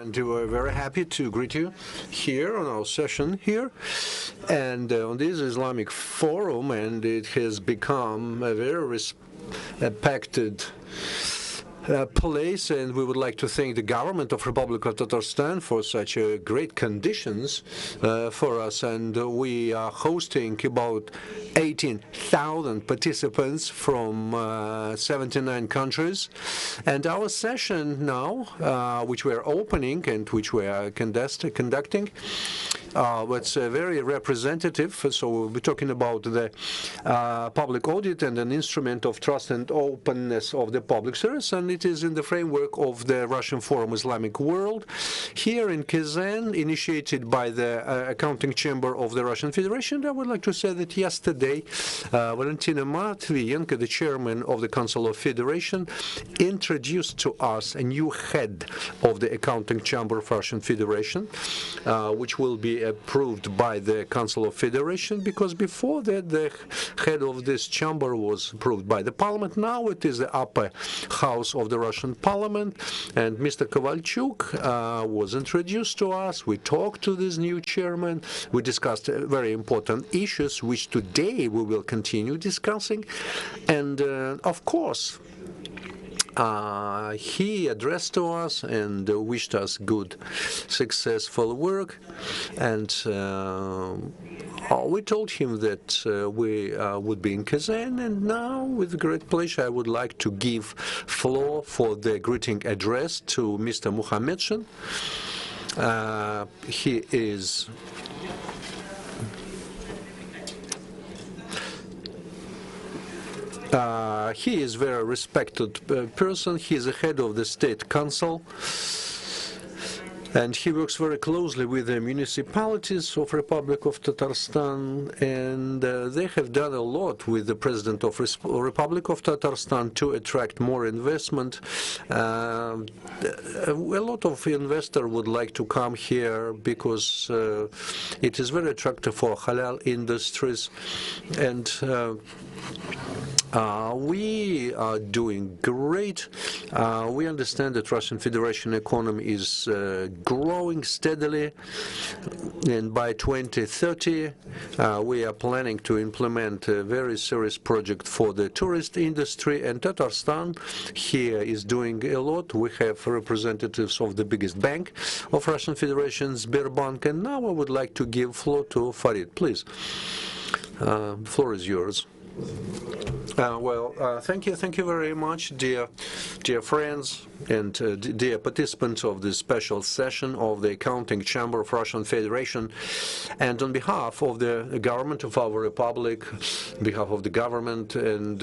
And we're very happy to greet you here on our session here and on this Islamic forum, and it has become a very respected place, and we would like to thank the government of Republic of Tatarstan for such great conditions for us, and we are hosting about 18,000 participants from 79 countries, and our session now, which we are opening and which we are conducting, it's very representative, so we'll be talking about the public audit and an instrument of trust and openness of the public service, and it is in the framework of the Russian Forum Islamic World here in Kazan, initiated by the Accounting Chamber of the Russian Federation. I would like to say that yesterday, Valentina Matvienko, the chairman of the Council of Federation, introduced to us a new head of the Accounting Chamber of Russian Federation, which will be approved by the Council of Federation, because before that the head of this chamber was approved by the parliament. Now it is the upper house of the Russian parliament, and Mr. Kovalchuk was introduced to us. We talked to this new chairman. We discussed very important issues, which today we will continue discussing, and of course he addressed to us and wished us good, successful work, and we told him that we would be in Kazan, and now, with great pleasure, I would like to give floor for the greeting address to Mr. Muhammedshin. He is a very respected person. He is the head of the State Council, and he works very closely with the municipalities of Republic of Tatarstan, and they have done a lot with the President of Republic of Tatarstan to attract more investment. A lot of investors would like to come here because it is very attractive for halal industries, and we are doing great. We understand that Russian Federation economy is growing steadily, and by 2030 we are planning to implement a very serious project for the tourist industry, and Tatarstan here is doing a lot. We have representatives of the biggest bank of Russian Federation, Sberbank, and now I would like to give floor to Farid. Please, floor is yours. Thank you very much, dear friends and dear participants of this special session of the Accounting Chamber of Russian Federation. And on behalf of the government of our republic, on behalf of the government, and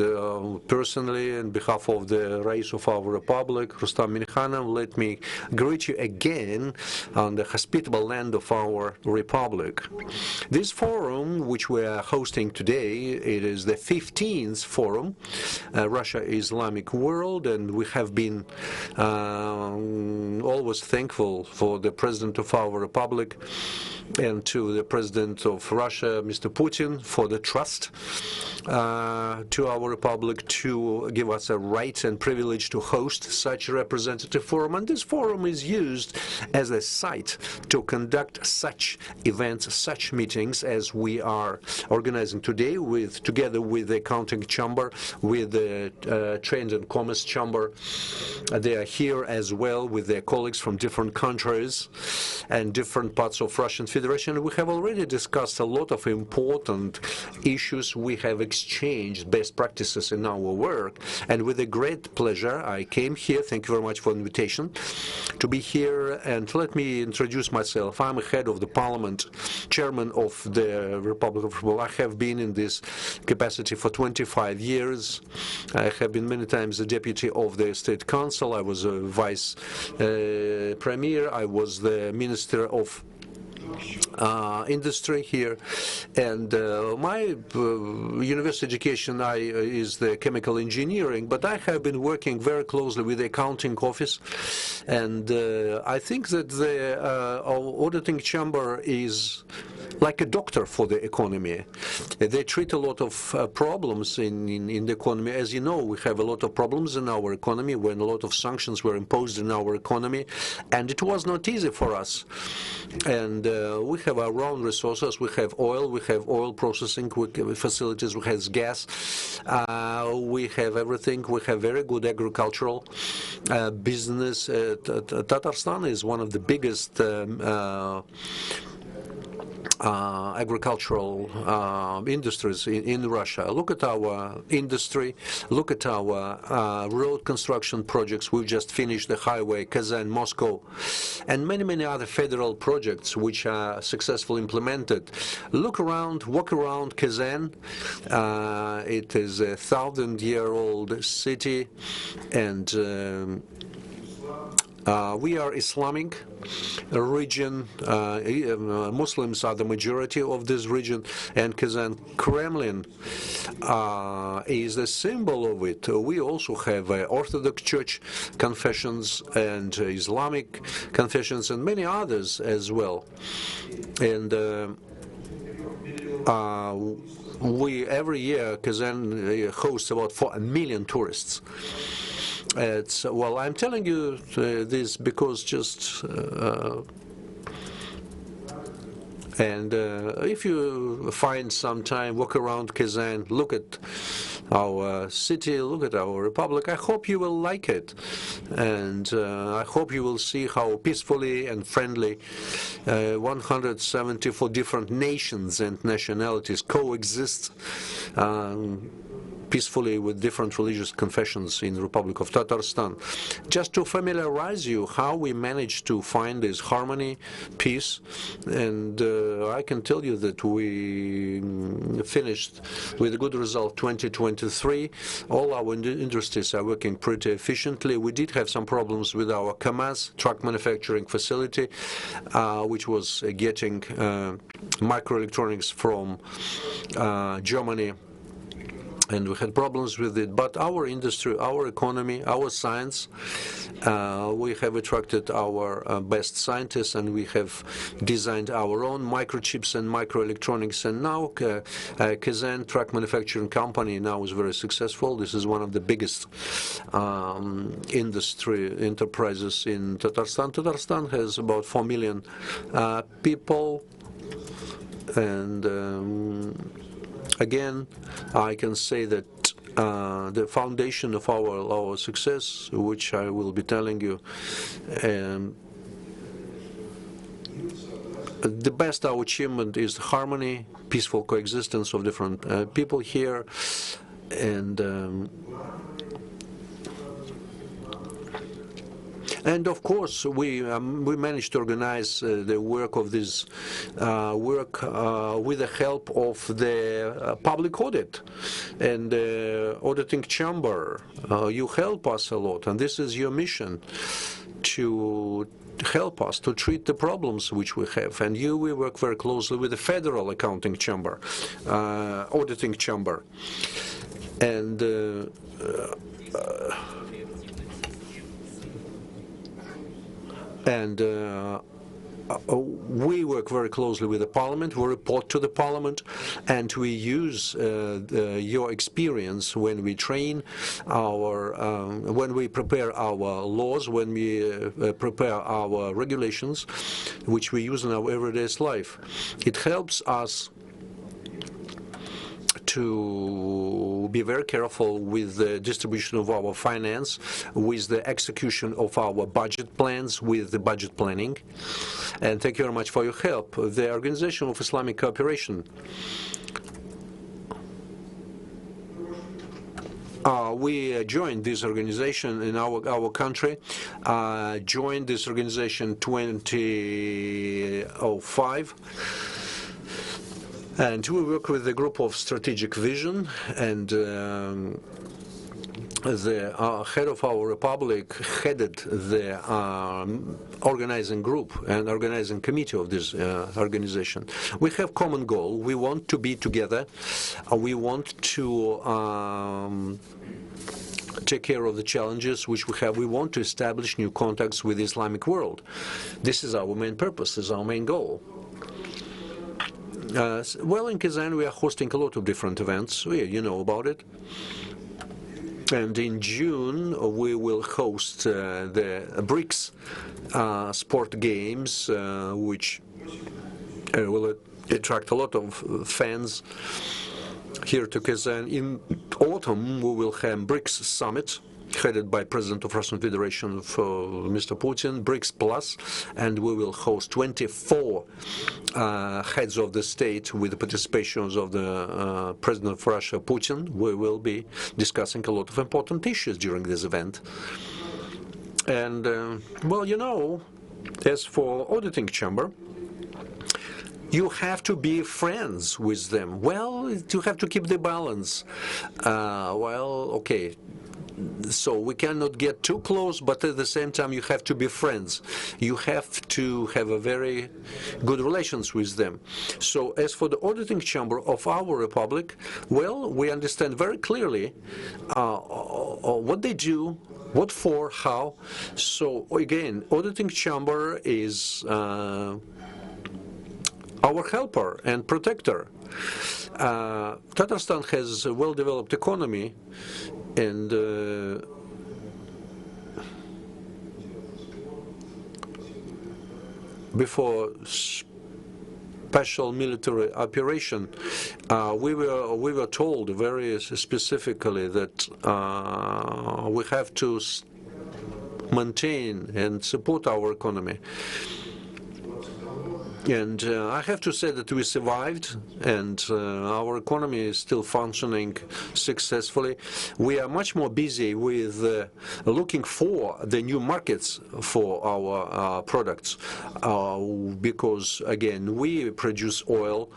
personally on behalf of the Rais of our republic, Rustam Minnikhanov, let me greet you again on the hospitable land of our republic. This forum, which we are hosting today, it is the 15th forum, Russia Islamic World, and we have been always thankful for the President of our Republic and to the President of Russia, Mr. Putin, for the trust to our Republic to give us a right and privilege to host such a representative forum. And this forum is used as a site to conduct such events, such meetings as we are organizing today, together with the Accounting Chamber, with the Trade and Commerce Chamber. They are here as well with their colleagues from different countries and different parts of Russian Federation. We have already discussed a lot of important issues. We have exchanged best practices in our work, and with a great pleasure I came here. Thank you very much for the invitation to be here, and let me introduce myself. I'm head of the parliament, chairman of the Republic of Russia. I have been in this capacity for 25 years. I have been many times the deputy of the State Council. I was a vice premier. I was the minister of industry here, and my university education is the chemical engineering, but I have been working very closely with the accounting office, and I think that the auditing chamber is like a doctor for the economy. They treat a lot of problems in the economy. As you know, we have a lot of problems in our economy when a lot of sanctions were imposed in our economy, and it was not easy for us. And we have our own resources. We have oil processing facilities, we have gas, we have everything. We have very good agricultural business. Tatarstan is one of the biggest agricultural industries in Russia. Look at our industry, look at our road construction projects. We've just finished the highway Kazan-Moscow, and many other federal projects which are successfully implemented. Look around, walk around Kazan. It is a 1,000-year-old city, and we are Islamic region. Muslims are the majority of this region, and Kazan Kremlin is the symbol of it. We also have Orthodox Church confessions and Islamic confessions and many others as well. And we every year Kazan hosts about 4 million tourists. Well, I'm telling you this because just if you find some time, walk around Kazan, look at our city, look at our republic. I hope you will like it, and I hope you will see how peacefully and friendly 174 different nations and nationalities coexist peacefully with different religious confessions in the Republic of Tatarstan. Just to familiarize you how we managed to find this harmony, peace, and I can tell you that we finished with a good result 2023. All our industries are working pretty efficiently. We did have some problems with our KAMAZ truck manufacturing facility, which was getting microelectronics from Germany, and we had problems with it. But our industry, our economy, our science, we have attracted our best scientists, and we have designed our own microchips and microelectronics. And now Kazan Truck Manufacturing Company now is very successful. This is one of the biggest industry enterprises in Tatarstan. Tatarstan has about 4 million people, and again, I can say that the foundation of our success, which I will be telling you, the best our achievement is harmony, peaceful coexistence of different people here, and of course, we managed to organize the work of this work with the help of the public audit and the auditing chamber. You help us a lot, and this is your mission, to help us to treat the problems which we have. And we work very closely with the federal accounting chamber, auditing chamber, and we work very closely with the parliament. We report to the parliament, and we use your experience when we train when we prepare our laws, when we prepare our regulations, which we use in our everyday life. It helps us to be very careful with the distribution of our finance, with the execution of our budget plans, with the budget planning. And thank you very much for your help. The Organization of Islamic Cooperation, we joined this organization in our country, joined this organization 2005. And we work with a group of strategic vision, and the head of our republic headed the organizing group and organizing committee of this organization. We have common goal. We want to be together. We want to take care of the challenges which we have. We want to establish new contacts with the Islamic world. This is our main purpose, this is our main goal. Well, in Kazan we are hosting a lot of different events. You know about it. And in June we will host the BRICS sport games, which will attract a lot of fans here to Kazan. In autumn we will have BRICS summit headed by President of Russian Federation, Mr. Putin, BRICS Plus, and we will host 24 heads of the state with the participations of the President of Russia, Putin. We will be discussing a lot of important issues during this event. And, well, you know, as for auditing chamber, you have to be friends with them. Well, you have to keep the balance. Well, okay. So we cannot get too close, but at the same time you have to be friends. You have to have a very good relations with them. So as for the auditing chamber of our republic, well, we understand very clearly what they do, what for, how. So again, auditing chamber is our helper and protector. Tatarstan has a well-developed economy, and before special military operation, we were told very specifically that we have to maintain and support our economy. And I have to say that we survived, and our economy is still functioning successfully. We are much more busy with looking for the new markets for our products, because, again, we produce oil,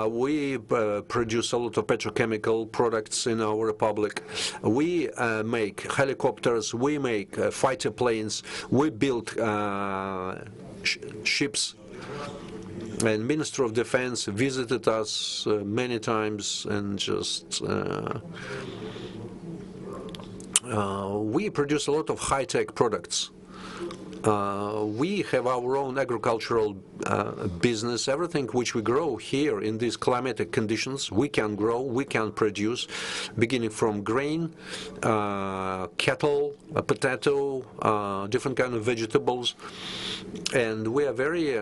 we produce a lot of petrochemical products in our republic. We make helicopters, we make fighter planes, we build ships. And Minister of Defense visited us many times, and just we produce a lot of high-tech products. We have our own agricultural business. Everything which we grow here in these climatic conditions, we can grow, we can produce, beginning from grain, cattle, potato, different kind of vegetables. And we are very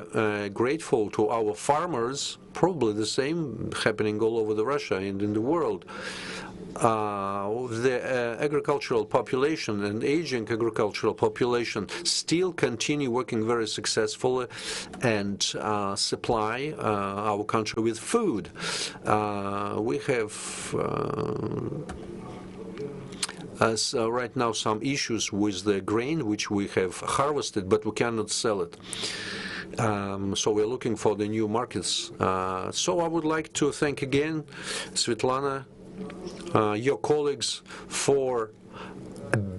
grateful to our farmers, probably the same happening all over Russia and in the world. The agricultural population and aging agricultural population still continue working very successfully and supply our country with food. We have right now some issues with the grain which we have harvested, but we cannot sell it. So we're looking for the new markets. So I would like to thank again Svetlana, your colleagues, for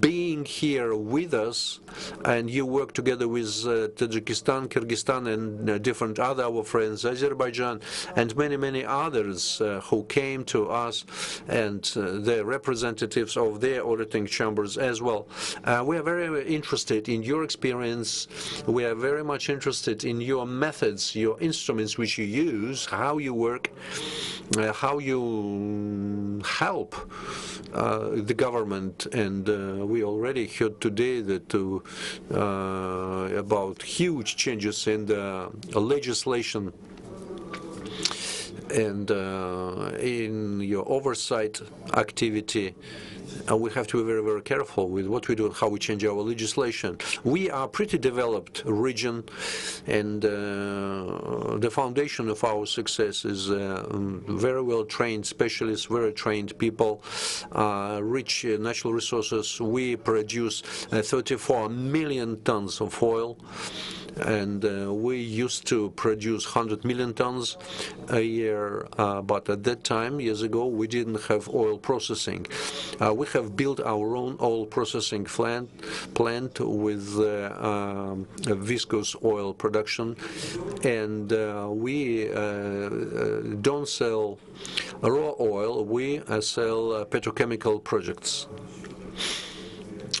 being here with us, and you work together with Tajikistan, Kyrgyzstan, and different other our friends, Azerbaijan, and many others who came to us, and the representatives of their auditing chambers as well. We are very interested in your experience. We are very much interested in your methods, your instruments which you use, how you work, how you help the government. And we already heard today that about huge changes in the legislation and in your oversight activity. We have to be very careful with what we do and how we change our legislation. We are a pretty developed region, and the foundation of our success is very well trained specialists, very trained people, rich natural resources. We produce 34 million tons of oil. and we used to produce 100 million tons a year, but at that time, years ago, we didn't have oil processing. We have built our own oil processing plant with viscous oil production, and we don't sell raw oil, we sell petrochemical projects.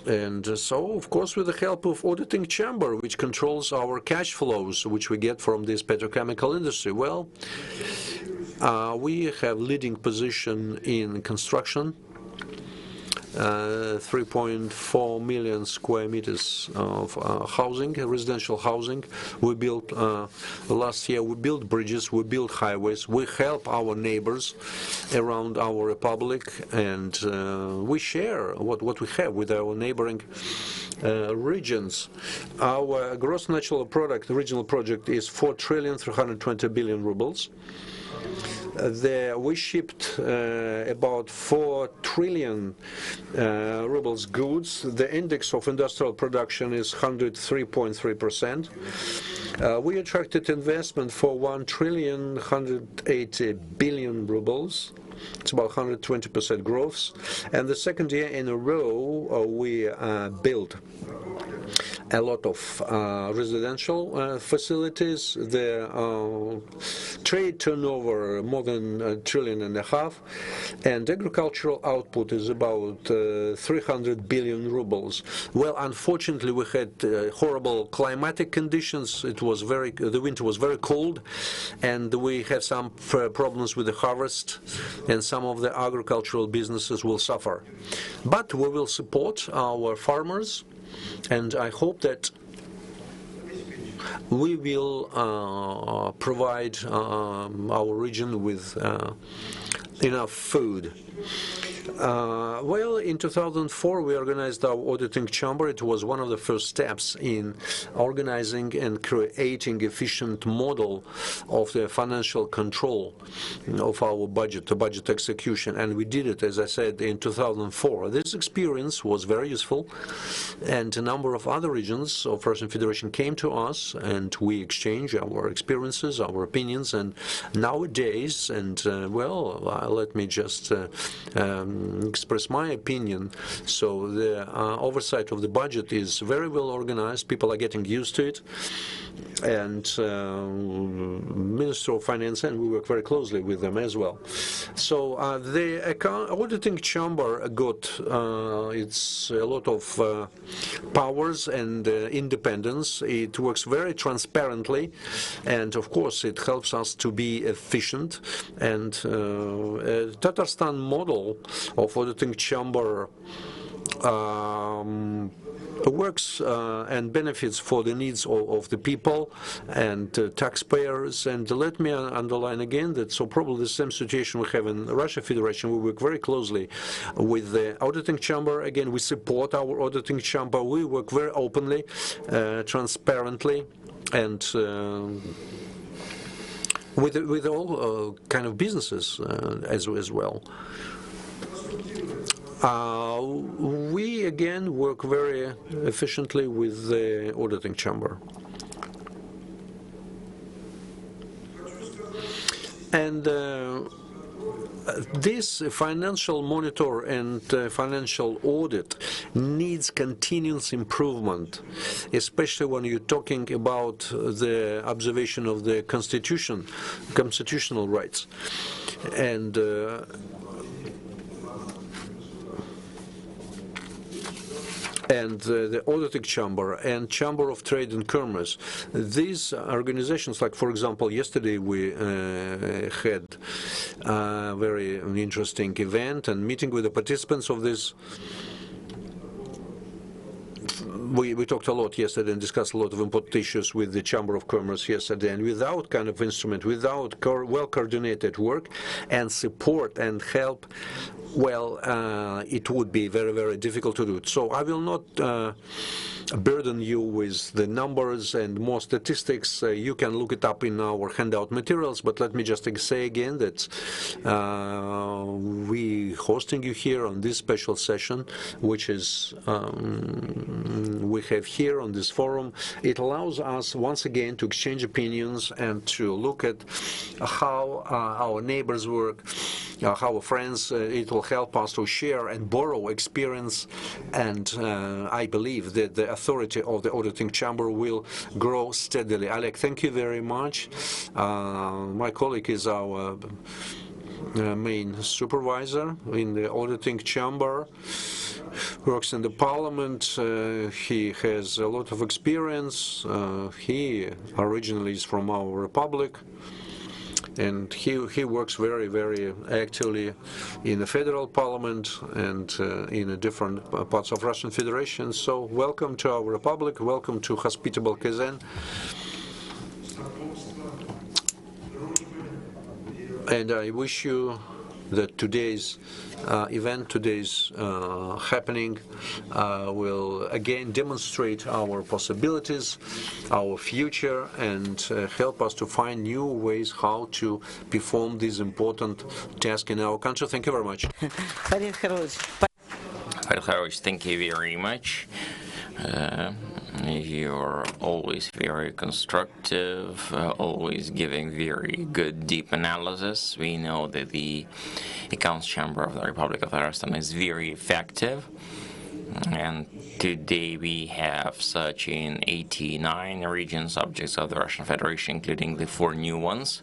And so, of course, with the help of auditing chamber, which controls our cash flows, which we get from this petrochemical industry, well, we have leading position in construction. 3.4 million square meters of housing, residential housing. We built last year. We built bridges. We built highways. We help our neighbors around our republic, and we share what we have with our neighboring regions. Our gross national product, regional project, is 4,320 billion rubles. We shipped about 4 trillion rubles goods. The index of industrial production is 103.3%. We attracted investment for 1,180 billion rubles. It's about 120% growth. And the second year in a row, we built a lot of residential facilities. The trade turnover more than $1.5 trillion, and agricultural output is about 300 billion rubles. Well, unfortunately, we had horrible climatic conditions. The winter was very cold, and we had some problems with the harvest, and some of the agricultural businesses will suffer. But we will support our farmers, and I hope that we will provide our region with enough food. Well, in 2004, we organized our auditing chamber. It was one of the first steps in organizing and creating efficient model of the financial control of our budget, the budget execution, and we did it, as I said, in 2004. This experience was very useful, and a number of other regions of Russian Federation came to us, and we exchanged our experiences, our opinions, and nowadays, let me just express my opinion. So the oversight of the budget is very well organized. People are getting used to it, and Minister of Finance, and we work very closely with them as well. So the auditing chamber got it's a lot of powers and independence. It works very transparently, and of course it helps us to be efficient. And Tatarstan model of auditing chamber works and benefits for the needs of the people and taxpayers. And let me underline again that probably the same situation we have in Russia Federation. We work very closely with the auditing chamber. Again, we support our auditing chamber. We work very openly, transparently, and with all kind of businesses as well. We again work very efficiently with the auditing chamber. And this financial monitor and financial audit needs continuous improvement, especially when you're talking about the observation of the constitutional rights. And the auditing chamber and chamber of trade and commerce, these organizations, like for example yesterday we had a very interesting event and meeting with the participants of this. We talked a lot yesterday and discussed a lot of important issues with the Chamber of Commerce yesterday, and without kind of instrument, without well-coordinated work and support and help, well, it would be very, very difficult to do it. So I will not burden you with the numbers and more statistics. You can look it up in our handout materials, but let me just say again that we hosting you here on this special session, which is we have here on this forum. It allows us once again to exchange opinions and to look at how our neighbors work, how our friends. It will help us to share and borrow experience, and I believe that the authority of the auditing chamber will grow steadily. Oleg, thank you very much. My colleague is our main supervisor in the auditing chamber, works in the parliament. He has a lot of experience. He originally is from our republic, and he works very, very actively in the federal parliament and in different parts of Russian Federation. So welcome to our republic, welcome to hospitable Kazan. And I wish you that today's event, today's happening will again demonstrate our possibilities, our future, and help us to find new ways how to perform this important task in our country. Thank you very much. Thank you very much. You're always very constructive, always giving very good, deep analysis. We know that the Accounts Chamber of the Republic of Kazakhstan is very effective. And today we have such in 89 region subjects of the Russian Federation, including the 4 new ones.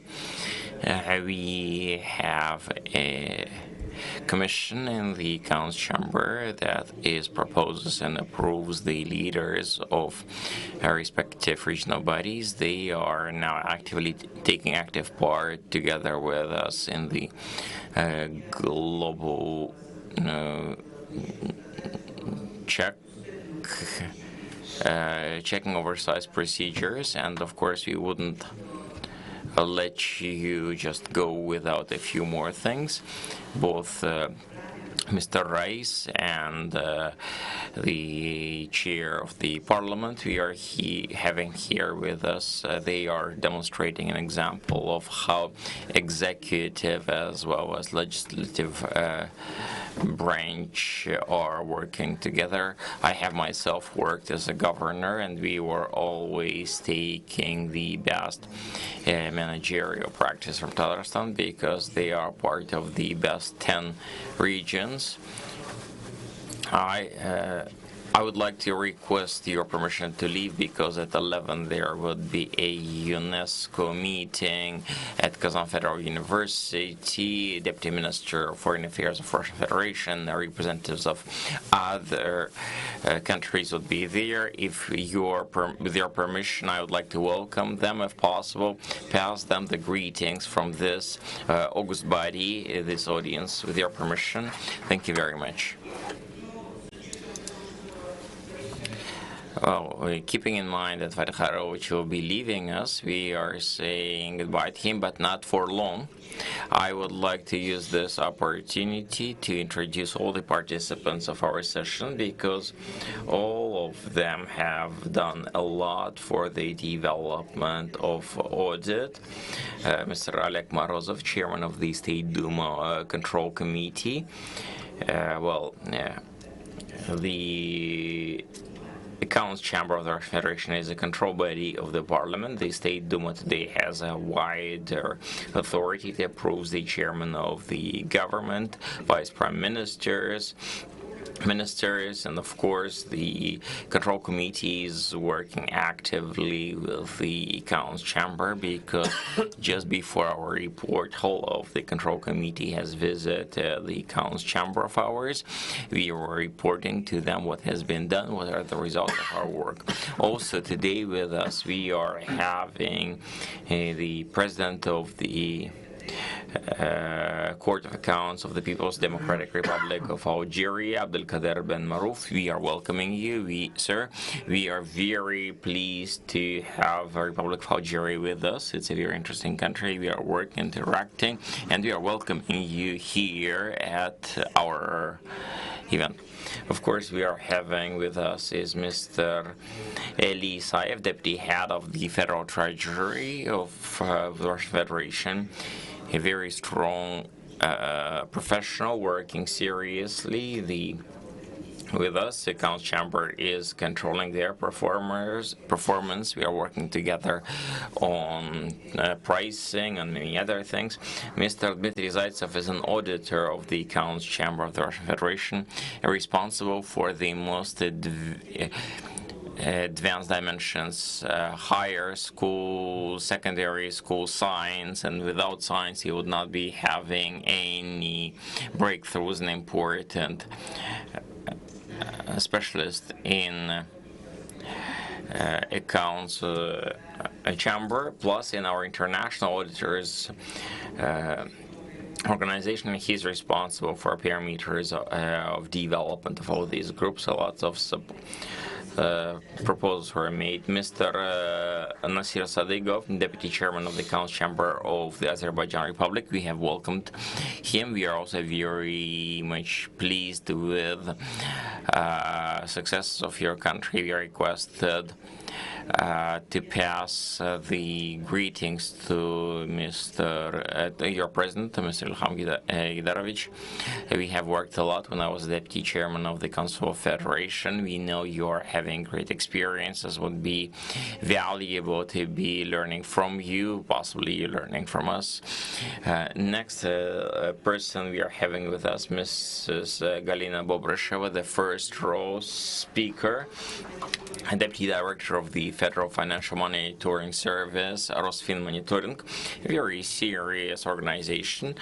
We have a commission in the Accounts Chamber that proposes and approves the leaders of respective regional bodies. They are now actively taking active part together with us in the global checking oversized procedures, and of course we wouldn't let you just go without a few more things. Both Mr. Rice and the chair of the parliament we are having here with us, they are demonstrating an example of how executive as well as legislative branch are working together. I have myself worked as a governor, and we were always taking the best managerial practice from Tatarstan because they are part of the best 10 regions. I would like to request your permission to leave because at 11 there would be a UNESCO meeting at Kazan Federal University. Deputy Minister of Foreign Affairs of Russian Federation, representatives of other countries would be there. If with your permission, I would like to welcome them if possible, pass them the greetings from this august body, this audience, with your permission. Thank you very much. Well, keeping in mind that Vaidkharovich will be leaving us, we are saying goodbye to him, but not for long. I would like to use this opportunity to introduce all the participants of our session because all of them have done a lot for the development of audit. Mr. Oleg Morozov, chairman of the State Duma Control Committee. The Accounts Chamber of the Russian Federation is a control body of the parliament. The State Duma today has a wider authority that approves the chairman of the government, vice prime ministers, and of course the control committee is working actively with the Accounts Chamber because just before our report, whole of the control committee has visited the Accounts Chamber of ours. We are reporting to them what has been done, what are the results of our work. Also today with us we are having the president of the Court of Accounts of the People's Democratic Republic of Algeria, Abdelkader Ben Marouf. We are welcoming you, sir. We are very pleased to have the Republic of Algeria with us. It's a very interesting country. We are working, interacting, and we are welcoming you here at our event. Of course, we are having with us is Mr. Eli Saev, Deputy Head of the Federal Treasury of the Russian Federation. A very strong professional working seriously. The with us. The Accounts Chamber is controlling their performance. We are working together on pricing and many other things. Mr. Dmitry Zaitsev is an auditor of the Accounts Chamber of the Russian Federation, responsible for the most advanced dimensions, higher school, secondary school science, and without science he would not be having any breakthroughs. An important specialist in accounts chamber, plus in our international auditors organization, he's responsible for parameters of development of all these groups. A lot of proposals were made. Mr. Nasir Sadigov, Deputy Chairman of the Accounts Chamber of the Azerbaijan Republic, we have welcomed him. We are also very much pleased with success of your country. We are requested to pass the greetings to your president, Mr. Ilham Gidarovich. We have worked a lot when I was deputy chairman of the Council of Federation. We know you are having great experiences. Would be valuable to be learning from you, possibly you learning from us. Next person we are having with us, Mrs. Galina Bobrasheva, the first row speaker, Deputy Director of the Federal Financial Monitoring Service, Rosfin Monitoring, a very serious organization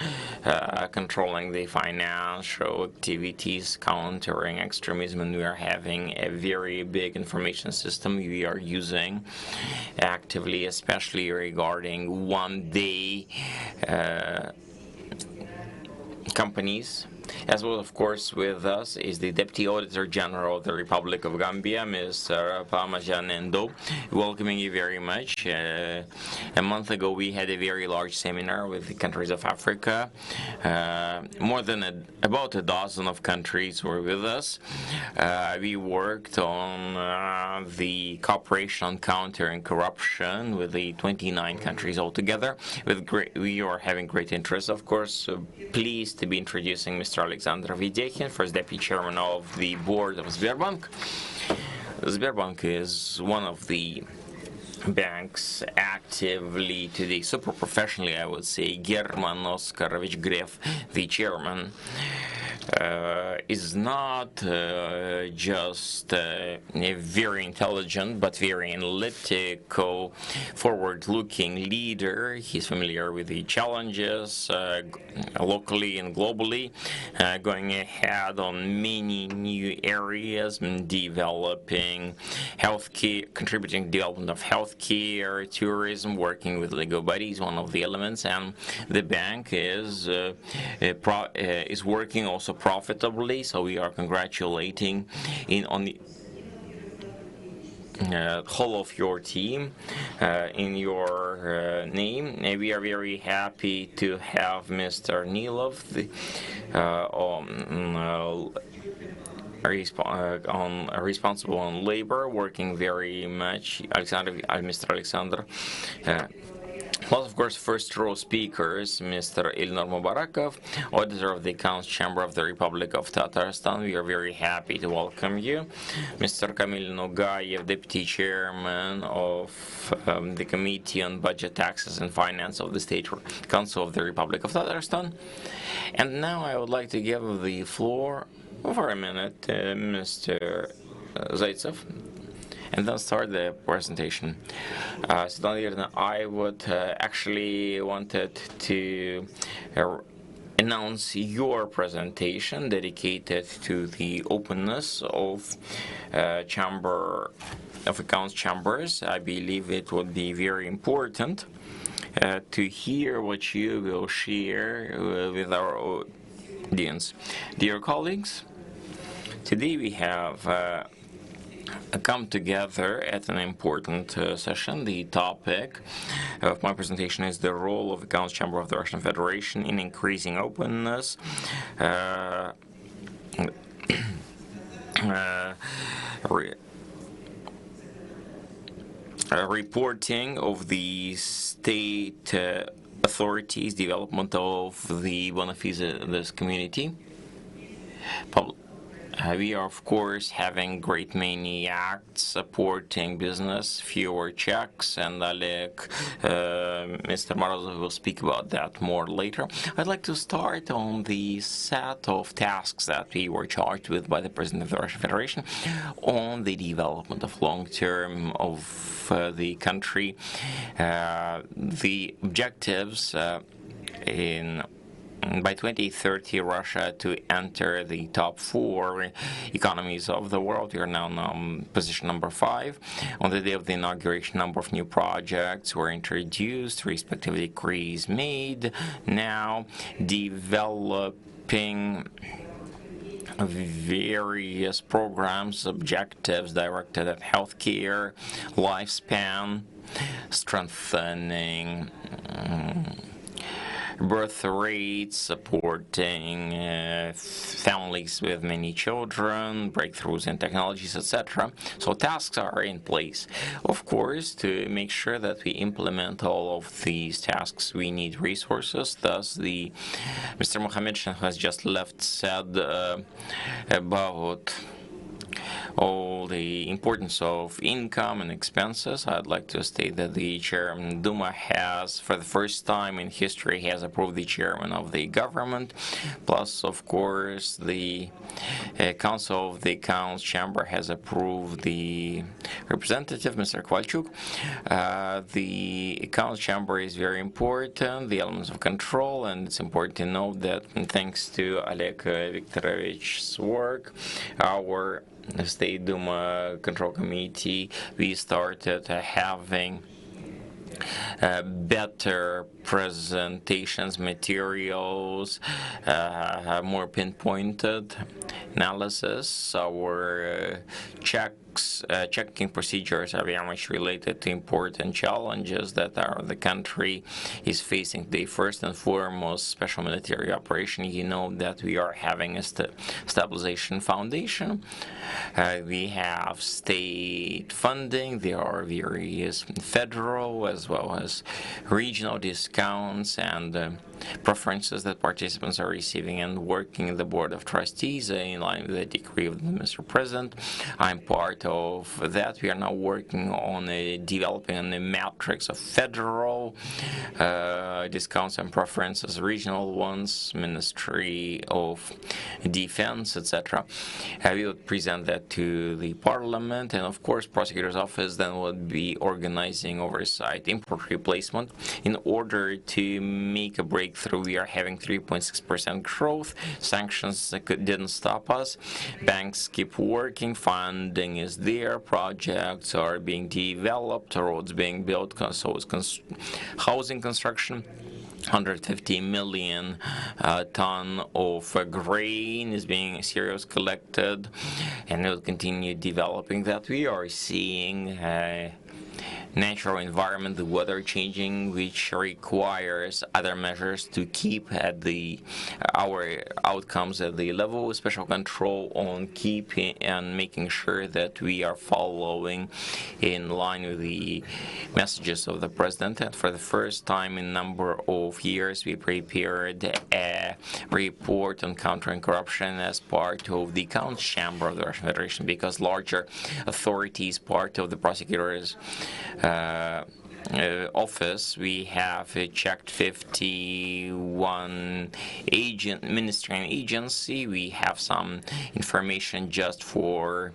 controlling the financial activities, countering extremism, and we are having a very big information system we are using actively, especially regarding one-day companies. As well, of course, with us is the Deputy Auditor General of the Republic of Gambia, Mr. Parmesan Endo. Welcoming you very much. A month ago, we had a very large seminar with the countries of Africa. More than about a dozen of countries were with us. We worked on the cooperation on countering corruption with the 29 countries altogether. We are having great interest, of course. Pleased to be introducing Mr. Alexander Videkhin, first Deputy Chairman of the Board of Sberbank. Sberbank is one of the banks actively today, super professionally, I would say. German Oskarovich Gref, the chairman, is not just a very intelligent but very analytical, forward-looking leader. He's familiar with the challenges locally and globally, going ahead on many new areas, developing healthcare, contributing to development of healthcare, tourism, working with legal bodies, one of the elements, and the bank is working also profitably, so we are congratulating on the whole of your team in your name. We are very happy to have Mr. Nilov, responsible on labor, working very much. Mr. Alexander. Well, of course, first row speakers, Mr. Ilnur Mubarakov, Auditor of the Accounts Chamber of the Republic of Tatarstan. We are very happy to welcome you. Mr. Kamil Nogayev, Deputy Chairman of the Committee on Budget, Taxes and Finance of the State Council of the Republic of Tatarstan. And now I would like to give the floor for a minute to Mr. Zaitsev, and then start the presentation. I would actually wanted to announce your presentation dedicated to the openness of Chamber of Accounts chambers. I believe it would be very important to hear what you will share with our audience. Dear colleagues, today we have come together at an important session. The topic of my presentation is the role of the Accounts Chamber of the Russian Federation in increasing openness, reporting of the state authorities, development of the beneficiaries of this community, We are, of course, having great many acts supporting business, fewer checks, and Mr. Morozov will speak about that more later. I'd like to start on the set of tasks that we were charged with by the President of the Russian Federation on the development of long-term of the country. The objectives by 2030, Russia to enter the top 4 economies of the world. We are now in position number 5. On the day of the inauguration, a number of new projects were introduced, respective decrees made. Now, developing various programs, objectives directed at healthcare, lifespan, strengthening birth rates, supporting families with many children, breakthroughs in technologies, etc. So tasks are in place. Of course, to make sure that we implement all of these tasks, we need resources. Thus, Mr. Mohammedshin has just left said about all the importance of income and expenses. I'd like to state that the Chairman Duma has, for the first time in history, has approved the chairman of the government. Plus, of course, the Council of the Accounts Chamber has approved the representative, Mr. Kovalchuk. The Accounts Chamber is very important, the elements of control, and it's important to note that thanks to Oleg Viktorovich's work, our State Duma Control Committee, we started having better presentations, materials, more pinpointed analysis. Our checking procedures are very much related to important challenges that the country is facing. The first and foremost special military operation. You know that we are having a stabilization foundation. We have state funding. There are various federal as well as regional discounts and preferences that participants are receiving, and working in the Board of Trustees in line with the decree of Mr. President. I'm part of that. We are now working on developing the matrix of federal discounts and preferences, regional ones, Ministry of Defense, etc. We would present that to the Parliament, and of course, Prosecutor's Office then would be organizing oversight, import replacement, in order to make a breakthrough. We are having 3.6% growth. Sanctions didn't stop us. Banks keep working. Funding is there. Projects are being developed. Roads being built. So is housing construction. 150 million ton of grain is being cereals collected, and it will continue developing that. We are seeing natural environment, the weather changing, which requires other measures to keep at our outcomes at the level of special control on keeping and making sure that we are following in line with the messages of the President. And for the first time in a number of years, we prepared a report on countering corruption as part of the Accounts Chamber of the Russian Federation, because larger authorities, part of the prosecutor's office, we have checked 51 ministry and agency. We have some information just for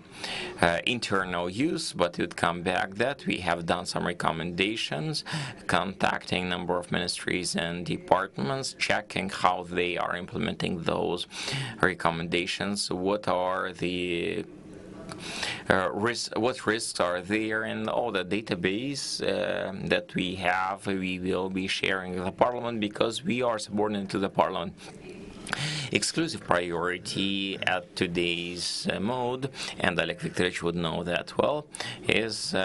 internal use, but it would come back that we have done some recommendations, contacting a number of ministries and departments, checking how they are implementing those recommendations, what are the what risks are there, and all the database that we have, we will be sharing with the Parliament, because we are subordinate to the Parliament. Exclusive priority at today's mode, and Oleg Viktorovich would know that well, is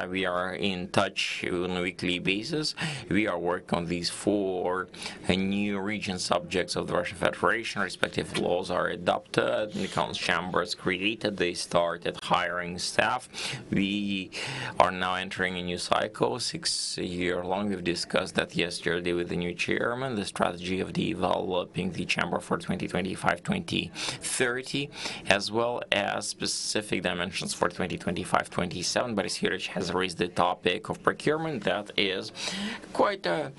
we are in touch on a weekly basis. We are working on these 4 new region subjects of the Russian Federation. Respective laws are adopted, the Accounts Chambers created, they started hiring staff. We are now entering a new cycle, 6 year long. We've discussed that yesterday with the new chairman, the strategy of developing the chamber for 2025-2030, as well as specific dimensions for 2025-27. Boris Yurich has raised the topic of procurement. That is quite a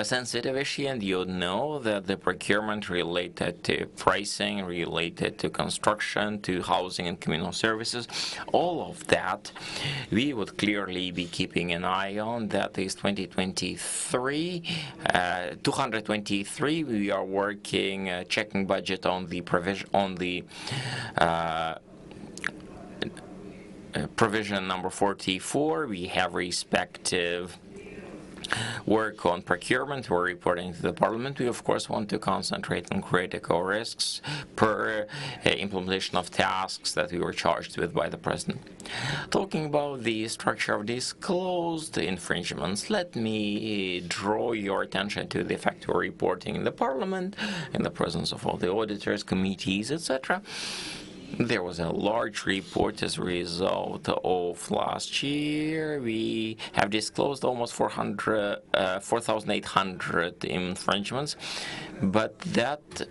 sensitive issue, and you know that the procurement related to pricing, related to construction, to housing and communal services, all of that we would clearly be keeping an eye on. That is 2023, 223. We are working, checking budget on the provision number 44. We have respective work on procurement. We're reporting to the Parliament. We, of course, want to concentrate on critical risks per implementation of tasks that we were charged with by the President. Talking about the structure of disclosed infringements, let me draw your attention to the fact we're reporting in the Parliament, in the presence of all the auditors, committees, etc. There was a large report as a result of last year. We have disclosed almost 4,800 infringements, but that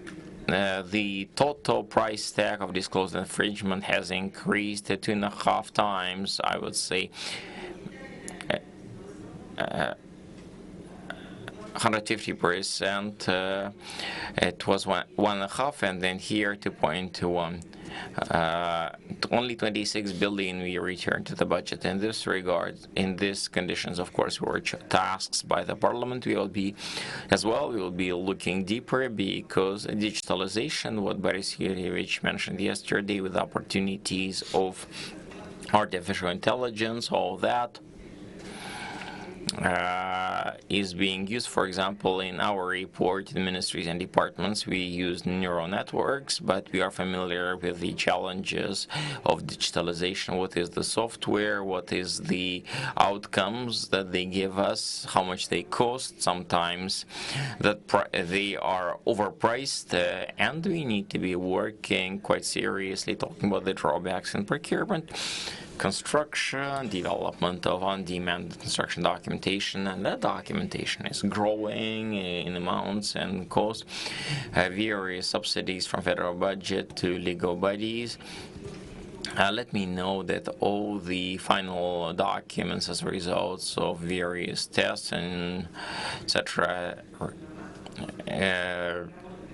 the total price tag of disclosed infringement has increased 2.5 times, I would say. 150%. It was 1.5, and then here 2.1. Only 26 billion we returned to the budget. In this regard, in these conditions, of course, were tasks by the Parliament. We will be looking deeper, because digitalization, what Boris Yurevich mentioned yesterday, with opportunities of artificial intelligence, all that is being used. For example, in our report, in ministries and departments, we use neural networks, but we are familiar with the challenges of digitalization. What is the software? What is the outcomes that they give us? How much they cost? Sometimes that they are overpriced, and we need to be working quite seriously, talking about the drawbacks in procurement, construction, development of on-demand construction documentation, and that documentation is growing in amounts and cost. Various subsidies from federal budget to legal bodies. Let me know that all the final documents as a result of various tests and etc.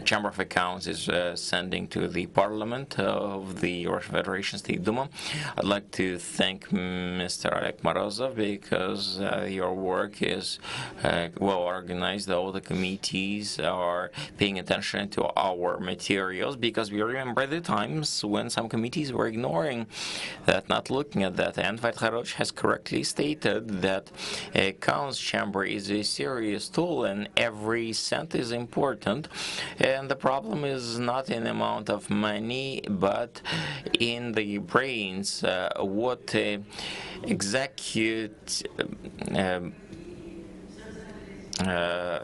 Chamber of Accounts is sending to the Parliament of the Russian Federation State Duma. I'd like to thank Mr. Oleg Morozov, because your work is well organized. All the committees are paying attention to our materials, because we remember the times when some committees were ignoring that, not looking at that. And Vaidkharoch has correctly stated that Accounts Chamber is a serious tool, and every cent is important. And the problem is not in the amount of money, but in the brains, what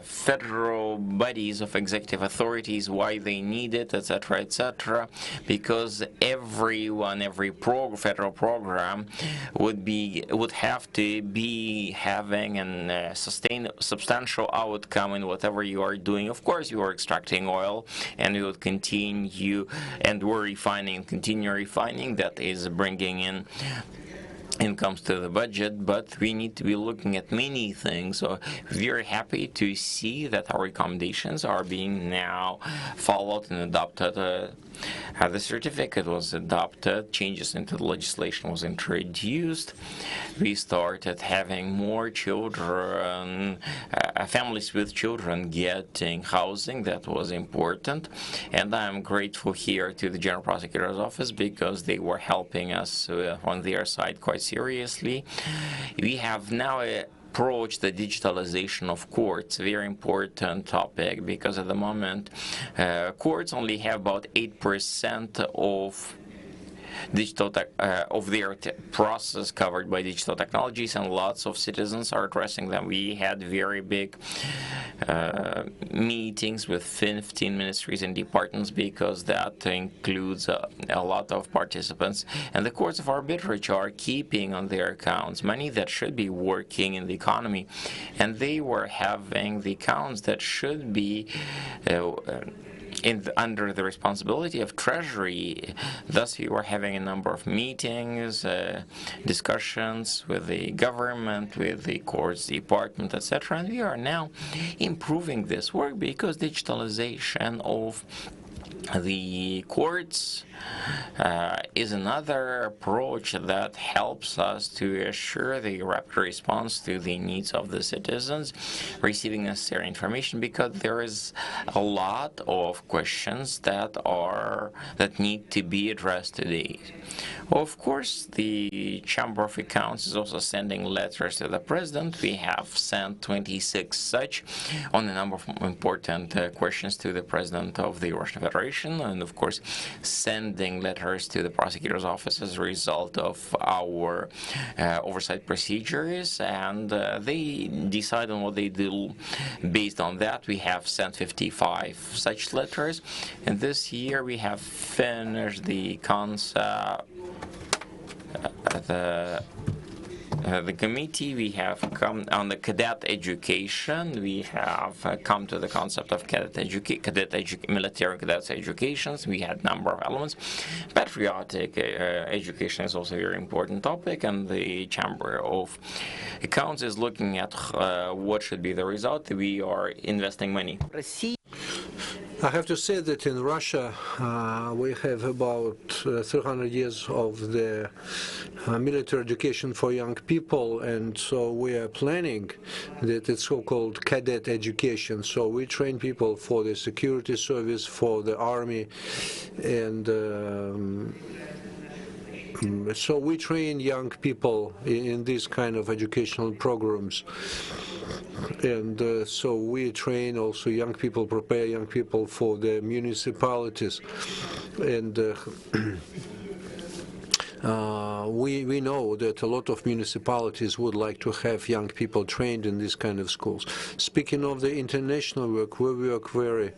federal bodies of executive authorities, why they need it, etc., because every federal program would have to be having a substantial outcome in whatever you are doing. Of course, you are extracting oil, and you would continue, and we're refining, continue refining. That is bringing in incomes to the budget, but we need to be looking at many things. So very happy to see that our recommendations are being now followed and adopted. The certificate was adopted, changes into the legislation was introduced. We started having more children, families with children getting housing. That was important, and I'm grateful here to the General Prosecutor's Office, because they were helping us on their side quite seriously. We have now approach the digitalization of courts, very important topic, because at the moment courts only have about 8% of digital of their process covered by digital technologies, and lots of citizens are addressing them. We had very big meetings with 15 ministries and departments, because that includes a lot of participants. And the courts of arbitrage are keeping on their accounts money that should be working in the economy, and they were having the accounts that should be under the responsibility of Treasury. Thus, we were having a number of meetings, discussions with the government, with the courts department, etc. And we are now improving this work because digitalization of the courts is another approach that helps us to assure the rapid response to the needs of the citizens, receiving necessary information, because there is a lot of questions that need to be addressed today. Of course, the Chamber of Accounts is also sending letters to the President. We have sent 26 such on a number of important questions to the President of the Russian Federation, and of course sending letters to the prosecutor's office as a result of our oversight procedures, and they decide on what they do. Based on that, we have sent 55 such letters, and this year we have finished the concept. The committee, we have come on the cadet education. We have come to the concept of military cadets educations. We had a number of elements. Patriotic education is also a very important topic, and the Chamber of Accounts is looking at what should be the result. We are investing money. I have to say that in Russia we have about 300 years of the military education for young people, and so we are planning that it's so-called cadet education. So we train people for the security service, for the army, and so we train young people in these kind of educational programs. And so we train also young people, prepare young people for the municipalities. And we know that a lot of municipalities would like to have young people trained in these kind of schools. Speaking of the international work, we work very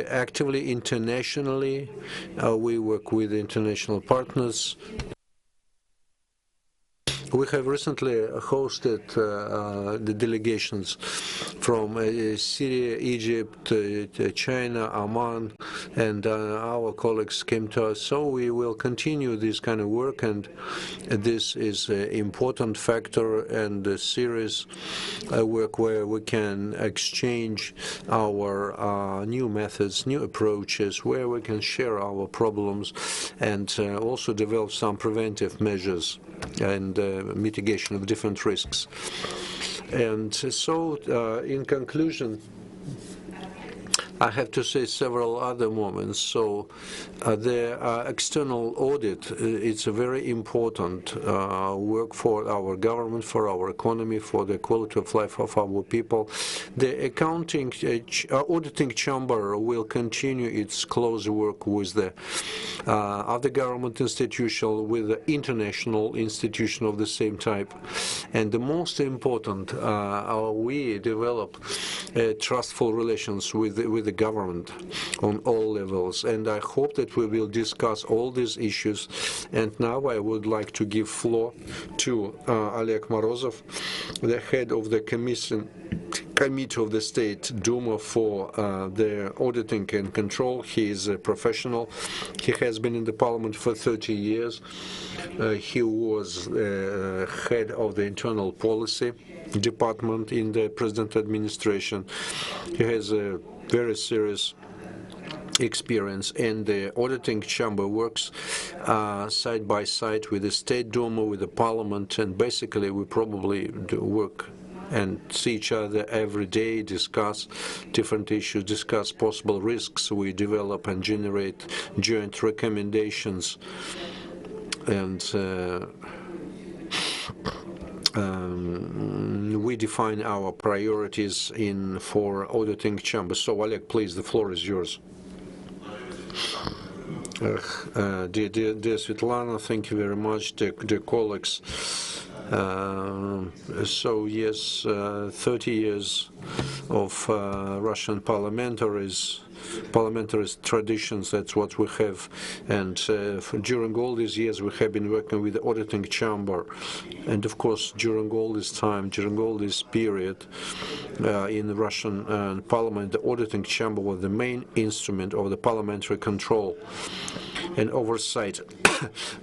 actively internationally. We work with international partners. We have recently hosted the delegations from Syria, Egypt, China, Oman, and our colleagues came to us. So we will continue this kind of work, and this is an important factor and a serious work where we can exchange our new methods, new approaches, where we can share our problems and also develop some preventive measures and mitigation of different risks. And so, in conclusion, I have to say several other moments. So the external audit, it's a very important work for our government, for our economy, for the quality of life of our people. The auditing chamber will continue its close work with the other government institution, with the international institution of the same type. And the most important, we develop trustful relations with the government on all levels, and I hope that we will discuss all these issues. And now I would like to give floor to Oleg Morozov, the head of the Committee of the State Duma for the auditing and control. He is a professional. He has been in the parliament for 30 years. He was head of the internal policy department in the president administration. He has a very serious experience, and the auditing chamber works side by side with the State Duma, with the parliament, and basically we probably do work and see each other every day, discuss different issues, discuss possible risks. We develop and generate joint recommendations, and we define our priorities for auditing chamber. So, Oleg, please, the floor is yours. Dear Svetlana, thank you very much. Dear colleagues, So yes, 30 years of Russian parliamentaries traditions, that's what we have. And during all these years we have been working with the auditing chamber. And of course, during all this time, during all this period in the Russian parliament, the auditing chamber was the main instrument of the parliamentary control and oversight.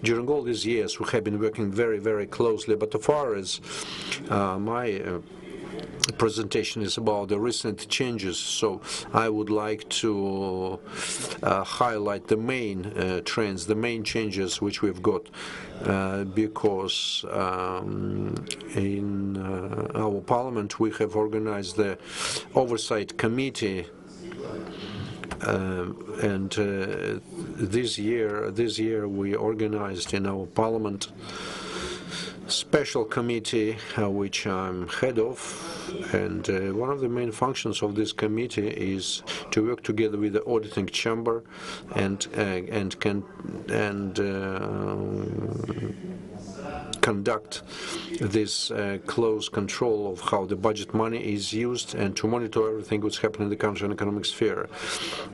During all these years we have been working very, very closely. But as far as my presentation is about the recent changes, so I would like to highlight the main trends, the main changes which we've got, because in our parliament we have organized the oversight committee, and this year we organized in our parliament special committee, which I'm head of, and one of the main functions of this committee is to work together with the auditing chamber and conduct this close control of how the budget money is used and to monitor everything that's happening in the country and economic sphere.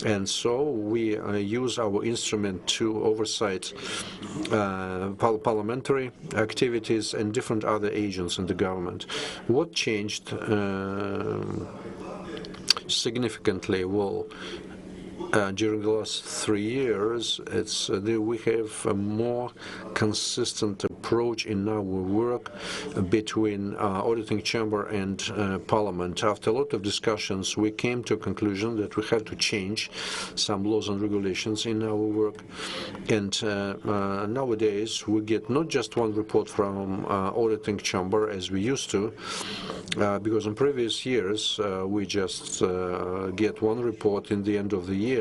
And so we use our instrument to oversight parliamentary activities and different other agents in the government. What changed significantly? Well, during the last 3 years, we have a more consistent approach in our work between auditing chamber and parliament. After a lot of discussions, we came to a conclusion that we have to change some laws and regulations in our work. And nowadays, we get not just one report from auditing chamber as we used to, because in previous years we just get one report in the end of the year.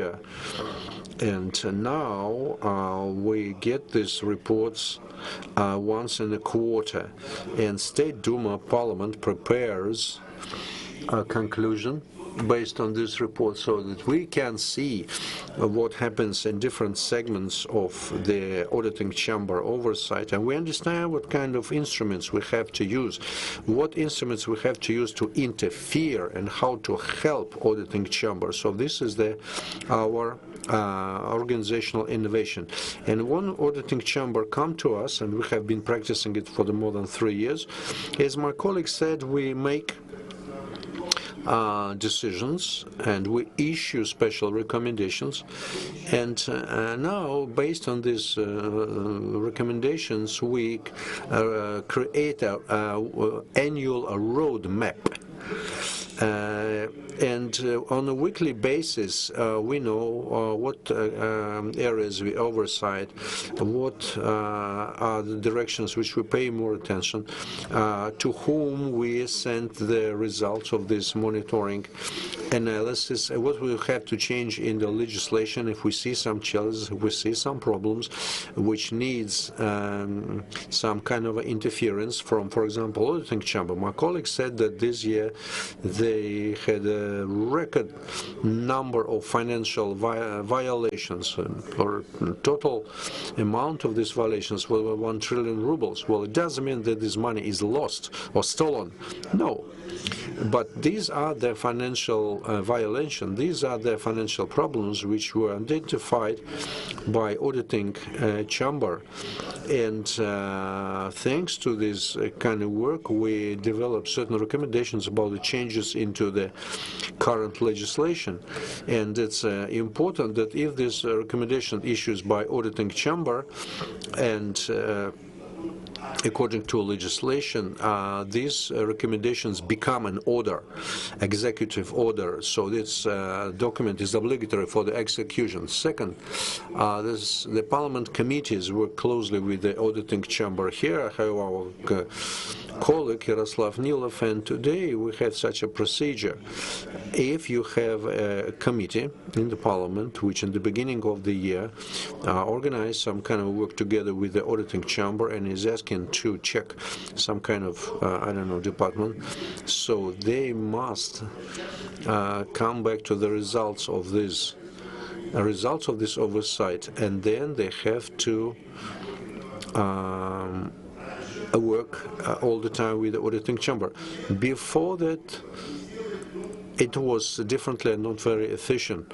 And now we get these reports once in a quarter, and State Duma Parliament prepares a conclusion based on this report so that we can see what happens in different segments of the auditing chamber oversight, and we understand what kind of instruments we have to use, what instruments we have to use to interfere and how to help auditing chamber. So this is our organizational innovation. And one auditing chamber come to us, and we have been practicing it for more than 3 years. As my colleague said, we make decisions and we issue special recommendations, and now based on these recommendations we create an annual roadmap. And on a weekly basis, we know what areas we oversight, what are the directions which we pay more attention, to whom we send the results of this monitoring analysis, what we have to change in the legislation if we see some challenges, if we see some problems which needs some kind of interference from, for example, auditing chamber. My colleague said that this year they had a record number of financial violations, or total amount of these violations were 1 trillion rubles. Well, it doesn't mean that this money is lost or stolen. No. But these are the financial violations, these are the financial problems which were identified by auditing chamber. And thanks to this kind of work, we developed certain recommendations about the changes into the current legislation. And it's important that if this recommendation issues by auditing chamber and according to legislation, these recommendations become an order, executive order. So this document is obligatory for the execution. Second, the parliament committees work closely with the auditing chamber. Here I have our colleague Yaroslav Nilov, and today we have such a procedure. If you have a committee in the parliament which in the beginning of the year organize some kind of work together with the auditing chamber and is asking to check some kind of department, so they must come back to the results of this oversight, and then they have to work all the time with the auditing chamber. Before that, it was differently and not very efficient.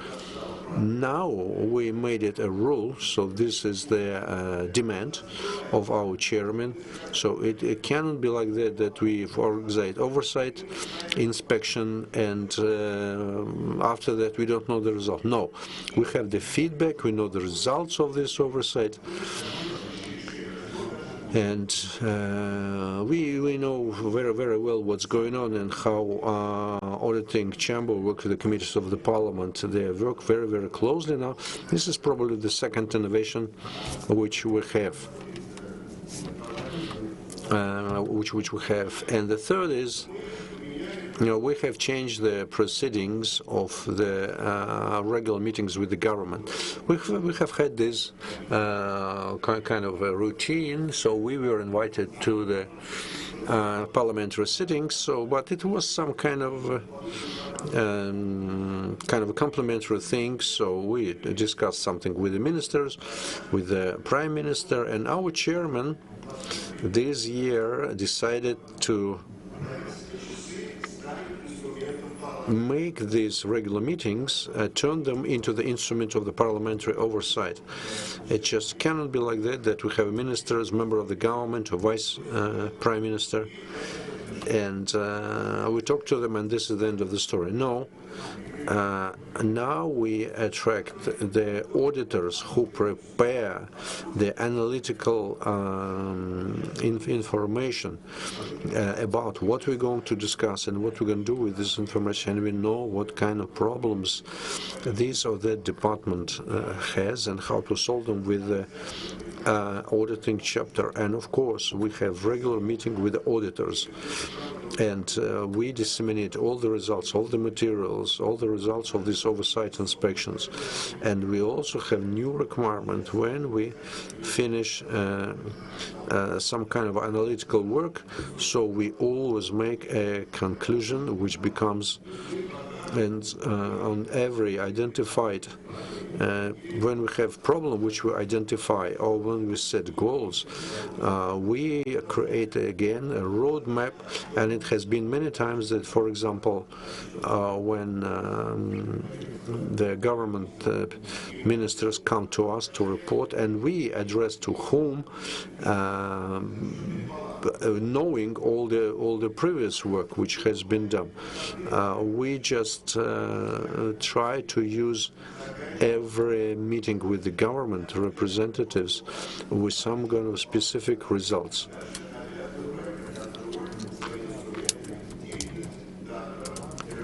Now we made it a rule, so this is the demand of our chairman. So it cannot be like that we organize oversight, inspection, and after that we don't know the result. No, we have the feedback, we know the results of this oversight, and we know very well what's going on and how auditing chamber work with the committees of the parliament. They work very closely now. This is probably the second innovation which we have. And the third is, we have changed the proceedings of the regular meetings with the government. We have had this kind of a routine, so we were invited to the parliamentary sittings. But it was some kind of a complimentary thing. So we discussed something with the ministers, with the prime minister, and our chairman this year decided to make these regular meetings, turn them into the instrument of the parliamentary oversight. It just cannot be like that we have ministers, member of the government, or vice prime minister, and we talk to them and this is the end of the story. No. Now we attract the auditors who prepare the analytical information about what we're going to discuss and what we're going to do with this information, and we know what kind of problems this or that department has and how to solve them with the auditing chapter. And of course we have regular meeting with the auditors, and we disseminate all the results, all the materials, all the results of these oversight inspections. And we also have new requirement when we finish some kind of analytical work, so we always make a conclusion which becomes, and on every identified when we have problem which we identify or when we set goals, we create again a roadmap. And it has been many times that, for example, when the government ministers come to us to report, and we address to whom, knowing all the previous work which has been done, we just try to use every meeting with the government representatives with some kind of specific results.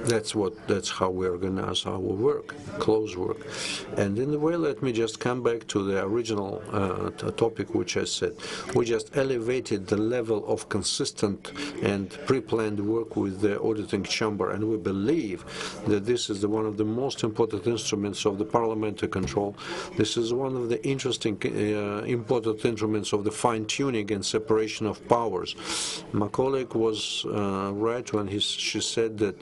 That's how we organize our work, close work. And in a way, let me just come back to the original topic which I said. We just elevated the level of consistent and pre-planned work with the auditing chamber, and we believe that this is one of the most important instruments of the parliamentary control. This is one of the interesting, important instruments of the fine-tuning and separation of powers. My colleague was right when she said that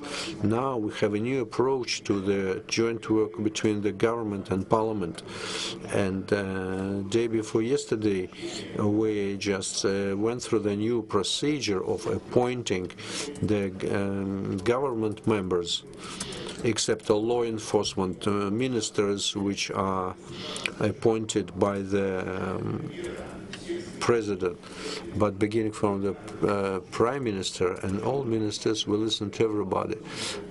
now we have a new approach to the joint work between the government and parliament. And day before yesterday, we just went through the new procedure of appointing the government members, except the law enforcement ministers, which are appointed by the president, but beginning from the prime minister and all ministers, we listen to everybody.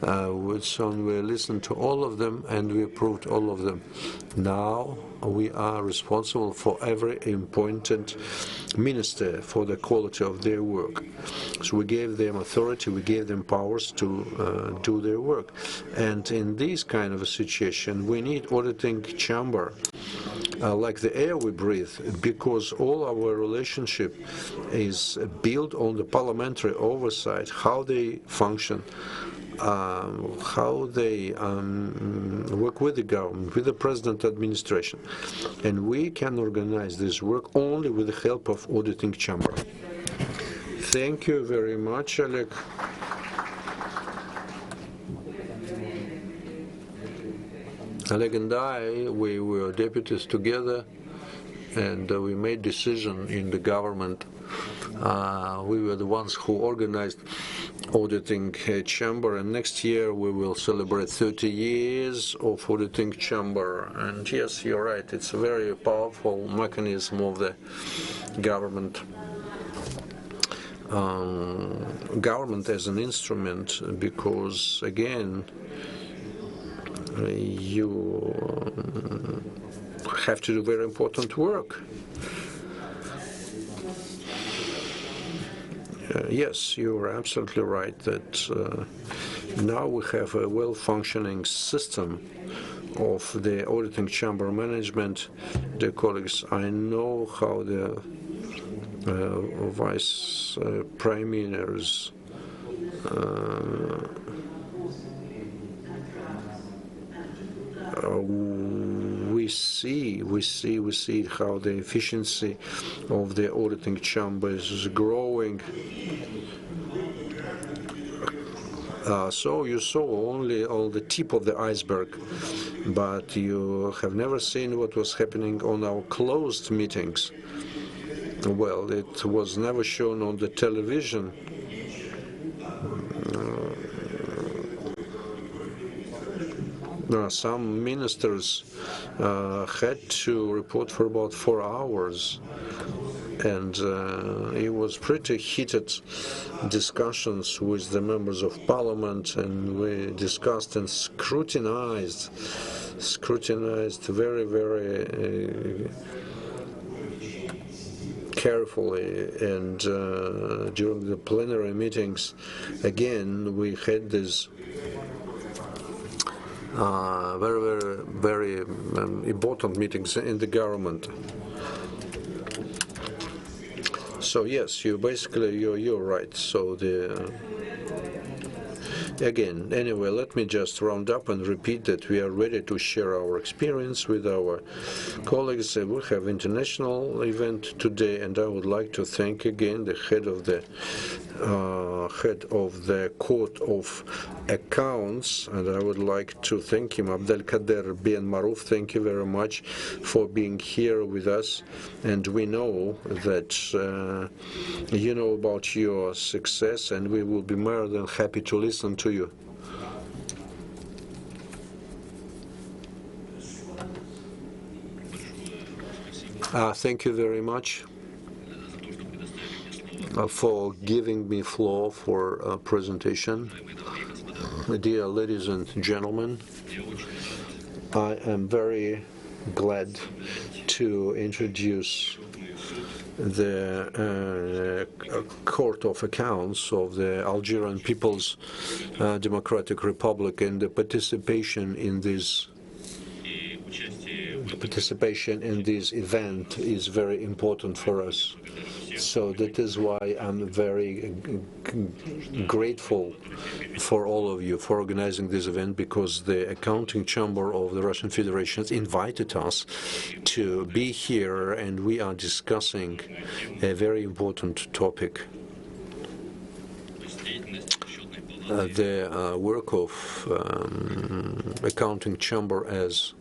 So we listened to all of them and we approved all of them. Now we are responsible for every appointed minister for the quality of their work. So we gave them authority, we gave them powers to do their work. And in this kind of a situation, we need auditing chamber. Like the air we breathe, because all our relationship is built on the parliamentary oversight, how they function, how they work with the government, with the president administration. And we can organize this work only with the help of auditing chamber. Thank you very much, Oleg. Oleg and I, we were deputies together and we made decision in the government. We were the ones who organized auditing chamber, and next year we will celebrate 30 years of auditing chamber. And yes, you're right, it's a very powerful mechanism of the government. Government as an instrument, because again you have to do very important work. Yes, you are absolutely right that now we have a well-functioning system of the auditing chamber management. Dear colleagues, I know how the vice prime ministers we see how the efficiency of the auditing chamber is growing. So you saw only on the tip of the iceberg, but you have never seen what was happening on our closed meetings. Well, it was never shown on the television. Some ministers had to report for about 4 hours, and it was pretty heated discussions with the members of parliament, and we discussed and scrutinized very, very carefully, and during the plenary meetings, again, we had this very important meetings in the government. So yes, you're right. So again, anyway, let me just round up and repeat that we are ready to share our experience with our colleagues. We have international event today, and I would like to thank again the head of the Court of Accounts, and I would like to thank him, Abdelkader Ben Maruf. Thank you very much for being here with us, and we know that you know about your success, and we will be more than happy to listen to you. Thank you very much for giving me floor for a presentation. Dear ladies and gentlemen, I am very glad to introduce the Court of Accounts of the Algerian People's Democratic Republic, and the participation in this event is very important for us. So that is why I'm very grateful for all of you for organizing this event, because the Accounting Chamber of the Russian Federation invited us to be here, and we are discussing a very important topic. The work of Accounting Chamber as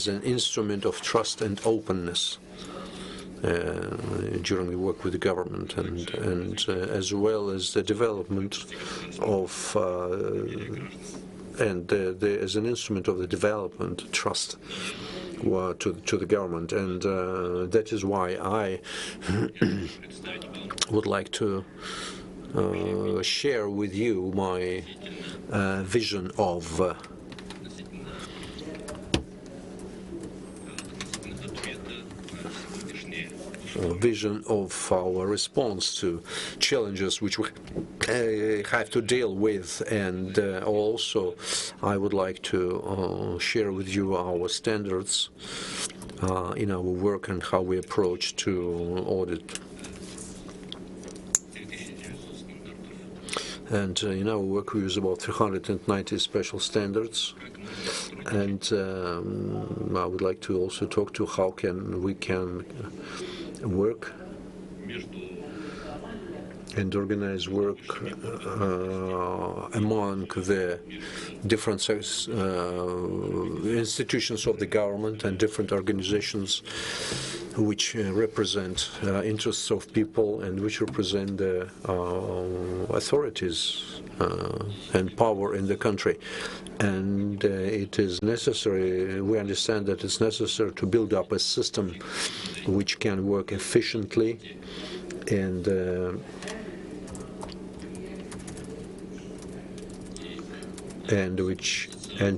an instrument of trust and openness during the work with the government, and as well as the development of as an instrument of the development trust to the government, and that is why I would like to share with you my vision of our response to challenges which we have to deal with, and also I would like to share with you our standards in our work and how we approach to audit. And in our work we use about 390 special standards, and I would like to also talk to how we can work and organize work among the different institutions of the government and different organizations which represent interests of people and which represent the authorities and power in the country. And it is necessary, we understand that it's necessary to build up a system which can work efficiently and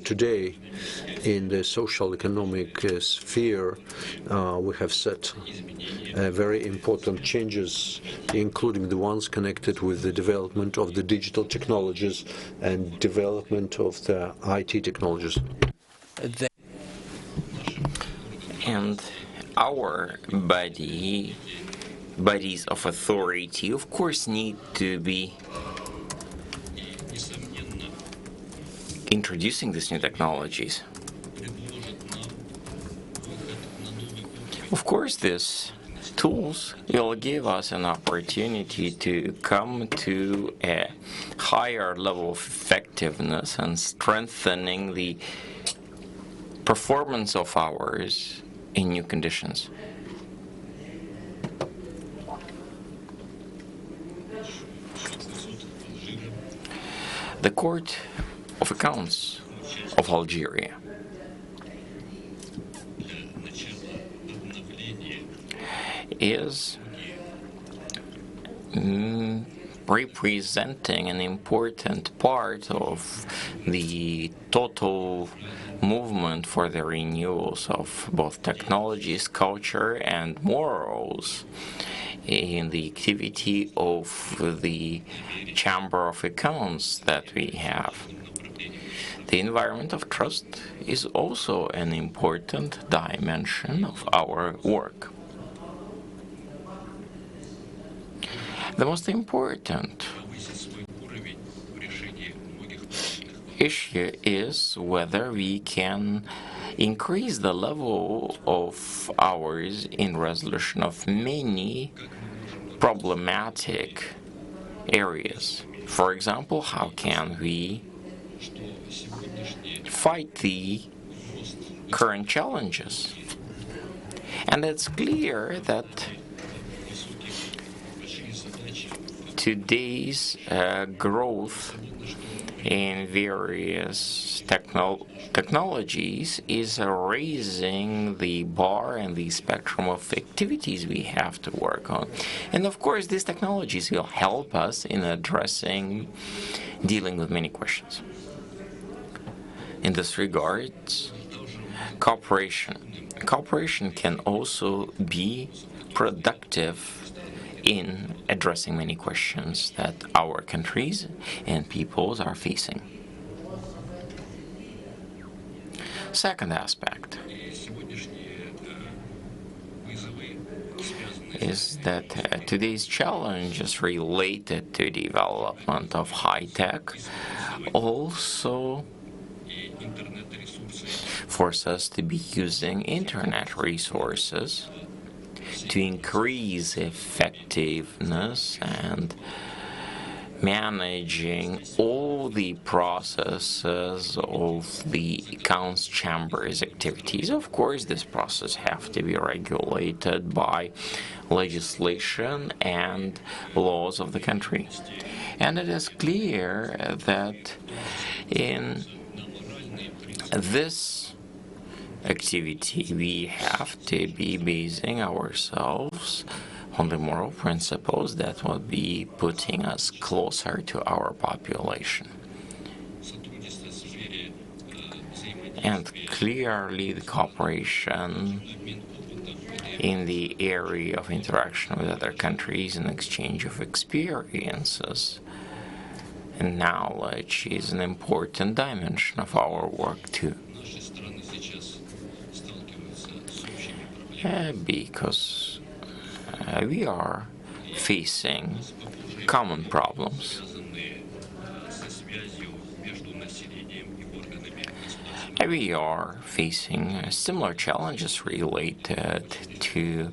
today in the social economic sphere we have set very important changes, including the ones connected with the development of the digital technologies and development of the IT technologies. And our bodies of authority, of course, need to be introducing these new technologies. Of course, these tools will give us an opportunity to come to a higher level of effectiveness and strengthening the performance of ours in new conditions. The Court of Accounts of Algeria is representing an important part of the total movement for the renewals of both technologies, culture, and morals in the activity of the Chamber of Accounts that we have. The environment of trust is also an important dimension of our work. The most important issue is whether we can increase the level of ours in resolution of many problematic areas. For example, how can we fight the current challenges? And it's clear that today's growth in various technologies is raising the bar and the spectrum of activities we have to work on. And of course, these technologies will help us in dealing with many questions. In this regard, cooperation can also be productive in addressing many questions that our countries and peoples are facing. Second aspect is that today's challenges related to development of high tech also force us to be using internet resources to increase effectiveness and managing all the processes of the accounts chamber's activities. Of course, this process have to be regulated by legislation and laws of the country. And it is clear that in this activity, we have to be basing ourselves on the moral principles that will be putting us closer to our population. And clearly, the cooperation in the area of interaction with other countries and exchange of experiences and knowledge is an important dimension of our work too. Because we are facing common problems. We are facing similar challenges related to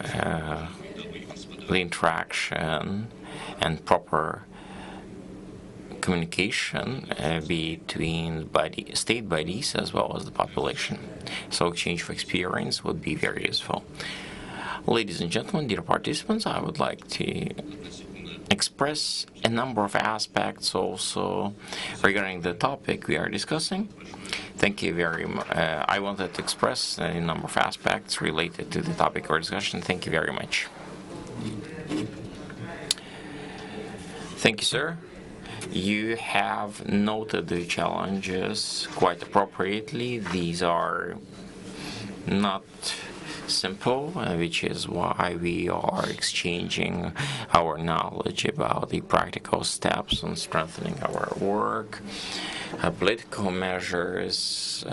the interaction and proper communication between state bodies as well as the population. So exchange of experience would be very useful. Ladies and gentlemen, dear participants, I would like to express a number of aspects also regarding the topic we are discussing. Thank you very much. I wanted to express a number of aspects related to the topic of discussion. Thank you very much. Thank you, sir. You have noted the challenges quite appropriately. These are not simple, which is why we are exchanging our knowledge about the practical steps on strengthening our work, political measures,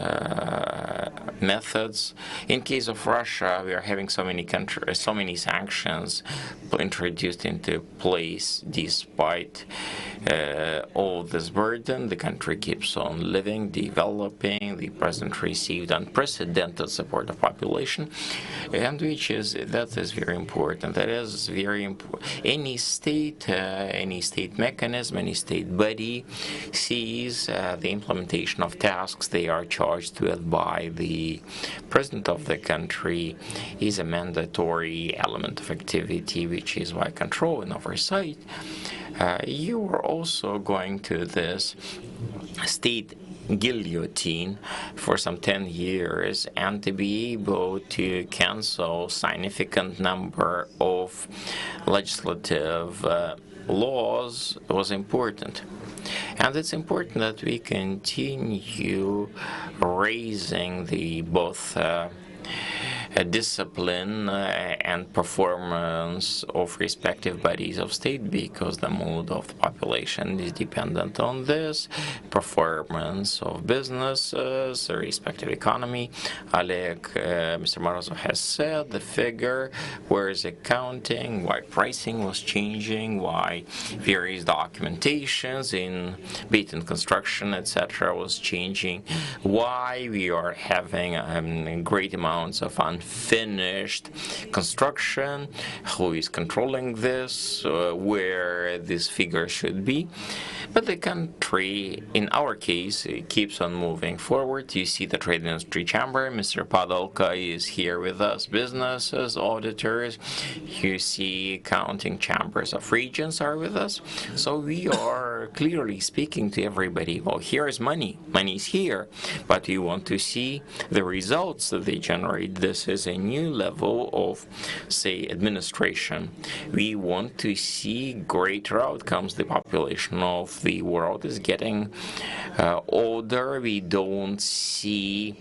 methods. In case of Russia, we are having so many sanctions introduced into place. Despite all this burden, the country keeps on living, developing. The president received unprecedented support of population, and that is very important. That is very important. Any state mechanism, any state body sees the implementation of tasks they are charged with by the president of the country is a mandatory element of activity, which is why control and oversight. You are also going to this state guillotine for some 10 years, and to be able to cancel significant number of legislative laws was important. And it's important that we continue raising the both discipline and performance of respective bodies of state, because the mood of the population is dependent on this performance of businesses, the respective economy. Mr. Morozov has said the figure, where is accounting, why pricing was changing, why various documentations be it in construction, etc., was changing, why we are having great amounts of unfinished construction, who is controlling this, where this figure should be. But the country, in our case, keeps on moving forward. You see the Trade Industry Chamber. Mr. Padolka is here with us. Businesses, auditors. You see accounting chambers of regions are with us. So we are clearly speaking to everybody. Well, here is money. Money is here. But you want to see the results that they generate. This is a new level of, say, administration. We want to see greater outcomes. The population of the world is getting older. We don't see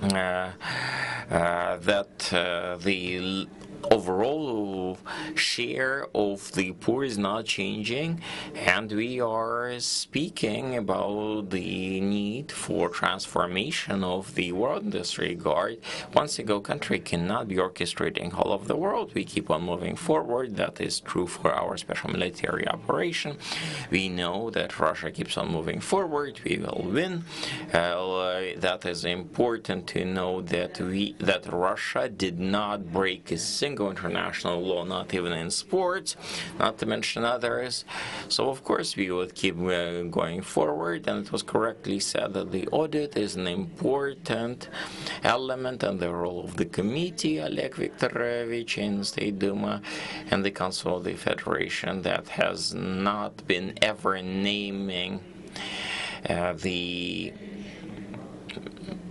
that the overall share of the poor is not changing, and we are speaking about the need for transformation of the world in this regard. One single country cannot be orchestrating all of the world. We keep on moving forward. That is true for our special military operation. We know that Russia keeps on moving forward. We will win. That is important to know that Russia did not break a single international law, not even in sports, not to mention others. So, of course, we would keep going forward, and it was correctly said that the audit is an important element, and the role of the committee, Oleg Viktorovich, in State Duma, and the Council of the Federation, that has not been ever naming the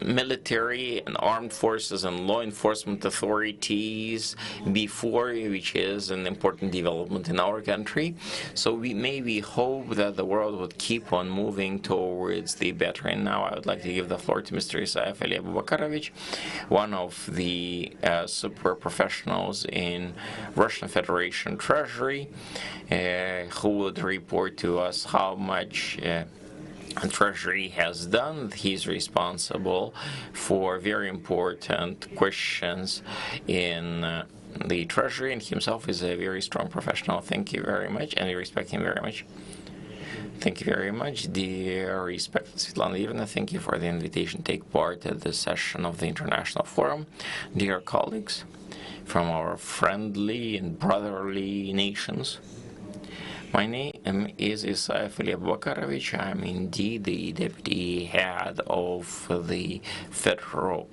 military and armed forces and law enforcement authorities before, which is an important development in our country. So we maybe hope that the world would keep on moving towards the better. And now I would like to give the floor to Mr. Isaev Ali Abubakarovich, one of the super professionals in Russian Federation Treasury, who would report to us how much Treasury has done. He's responsible for very important questions in the Treasury, and himself is a very strong professional. Thank you very much, and we respect him very much. Thank you very much, dear respected Svetlana Ivana. Thank you for the invitation to take part at this session of the International Forum. Dear colleagues from our friendly and brotherly nations, My name is Isaev Bakarovich. I'm indeed the deputy head of the Federal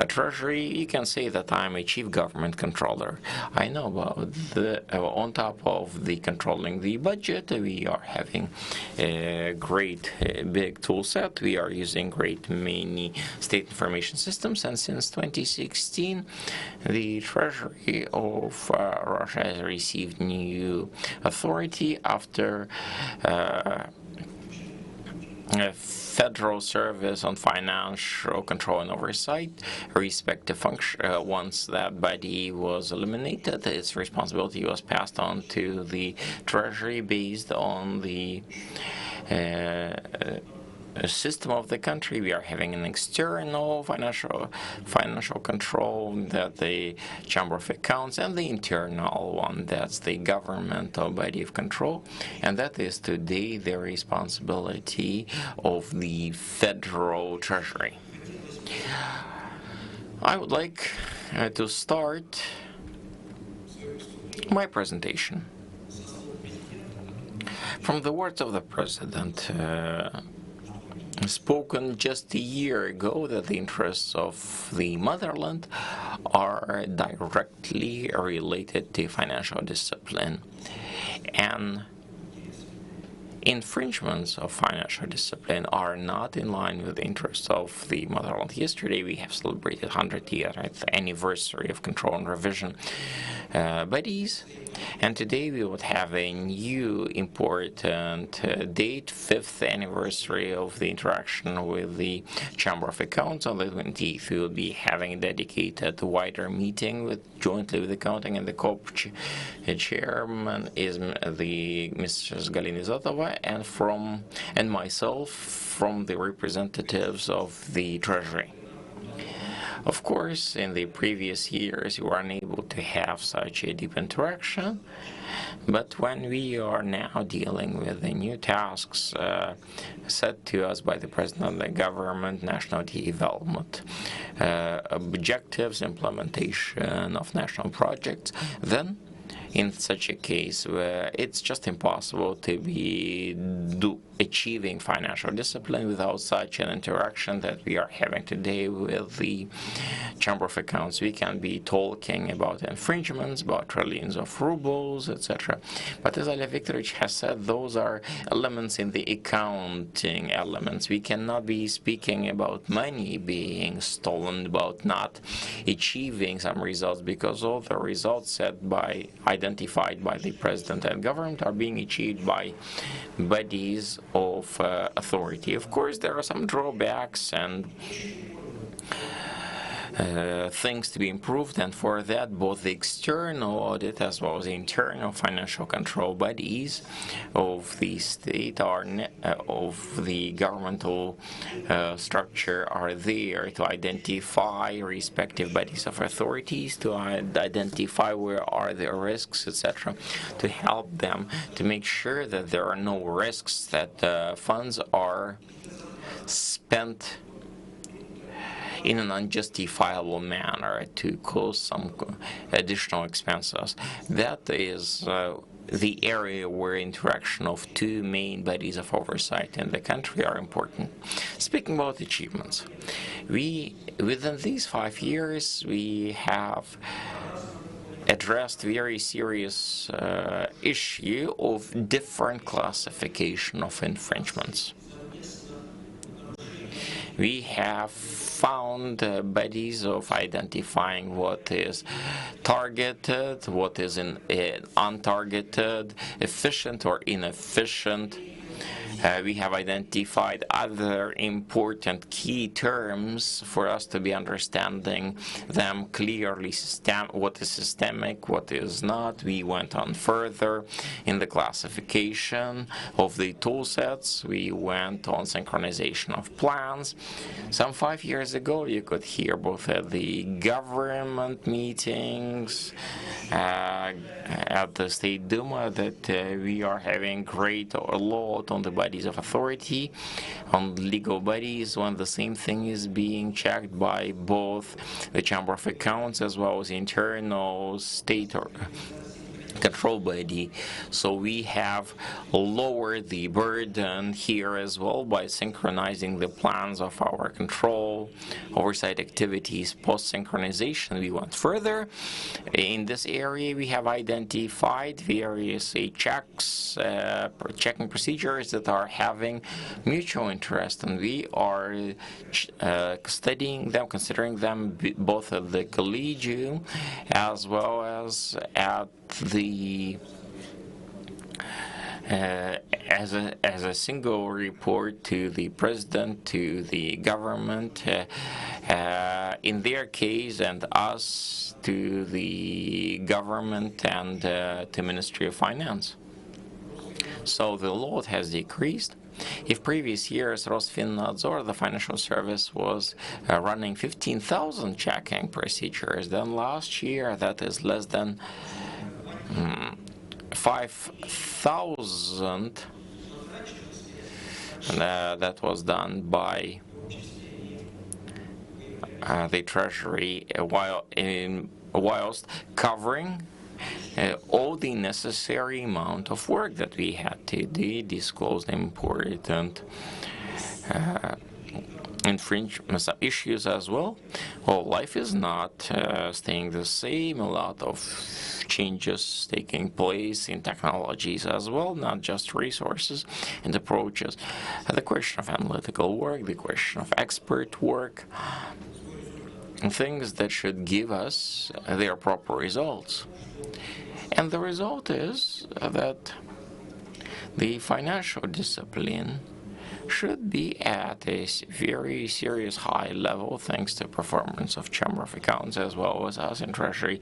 Treasury. You can say that I'm a chief government controller. I know about on top of the controlling the budget, we are having a great big tool set. We are using great many state information systems, and since 2016, the Treasury of Russia has received new authority after Federal Service on Financial Control and Oversight, respective function. Once that body was eliminated, its responsibility was passed on to the Treasury based on the system of the country. We are having an external financial control, that the Chamber of Accounts, and the internal one, that's the governmental body of control, and that is today the responsibility of the Federal Treasury. I would like to start my presentation from the words of the President, spoken just a year ago, that the interests of the motherland are directly related to financial discipline, and infringements of financial discipline are not in line with the interests of the motherland. Yesterday we have celebrated 100th anniversary of control and revision bodies, and today we would have a new important date, 5th anniversary of the interaction with the Chamber of Accounts. On the 20th, we will be having a dedicated wider meeting jointly with accounting, and the co-chairman is the Mrs. Galina Zotova, and myself from the representatives of the Treasury. Of course, in the previous years, we were unable to have such a deep interaction, but when we are now dealing with the new tasks set to us by the President of the Government, national development objectives, implementation of national projects, then in such a case where it's just impossible to be achieving financial discipline without such an interaction that we are having today with the Chamber of Accounts. We can be talking about infringements, about trillions of rubles, etc. But as Olev Viktorovich has said, those are elements in the accounting elements. We cannot be speaking about money being stolen, about not achieving some results, because all the results identified by the President and government are being achieved by bodies of authority. Of course, there are some drawbacks and things to be improved, and for that both the external audit as well as the internal financial control bodies of the state of the governmental structure are there to identify respective bodies of authorities, to identify where are the risks, etc., to help them to make sure that there are no risks, that funds are spent in an unjustifiable manner to cause some additional expenses. That is the area where interaction of two main bodies of oversight in the country are important. Speaking about achievements, within these 5 years, we have addressed very serious issue of different classification of infringements. We have found bodies of identifying what is targeted, what is untargeted, efficient or inefficient. We have identified other important key terms for us to be understanding them clearly, what is systemic, what is not. We went on further in the classification of the tool sets. We went on synchronization of plans. Some 5 years ago, you could hear both at the government meetings, at the State Duma, that we are having a lot on the bodies of authority, on legal bodies, when the same thing is being checked by both the Chamber of Accounts as well as internal state or controlled by D. So we have lowered the burden here as well by synchronizing the plans of our control oversight activities. Post-synchronization, we went further. In this area, we have identified various checking procedures that are having mutual interest, and we are studying them, considering them both at the collegium as well as at the as a single report to the president, to the government, in their case, and us to the government and to Ministry of Finance. So the load has decreased. If previous years Rosfinnadzor, the financial service, was running 15,000 checking procedures, then last year that is less than 5,000, and that was done by the Treasury whilst covering all the necessary amount of work that we had to do, disclose important infringement issues as well. Well, life is not staying the same. A lot of changes taking place in technologies as well, not just resources and approaches. The question of analytical work, the question of expert work, and things that should give us their proper results. And the result is that the financial discipline should be at a very serious high level thanks to performance of Chamber of Accounts as well as us in Treasury.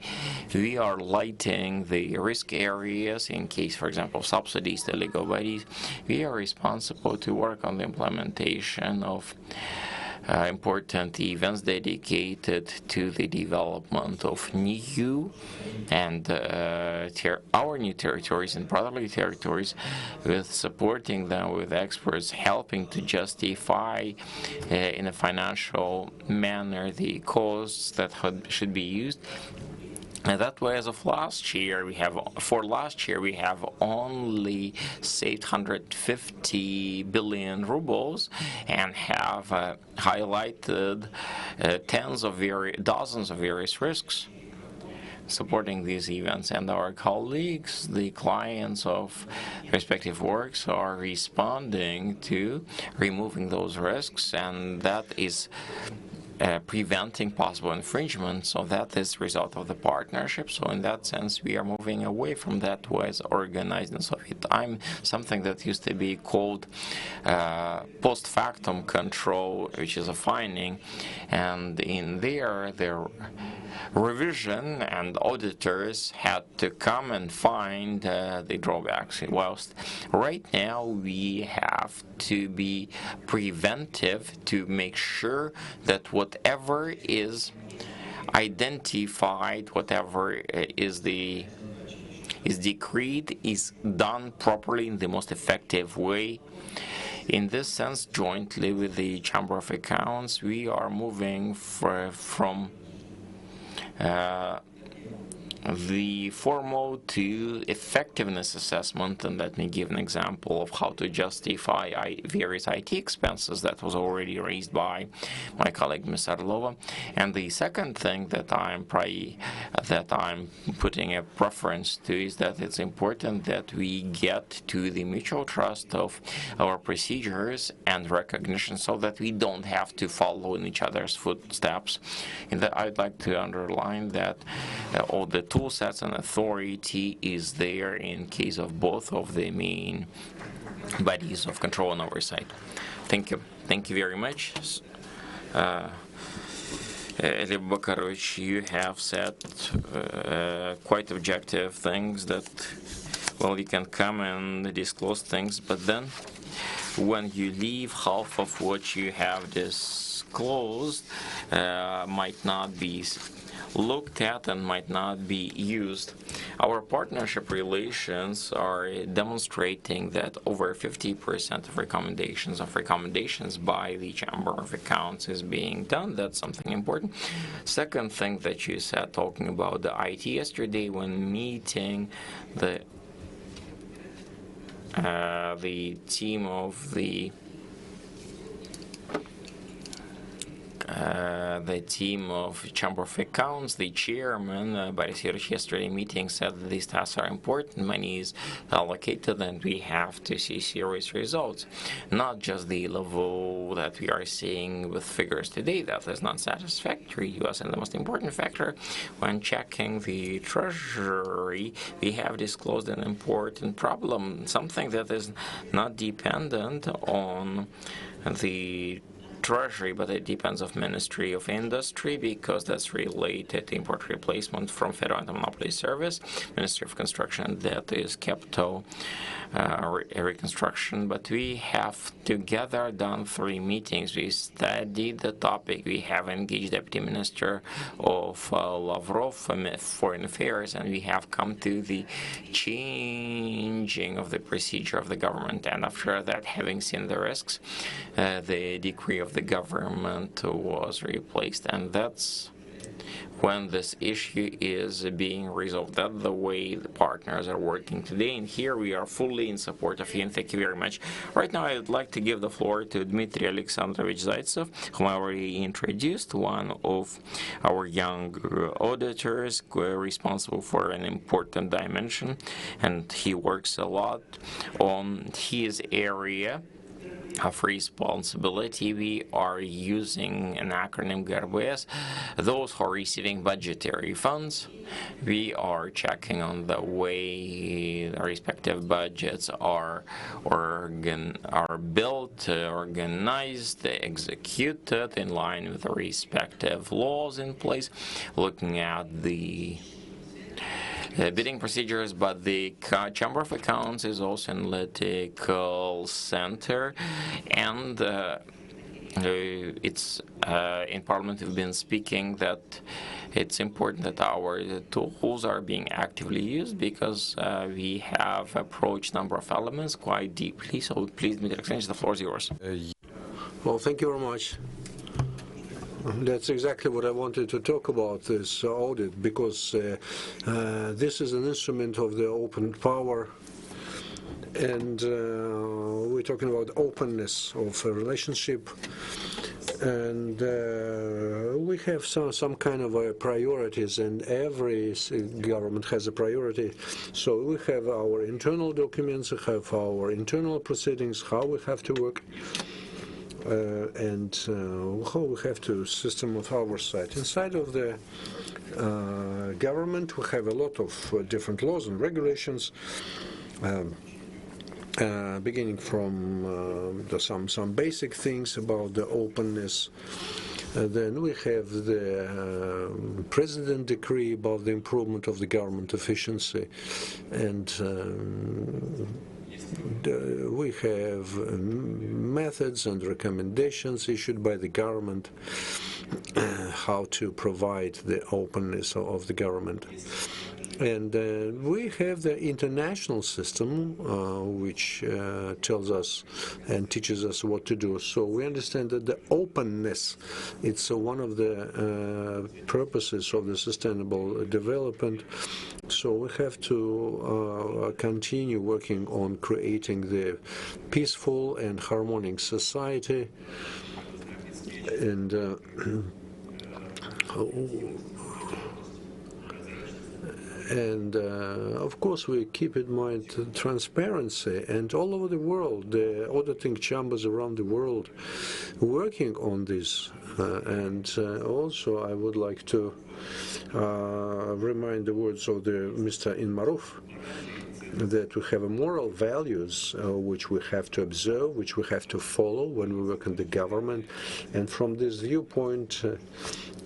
We are lighting the risk areas in case, for example, subsidies to legal bodies. We are responsible to work on the implementation of important events dedicated to the development of new and our new territories and brotherly territories, with supporting them with experts, helping to justify in a financial manner the costs that should be used. And that way, as of last year, we have only saved 150 billion rubles and have highlighted dozens of various risks supporting these events. And our colleagues, the clients of respective works, are responding to removing those risks, and that is preventing possible infringement. So that is the result of the partnership. So in that sense, we are moving away from that was organized in Soviet time, something that used to be called post factum control, which is a finding. And in there, revision and auditors had to come and find the drawbacks. Whilst right now we have to be preventive to make sure that whatever is identified, whatever is decreed, is done properly in the most effective way. In this sense, jointly with the Chamber of Accounts, we are moving from the formal to effectiveness assessment, and let me give an example of how to justify various IT expenses that was already raised by my colleague Ms. Arlova. And the second thing that I'm putting a preference to is that it's important that we get to the mutual trust of our procedures and recognition, so that we don't have to follow in each other's footsteps. And that I'd like to underline that all the tool sets and authority is there in case of both of the main bodies of control and oversight. Thank you. Thank you very much. Elif Bakarovich, you have said quite objective things that, well, you can come and disclose things, but then when you leave half of what you have discussed disclosed might not be looked at and might not be used. Our partnership relations are demonstrating that over 50% of recommendations by the Chamber of Accounts is being done. That's something important. Second thing that you said, talking about the IT yesterday when meeting the team of the Chamber of Accounts, the chairman, Boris Yurich, yesterday meeting said that these tasks are important, money is allocated, and we have to see serious results. Not just the level that we are seeing with figures today, that is not satisfactory to us. And the most important factor, when checking the treasury, we have disclosed an important problem, something that is not dependent on the Treasury, but it depends on Ministry of Industry because that's related to import replacement from Federal Anti-Monopoly Service, Ministry of Construction, that is capital reconstruction. But we have together done 3 meetings. We studied the topic. We have engaged Deputy Minister of Lavrov, Foreign Affairs, and we have come to the changing of the procedure of the government. And after that, having seen the risks, the decree of the government was replaced, and that's when this issue is being resolved. That's the way the partners are working today, and here we are fully in support of you, and thank you very much. Right now, I would like to give the floor to Dmitry Alexandrovich Zaitsev, whom I already introduced, one of our young auditors responsible for an important dimension, and he works a lot on his area of responsibility. We are using an acronym GRBS. Those who are receiving budgetary funds, we are checking on the way the respective budgets are built, organized, executed in line with the respective laws in place, looking at the bidding procedures, but the Chamber of Accounts is also an analytical center, and it's in Parliament we've been speaking that it's important that our tools are being actively used because we have approached a number of elements quite deeply. So please, Dmitry Alexandrovich, the floor is yours. Well, thank you very much. That's exactly what I wanted to talk about, this audit, because this is an instrument of the open power, and we're talking about openness of a relationship, and we have some kind of priorities, and every government has a priority. So we have our internal documents, we have our internal proceedings, how we have to work, and how we have to system of oversight. Inside of the government, we have a lot of different laws and regulations, beginning from some basic things about the openness. Then we have the President decree about the improvement of the government efficiency, and we have methods and recommendations issued by the government how to provide the openness of the government. And we have the international system which tells us and teaches us what to do. So we understand that the openness, it's one of the purposes of the sustainable development. So we have to continue working on creating the peaceful and harmonic society. And of course, we keep in mind transparency, and all over the world, the auditing chambers around the world working on this. And also, I would like to remind the words of Mr. Inmarov, that we have moral values which we have to observe, which we have to follow when we work in the government. And from this viewpoint,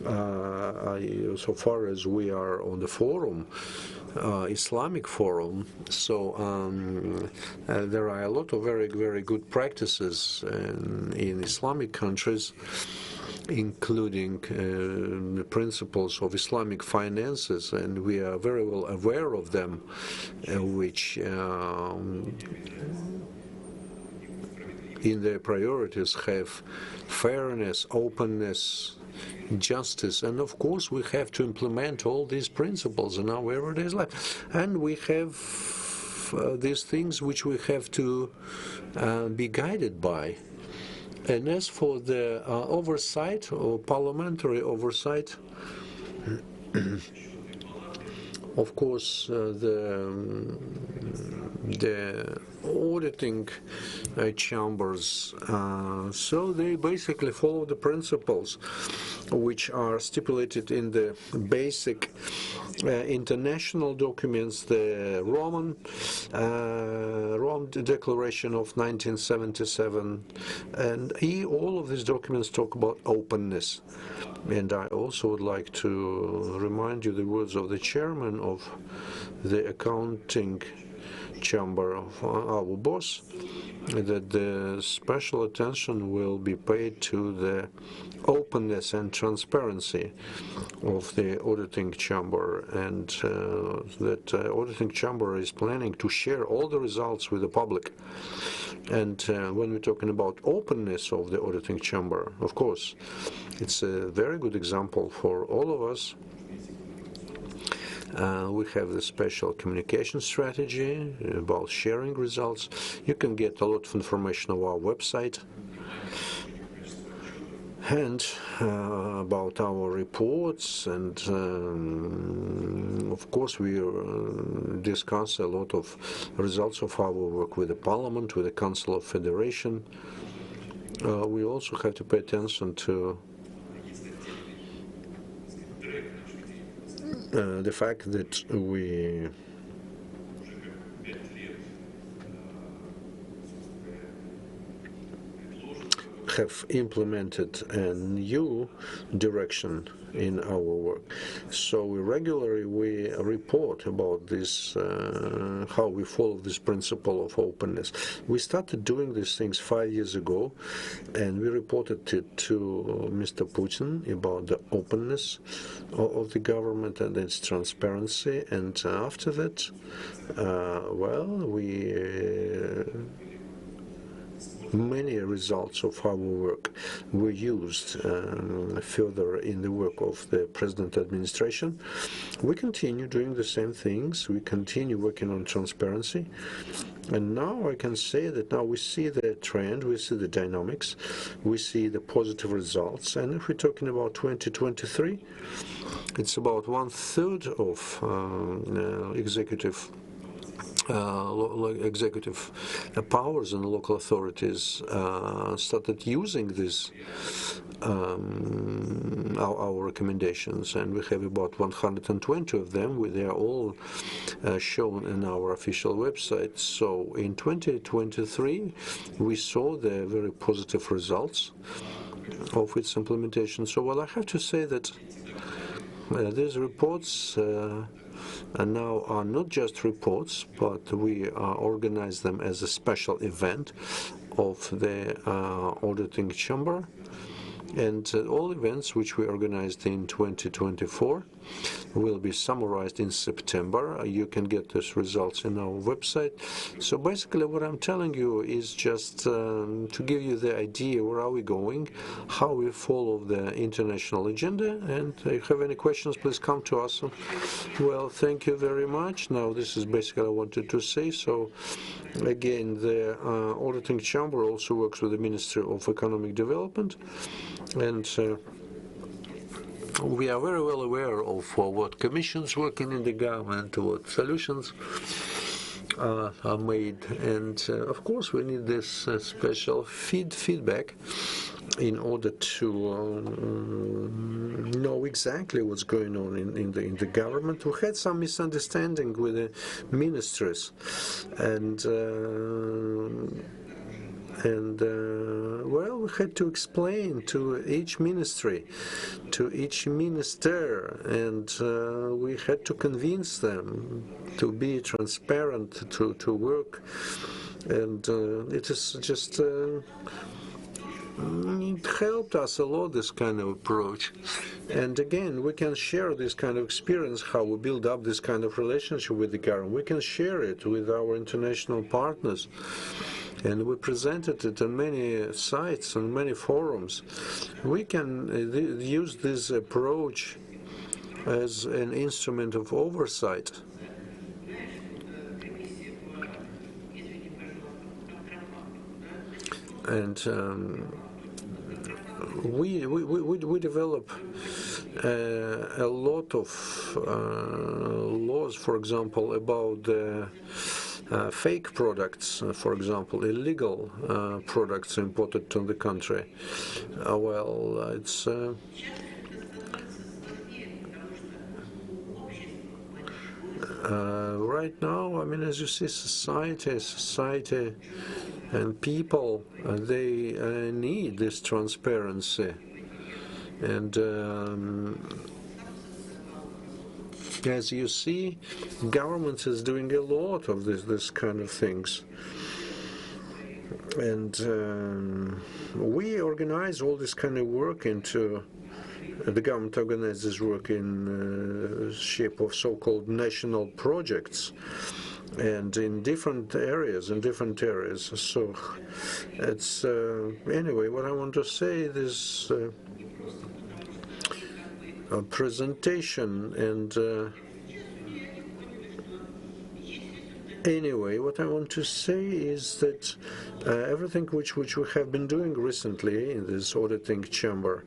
so far as we are on the forum, Islamic forum, so there are a lot of very, very good practices in Islamic countries. including the principles of Islamic finances, and we are very well aware of them, which in their priorities have fairness, openness, justice, and of course we have to implement all these principles in our everyday life. And we have these things which we have to be guided by. And as for the oversight or parliamentary oversight, of course, the auditing chambers, so they basically follow the principles which are stipulated in the basic international documents, the Rome Declaration of 1977, and all of these documents talk about openness. And I also would like to remind you the words of the chairman of the accounting chamber of our boss, that the special attention will be paid to the openness and transparency of the auditing chamber, and that auditing chamber is planning to share all the results with the public. And when we're talking about openness of the auditing chamber, of course, it's a very good example for all of us. We have the special communication strategy about sharing results. You can get a lot of information on our website, and about our reports, and of course we discuss a lot of results of our work with the Parliament, with the Council of Federation. We also have to pay attention to the fact that we have implemented a new direction in our work. So regularly we report about this, how we follow this principle of openness. We started doing these things 5 years ago, and we reported it to Mr. Putin about the openness of the government and its transparency. And after that, many results of our work were used further in the work of the present administration. We continue doing the same things. We continue working on transparency. And now I can say that now we see the trend, we see the dynamics, we see the positive results. And if we're talking about 2023, it's about 1/3 of executive powers and local authorities started using this our recommendations, and we have about 120 of them. They are all shown in our official website. So in 2023 we saw the very positive results of its implementation. So I have to say that these reports and now are not just reports, but we organize them as a special event of the auditing chamber. And all events which we organized in 2024 will be summarized in September. You can get these results in our website. So basically what I'm telling you is just to give you the idea where are we going, how we follow the international agenda. And if you have any questions, please come to us. Well, thank you very much. Now this is basically what I wanted to say. So again, the auditing chamber also works with the Ministry of Economic Development. And we are very well aware of what commissions working in the government, what solutions are made, and of course we need this special feedback in order to know exactly what's going on in the government. We had some misunderstanding with the ministries, and well, we had to explain to each ministry, to each minister, and we had to convince them to be transparent, to work, and it is just it helped us a lot, this kind of approach. And again, we can share this kind of experience, how we build up this kind of relationship with the government. We can share it with our international partners. And we presented it on many sites, on many forums. We can use this approach as an instrument of oversight. And we develop a lot of laws, for example, about fake products, for example, illegal products imported to the country. Well, it's right now, I mean, as you see, society and people, they need this transparency. And as you see, government is doing a lot of this kind of things. And we organize all this kind of work into the government organizes work in shape of so-called national projects, and in different areas. So it's anyway. What I want to say is a presentation and. Anyway, what I want to say is that everything which we have been doing recently in this auditing chamber,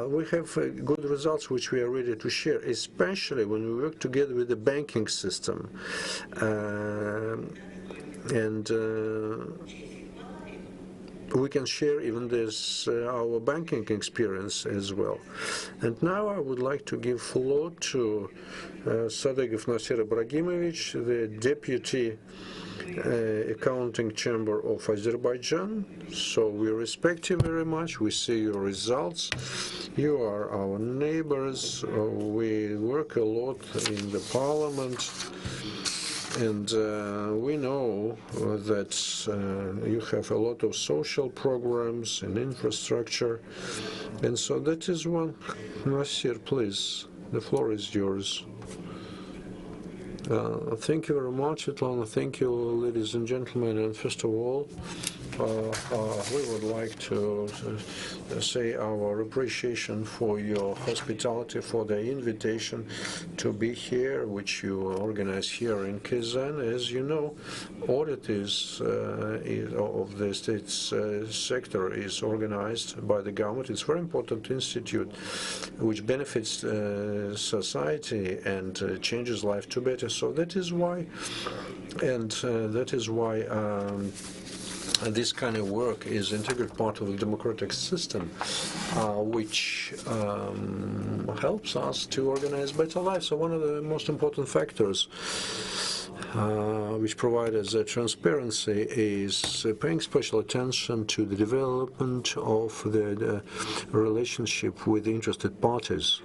we have good results which we are ready to share, especially when we work together with the banking system. And we can share even this our banking experience as well. And now I would like to give floor to Sadegov Nasir Ibragimovich, the Deputy Accounting Chamber of Azerbaijan. So we respect you very much. We see your results. You are our neighbors. We work a lot in the parliament. And we know that you have a lot of social programs and infrastructure. And so that is one. Nasir, please, the floor is yours. Thank you very much, Svetlana. Thank you, ladies and gentlemen. And first of all, we would like to say our appreciation for your hospitality, for the invitation to be here, which you organize here in Kazan. As you know, audit is of the state's sector is organized by the government. It's a very important institute which benefits society and changes life to better. So that is why, this kind of work is an integral part of the democratic system, which helps us to organize better lives. So one of the most important factors which provide us transparency is paying special attention to the development of the relationship with interested parties.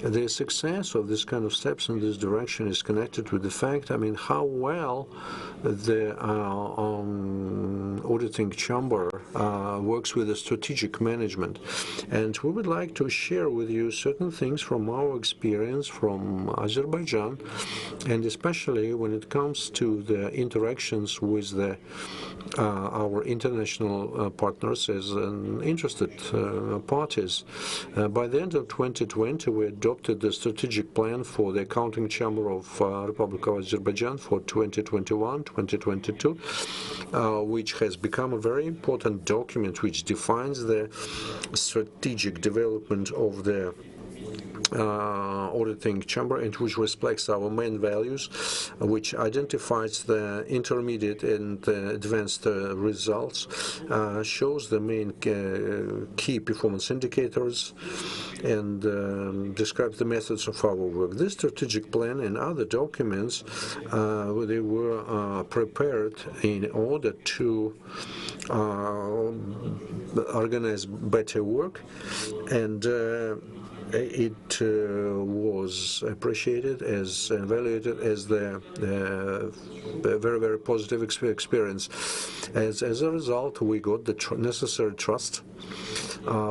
The success of this kind of steps in this direction is connected with the fact, how well the auditing chamber works with the strategic management. And we would like to share with you certain things from our experience from Azerbaijan, and especially when it comes to the interactions with our international partners as interested parties. By the end of 2020, we adopted the strategic plan for the Accounting Chamber of Republic of Azerbaijan for 2021-2022, which has become a very important document which defines the strategic development of the auditing chamber, and which reflects our main values, which identifies the intermediate and advanced results, shows the main key performance indicators, and describes the methods of our work. This strategic plan and other documents, they were prepared in order to organize better work, and it was appreciated as evaluated as the very, very positive experience. As a result, we got the necessary trust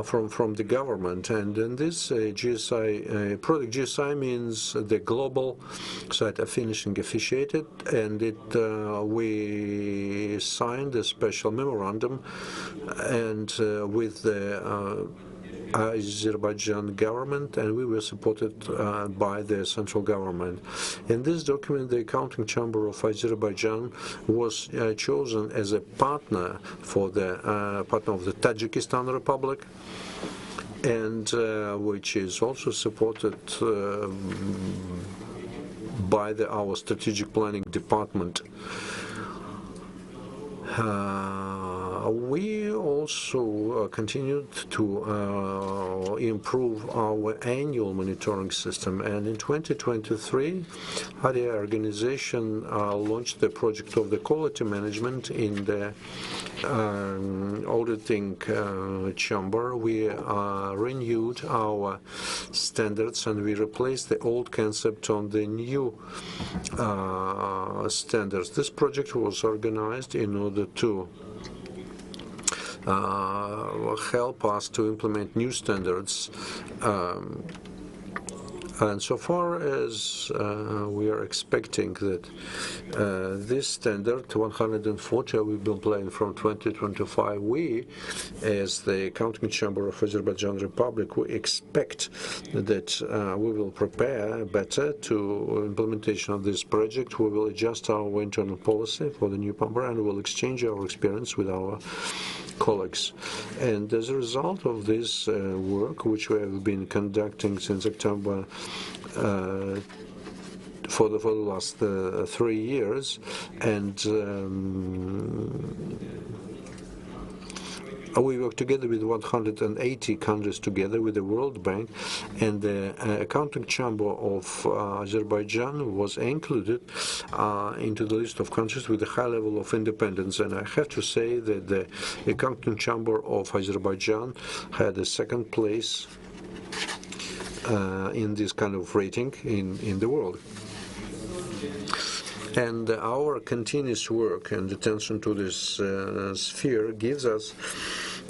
from the government, and in this GSI product, GSI means the global site of finishing officiated, and we signed a special memorandum and with the Azerbaijan government, and we were supported by the central government. In this document, the Accounting Chamber of Azerbaijan was chosen as a partner for the partner of the Tajikistan Republic, and which is also supported by our strategic planning department. We also continued to improve our annual monitoring system, and in 2023, ADIA organization launched the project of the quality management in the auditing chamber. We renewed our standards, and we replaced the old concept on the new standards. This project was organized in order to help us to implement new standards. And so far as we are expecting that this standard 140 will be applied from 2025, we, as the Accounting Chamber of Azerbaijan Republic, we expect that we will prepare better to implementation of this project. We will adjust our internal policy for the new chamber, and we will exchange our experience with our colleagues. And as a result of this work, which we have been conducting since October for the last 3 years, and we work together with 180 countries together with the World Bank, and the Accounting Chamber of Azerbaijan was included into the list of countries with a high level of independence. And I have to say that the Accounting Chamber of Azerbaijan had a second place in this kind of rating in the world. And our continuous work and attention to this sphere gives us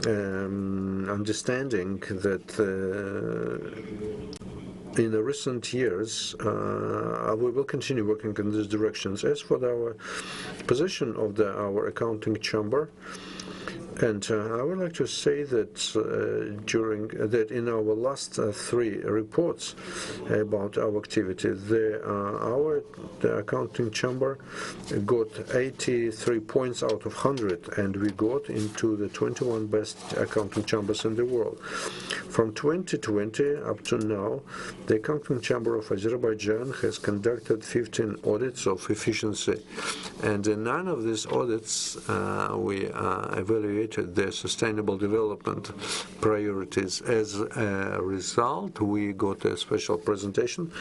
understanding that in the recent years we will continue working in these directions. As for our position of our accounting chamber, and I would like to say that in our last 3 reports about our activity, our accounting chamber got 83 points out of 100, and we got into the 21 best accounting chambers in the world. From 2020 up to now, the Accounting Chamber of Azerbaijan has conducted 15 audits of efficiency, and in 9 of these audits we evaluated their sustainable development priorities. As a result, we got a special presentation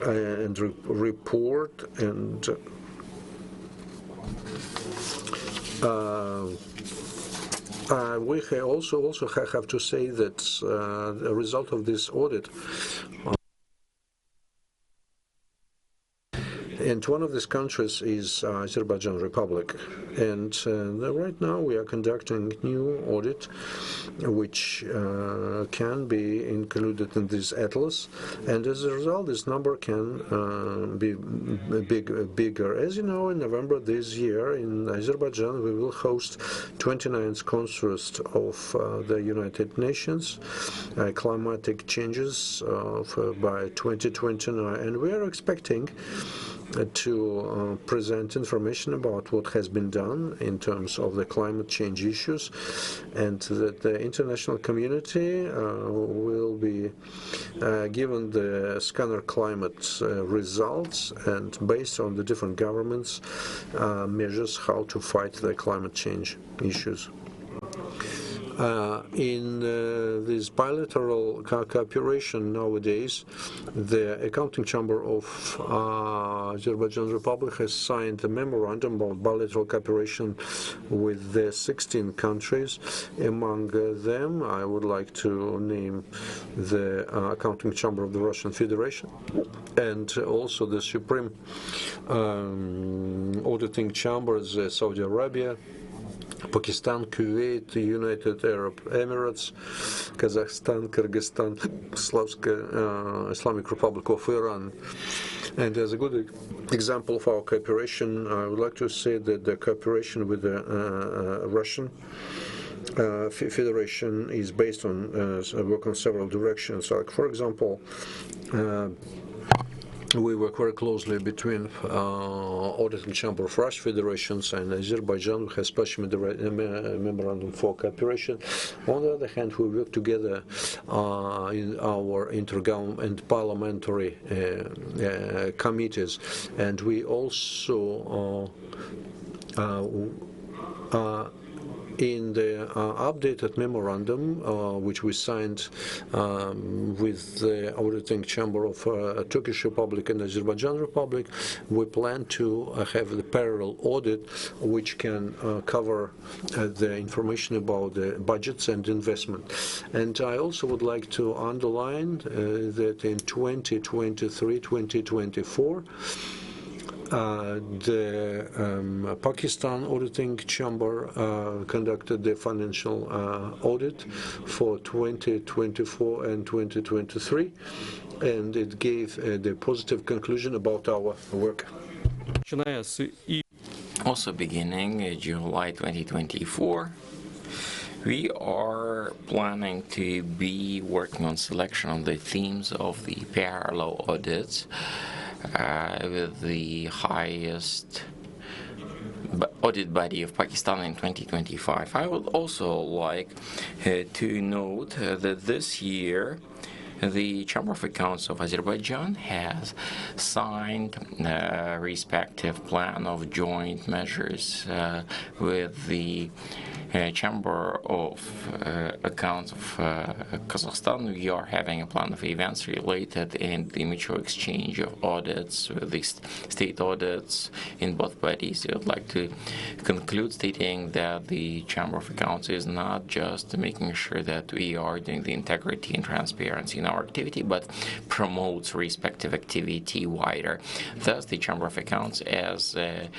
and report, and we also have to say that the result of this audit, and one of these countries is Azerbaijan Republic. And right now we are conducting new audit, which can be included in this atlas. And as a result, this number can be bigger. As you know, in November this year in Azerbaijan, we will host 29th Conference of the United Nations, climatic changes by 2029. And we are expecting to present information about what has been done in terms of the climate change issues, and that the international community will be given the scanner climate results, and based on the different governments measures how to fight the climate change issues. In this bilateral cooperation nowadays, the Accounting Chamber of Azerbaijan Republic has signed a memorandum about bilateral cooperation with the 16 countries. Among them, I would like to name the Accounting Chamber of the Russian Federation and also the Supreme Auditing Chambers, Saudi Arabia, Pakistan, Kuwait, United Arab Emirates, Kazakhstan, Kyrgyzstan, Islamic Republic of Iran. And as a good example of our cooperation, I would like to say that the cooperation with the Russian Federation is based on work on several directions. Like, for example, we work very closely between Auditing Chamber of Russian Federations and Azerbaijan, who has special memorandum for cooperation. On the other hand, we work together in our intergovernmental and parliamentary committees, and we also in the updated memorandum, which we signed with the Auditing Chamber of Turkish Republic and Azerbaijan Republic, we plan to have the parallel audit, which can cover the information about the budgets and investment. And I also would like to underline that in 2023-2024, the Pakistan Auditing Chamber conducted the financial audit for 2024 and 2023, and it gave the positive conclusion about our work. Also beginning July 2024, we are planning to be working on selection of the themes of the parallel audits with the highest audit body of Pakistan in 2025. I would also like to note that this year the Chamber of Accounts of Azerbaijan has signed a respective plan of joint measures with the Chamber of Accounts of Kazakhstan. We are having a plan of events related in the mutual exchange of audits with the state audits in both bodies. I would like to conclude stating that the Chamber of Accounts is not just making sure that we are doing the integrity and transparency in our activity, but promotes respective activity wider. Thus, the Chamber of Accounts, as a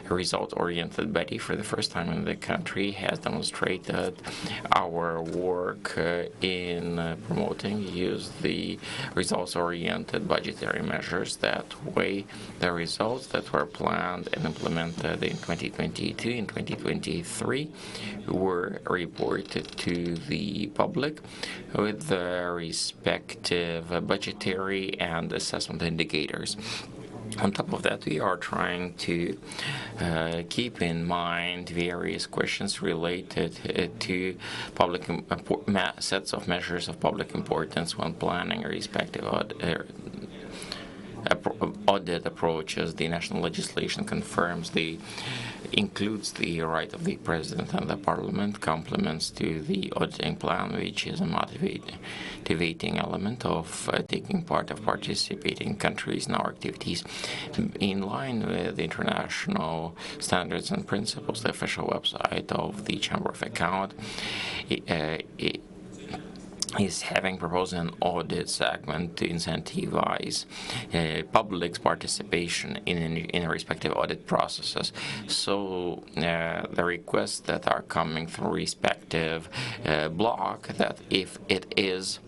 result-oriented body for the first time in the country, has demonstrated our work in promoting use the results-oriented budgetary measures that weigh the results that were planned and implemented in 2022 and 2023 were reported to the public with the respective budgetary and assessment indicators. On top of that, we are trying to keep in mind various questions related to public sets of measures of public importance when planning a respective audit approaches. The national legislation includes the right of the President and the Parliament, complements to the auditing plan, which is a motivating element of taking part of participating countries in our activities. In line with international standards and principles, the official website of the Chamber of Accounts is having proposed an audit segment to incentivize public's participation in respective audit processes. So the requests that are coming from respective block, that if it is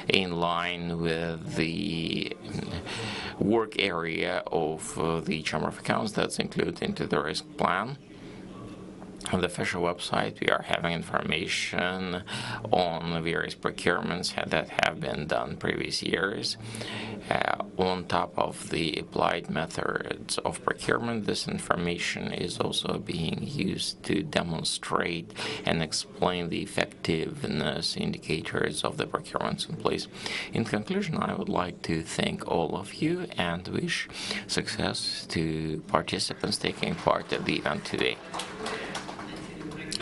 in line with the work area of the Chamber of Accounts that's included into the risk plan. On the official website, we are having information on various procurements that have been done previous years. On top of the applied methods of procurement, this information is also being used to demonstrate and explain the effectiveness indicators of the procurements in place. In conclusion, I would like to thank all of you and wish success to participants taking part at the event today.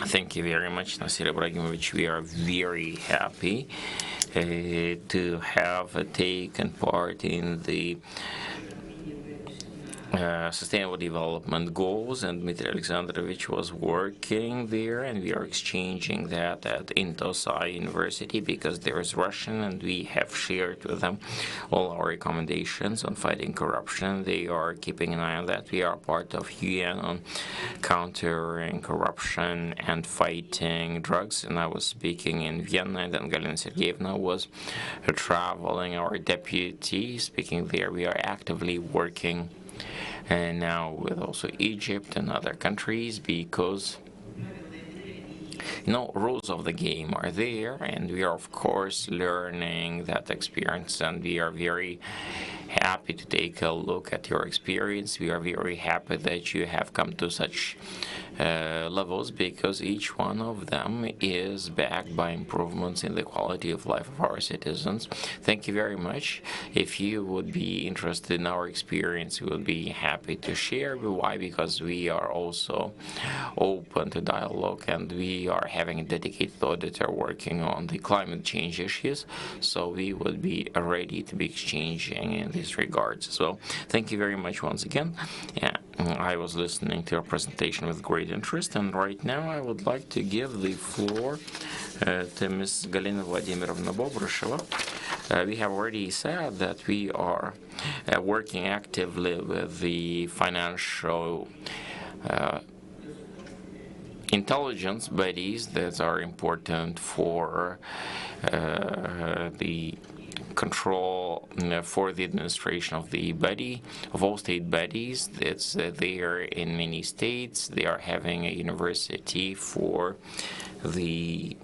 Thank you very much, Nasir Ibrahimovic. We are very happy to have taken part in the Sustainable Development Goals, and Dmitry Alexandrovich was working there, and we are exchanging that at Intosai University because there is Russian, and we have shared with them all our recommendations on fighting corruption. They are keeping an eye on that. We are part of UN on countering corruption and fighting drugs, and I was speaking in Vienna, and then Galina Sergeyevna was traveling, our deputy, speaking there. We are actively working and now with also Egypt and other countries, because rules of the game are there, and we are of course learning that experience, and we are very happy to take a look at your experience. We are very happy that you have come to such levels, because each one of them is backed by improvements in the quality of life of our citizens. Thank you very much. If you would be interested in our experience, we would be happy to share. Why? Because we are also open to dialogue, and we are having a dedicated auditor working on the climate change issues, so we would be ready to be exchanging in these regards as well. Thank you very much once again. Yeah, I was listening to your presentation with great interest, and right now I would like to give the floor to Ms. Galina Vladimirovna Bobrisheva. We have already said that we are working actively with the financial intelligence bodies that are important for the control for the administration of the body, of all state bodies. It's there in many states. They are having a university for the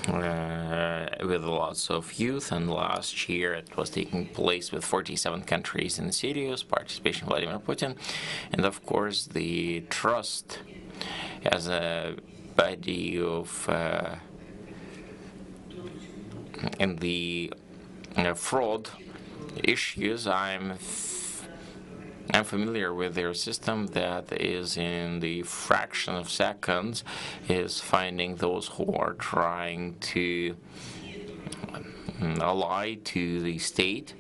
with lots of youth, and last year it was taking place with 47 countries in serious participation of Vladimir Putin, and of course the trust as a body of in the fraud issues. I'm familiar with their system that is in the fraction of seconds is finding those who are trying to lie to the state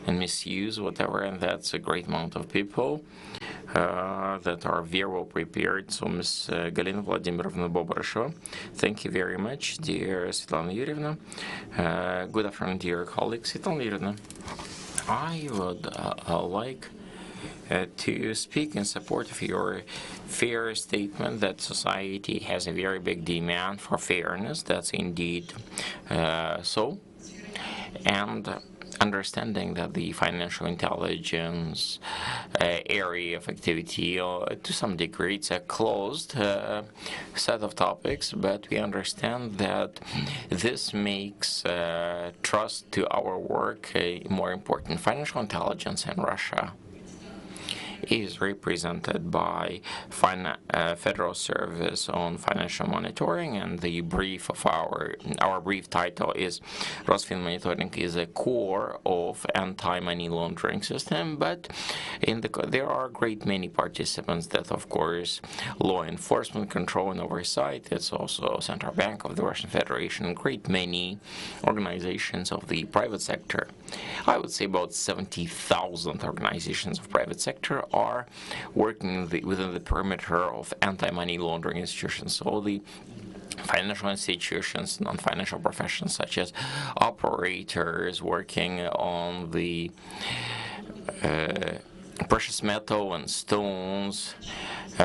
and misuse whatever, and that's a great amount of people that are very well prepared. So Ms. Galina Vladimirovna Bobrisheva, thank you very much, dear Svetlana Yurievna. Good afternoon, dear colleagues. Svetlana Yurievna, I would like to speak in support of your fair statement that society has a very big demand for fairness. That's indeed so. And understanding that the financial intelligence area of activity, to some degree, it's a closed set of topics, but we understand that this makes trust to our work more important. Financial intelligence in Russia is represented by Federal Service on Financial Monitoring, and the brief of our brief title is Rosfin Monitoring is a core of anti-money laundering system, but there are a great many participants that, of course, law enforcement, control and oversight. It's also Central Bank of the Russian Federation, great many organizations of the private sector. I would say about 70,000 organizations of private sector are working within the perimeter of anti-money laundering institutions. So the financial institutions, non-financial professions such as operators working on the precious metal and stones,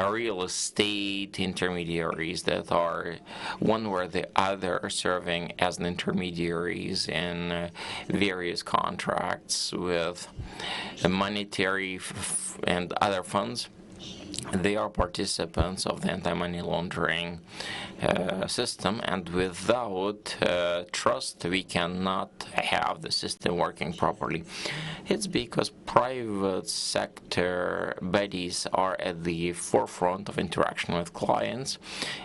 real estate intermediaries that are one or the other serving as intermediaries in various contracts with monetary and other funds. They are participants of the anti-money laundering system, and without trust we cannot have the system working properly. It's because private sector bodies are at the forefront of interaction with clients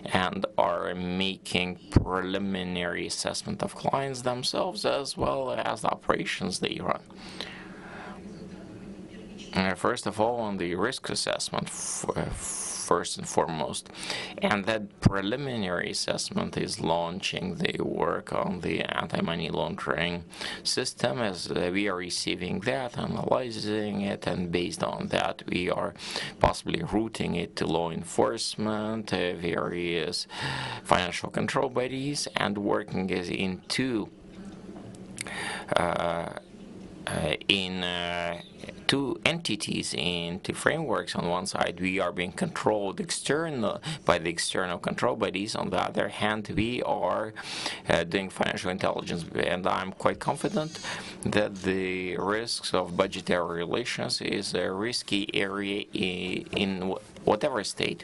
and are making preliminary assessment of clients themselves as well as the operations they run. First of all, on the risk assessment first and foremost. And that preliminary assessment is launching the work on the anti-money laundering system. As we are receiving that, analyzing it, and based on that, we are possibly routing it to law enforcement, various financial control bodies, and working as into two entities, into frameworks. On one side, we are being controlled by the external control bodies. On the other hand, we are doing financial intelligence, and I'm quite confident that the risks of budgetary relations is a risky area in whatever state.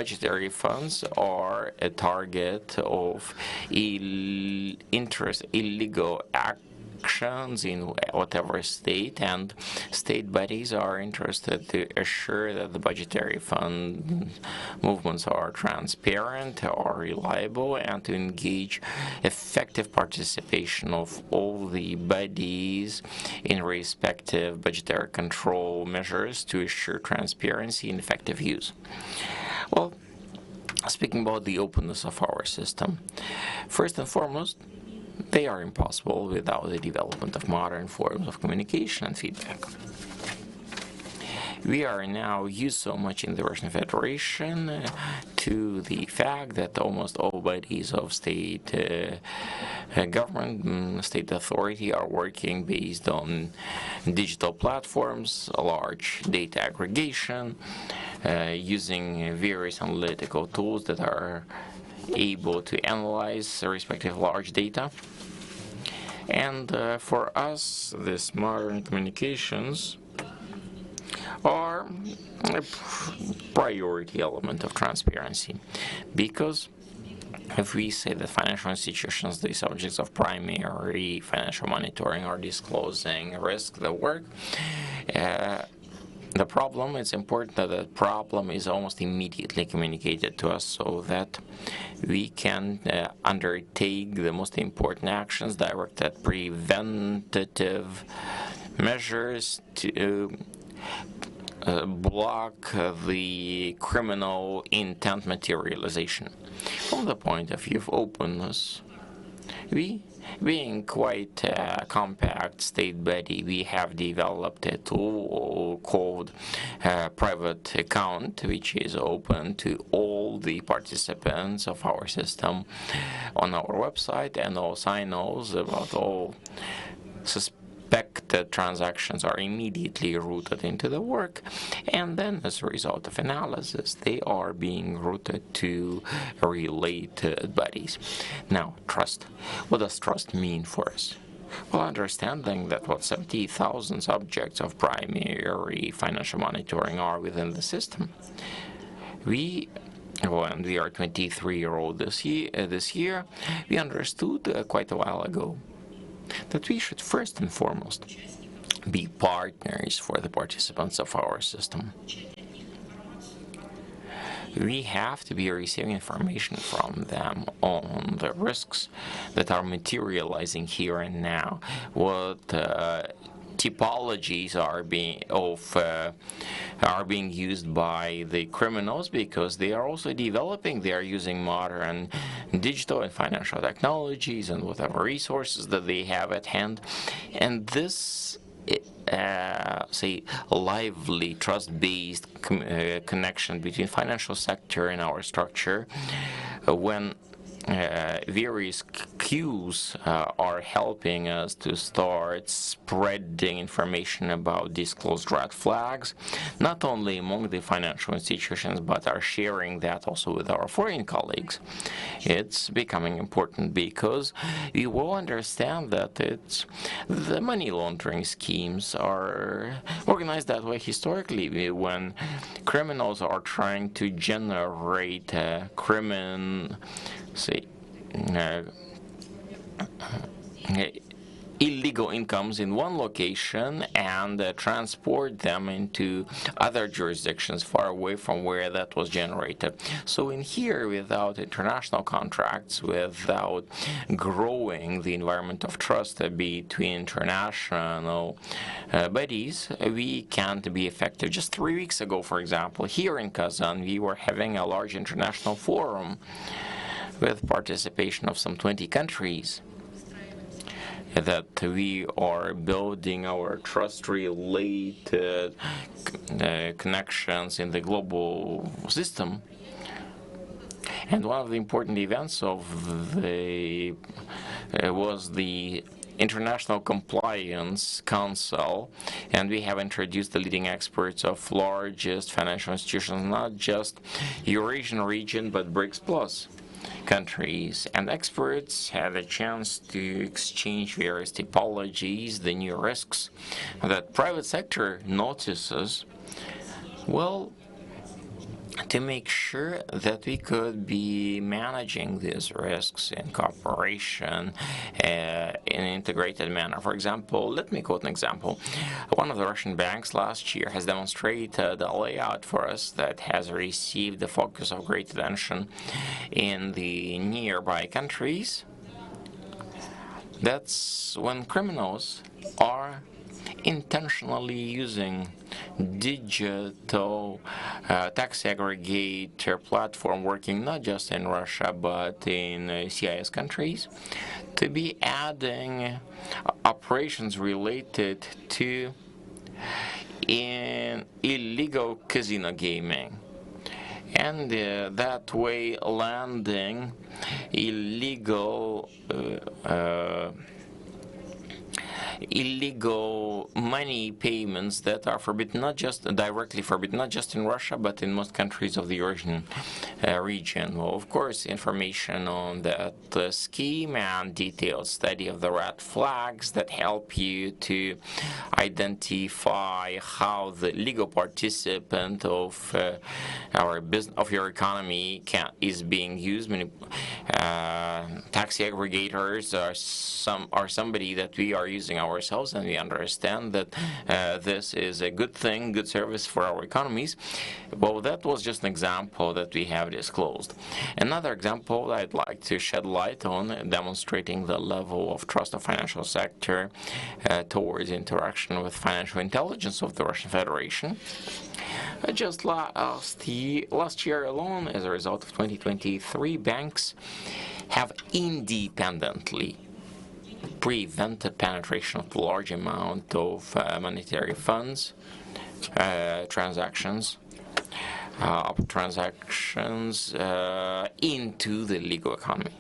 Budgetary funds are a target of illegal actions in whatever state, and state bodies are interested to assure that the budgetary fund movements are transparent, are reliable, and to engage effective participation of all the bodies in respective budgetary control measures to assure transparency and effective use. Well, speaking about the openness of our system, first and foremost, they are impossible without the development of modern forms of communication and feedback. We are now used so much in the Russian Federation to the fact that almost all bodies of state government, state authority are working based on digital platforms, large data aggregation, using various analytical tools that are able to analyze respective large data. And for us, this modern communications are a priority element of transparency, because if we say that financial institutions, the subjects of primary financial monitoring, are disclosing risk, the work, the problem, it's important that the problem is almost immediately communicated to us so that we can undertake the most important actions directed at preventative measures to block the criminal intent materialization. From the point of view of openness, we, being quite a compact state body, we have developed a tool called private account, which is open to all the participants of our system on our website, and all sign-offs about all suspected transactions are immediately routed into the work, and then as a result of analysis, they are being routed to related bodies. Now, trust. What does trust mean for us? Well, understanding that 70,000 subjects of primary financial monitoring are within the system, and we are 23-year-old this year, we understood quite a while ago that we should first and foremost be partners for the participants of our system. We have to be receiving information from them on the risks that are materializing here and now, what typologies are being used by the criminals, because they are also developing. They are using modern digital and financial technologies and whatever resources that they have at hand, and this say lively trust-based connection between financial sector and our structure, when various cues are helping us to start spreading information about disclosed red flags, not only among the financial institutions, but are sharing that also with our foreign colleagues. It's becoming important because we will understand that the money laundering schemes are organized that way historically, when criminals are trying to generate illegal incomes in one location and transport them into other jurisdictions far away from where that was generated. So in here, without international contracts, without growing the environment of trust between international bodies, we can't be effective. Just 3 weeks ago, for example, here in Kazan, we were having a large international forum with participation of some 20 countries, that we are building our trust-related connections in the global system. And one of the important events of the was the International Compliance Council, and we have introduced the leading experts of largest financial institutions, not just Eurasian region, but BRICS Plus countries, and experts had a chance to exchange various typologies, the new risks that private sector notices, well, to make sure that we could be managing these risks in cooperation in an integrated manner. For example, let me quote an example. One of the Russian banks last year has demonstrated a layout for us that has received the focus of great attention in the nearby countries. That's when criminals are intentionally using digital tax aggregator platform working not just in Russia but in CIS countries to be adding operations related to illegal casino gaming, and that way landing illegal money payments that are forbidden, not just directly forbidden, not just in Russia, but in most countries of the Eurasian region. Well, of course, information on that scheme and detailed study of the red flags that help you to identify how the legal participant of our business, of your economy, is being used. Taxi aggregators are somebody that we are using ourselves, and we understand that this is a good thing, good service for our economies. Well, that was just an example that we have disclosed. Another example I'd like to shed light on, demonstrating the level of trust of financial sector towards interaction with financial intelligence of the Russian Federation. Just last year alone, as a result of 2023, banks have independently prevented penetration of large amount of monetary funds transactions into the legal economy.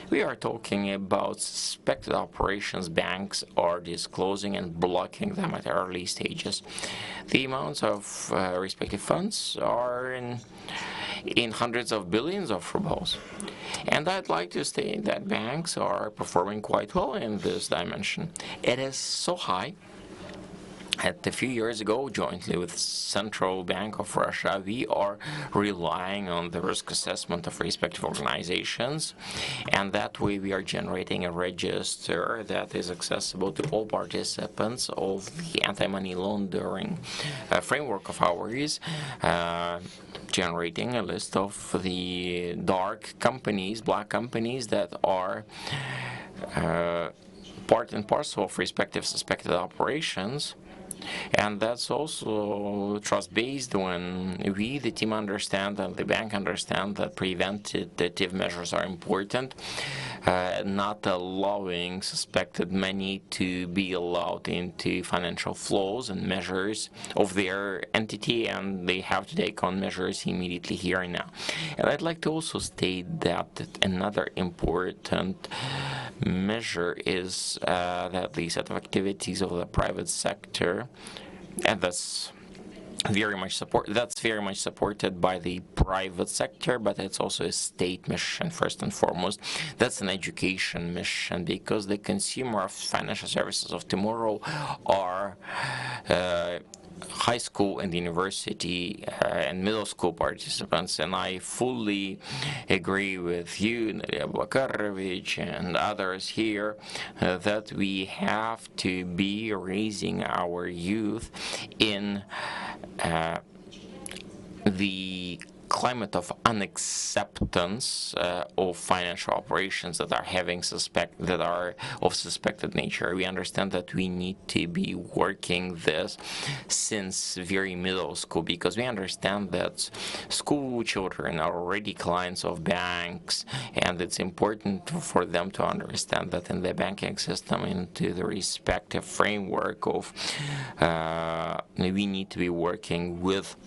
We are talking about suspected operations banks are disclosing and blocking them at early stages. The amounts of respective funds are in hundreds of billions of rubles. And I'd like to state that banks are performing quite well in this dimension. It is so high that a few years ago, jointly with Central Bank of Russia, we are relying on the risk assessment of respective organizations, and that way we are generating a register that is accessible to all participants of the anti-money laundering framework of ours, generating a list of the dark companies, black companies that are part and parcel of respective suspected operations. And that's also trust-based when we, the team, understand and the bank understand that preventative measures are important, not allowing suspected money to be allowed into financial flows and measures of their entity, and they have to take on measures immediately here and now. And I'd like to also state that another important measure is that the set of activities of the private sector, and that's very much supported by the private sector, but it's also a state mission first and foremost. That's an education mission, because the consumer of financial services of tomorrow are high school and university and middle school participants, and I fully agree with you, Nadia Bakarovich, and others here that we have to be raising our youth in the climate of unacceptance of financial operations that are of suspected nature. We understand that we need to be working this since very middle school, because we understand that school children are already clients of banks, and it's important for them to understand that in the banking system, into the respective framework of we need to be working with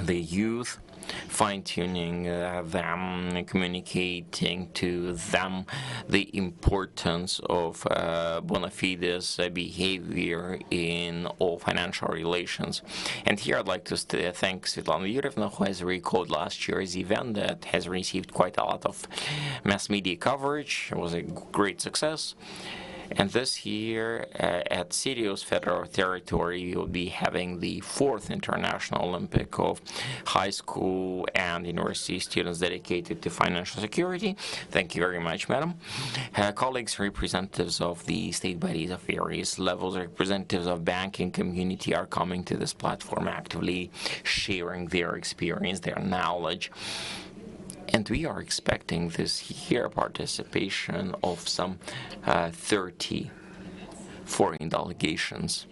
the youth, fine-tuning them, communicating to them the importance of bona fides behavior in all financial relations. And here I'd like to thank Svetlana Yurevna, who has recalled last year's event that has received quite a lot of mass media coverage. It was a great success. And this year, at Sirius Federal Territory, we'll be having the 4th International Olympic of high school and university students dedicated to financial security. Thank you very much, Madam. Colleagues, representatives of the state bodies of various levels, representatives of banking community are coming to this platform, actively sharing their experience, their knowledge. And we are expecting this year participation of some 30 foreign delegations.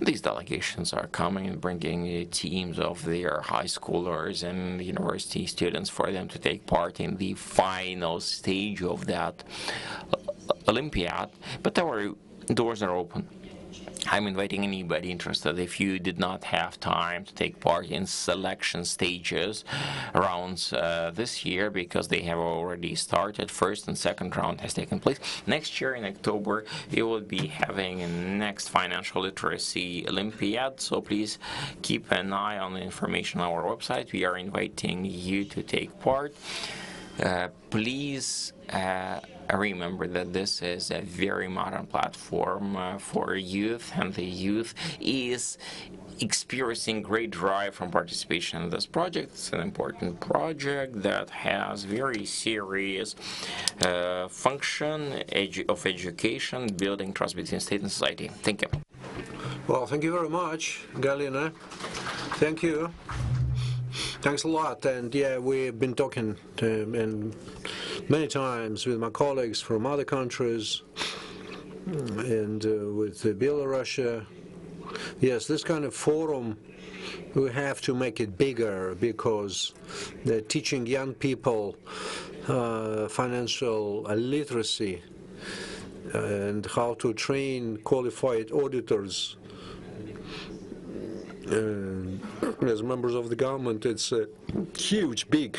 These delegations are coming and bringing teams of their high schoolers and university students for them to take part in the final stage of that Olympiad. But our doors are open. I'm inviting anybody interested. If you did not have time to take part in selection stages rounds this year, because they have already started, first and second round has taken place. Next year in October, we will be having a next financial literacy Olympiad, so please keep an eye on the information on our website. We are inviting you to take part. Please remember that this is a very modern platform for youth, and the youth is experiencing great drive from participation in this project. It's an important project that has very serious function of education, building trust between state and society. Thank you. Well, thank you very much, Galina. Thank you. Thanks a lot. And yeah, we've been talking and many times with my colleagues from other countries and with Belarus. Yes, this kind of forum, we have to make it bigger, because they're teaching young people financial literacy and how to train qualified auditors. As members of the government, it's a huge, big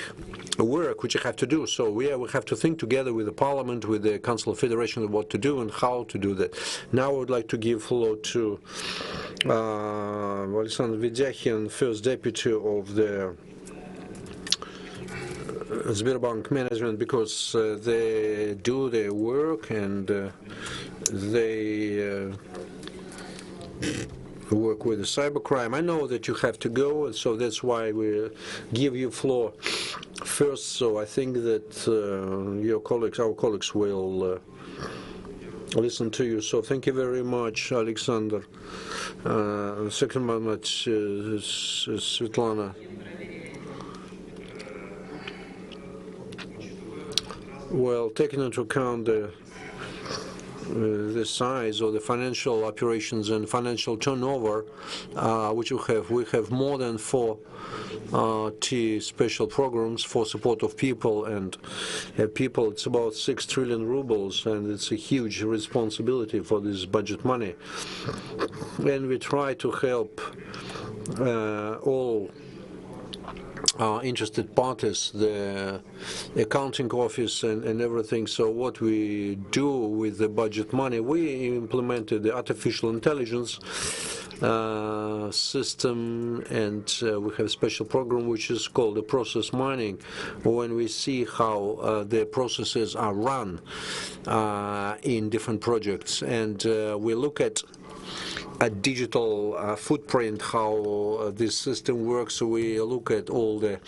work which you have to do. So we have to think together with the Parliament, with the Council of Federation, of what to do and how to do that. Now I would like to give floor to Alexander Vedyakhin, First Deputy of the Sberbank management, because they do their work and they work with the cybercrime. I know that you have to go, and so that's why we give you floor first. So I think that our colleagues will listen to you. So thank you very much, Alexander. Second much, Svetlana. Well, taking into account the size of the financial operations and financial turnover, which we have more than 40 special programs for support of people, and people, it's about 6 trillion rubles, and it's a huge responsibility for this budget money. And we try to help all interested parties, the accounting office and everything. So what we do with the budget money, we implemented the artificial intelligence system, and we have a special program which is called the process mining, when we see how the processes are run in different projects, and we look at a digital footprint, how this system works. We look at all the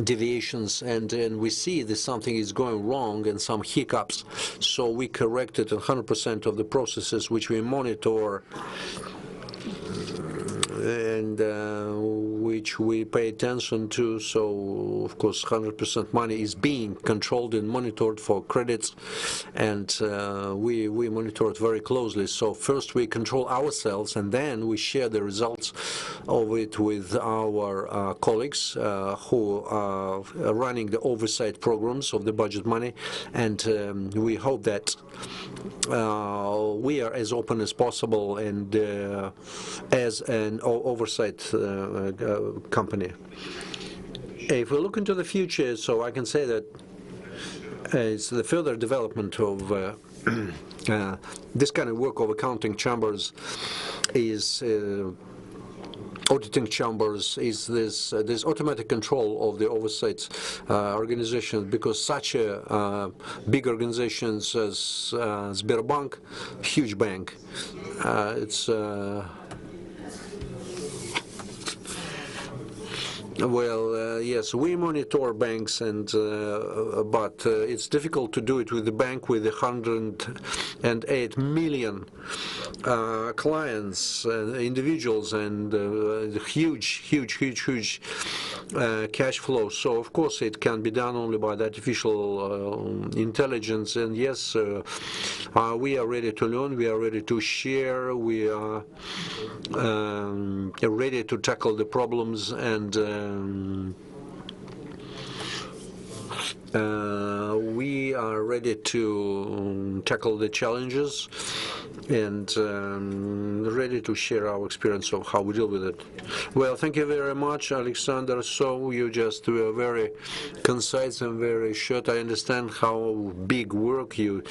deviations, and we see that something is going wrong and some hiccups, so we corrected 100% of the processes which we monitor and which we pay attention to. So of course 100% money is being controlled and monitored for credits, and we monitor it very closely. So first we control ourselves, and then we share the results of it with our colleagues who are running the oversight programs of the budget money, and we hope that we are as open as possible and as an oversight company. If we look into the future, so I can say that it's the further development of this kind of work of accounting chambers is auditing chambers is this automatic control of the oversight organization, because such a big organizations as Sberbank, huge bank, it's well, yes, we monitor banks, and but it's difficult to do it with the bank with 108 million clients, individuals, and huge cash flow. So of course it can be done only by the artificial intelligence. And yes, we are ready to learn, we are ready to share, we are ready to tackle the problems, and we are ready to tackle the challenges, and ready to share our experience of how we deal with it. Well, thank you very much, Alexander. So you just were very concise and very short. I understand how big work you're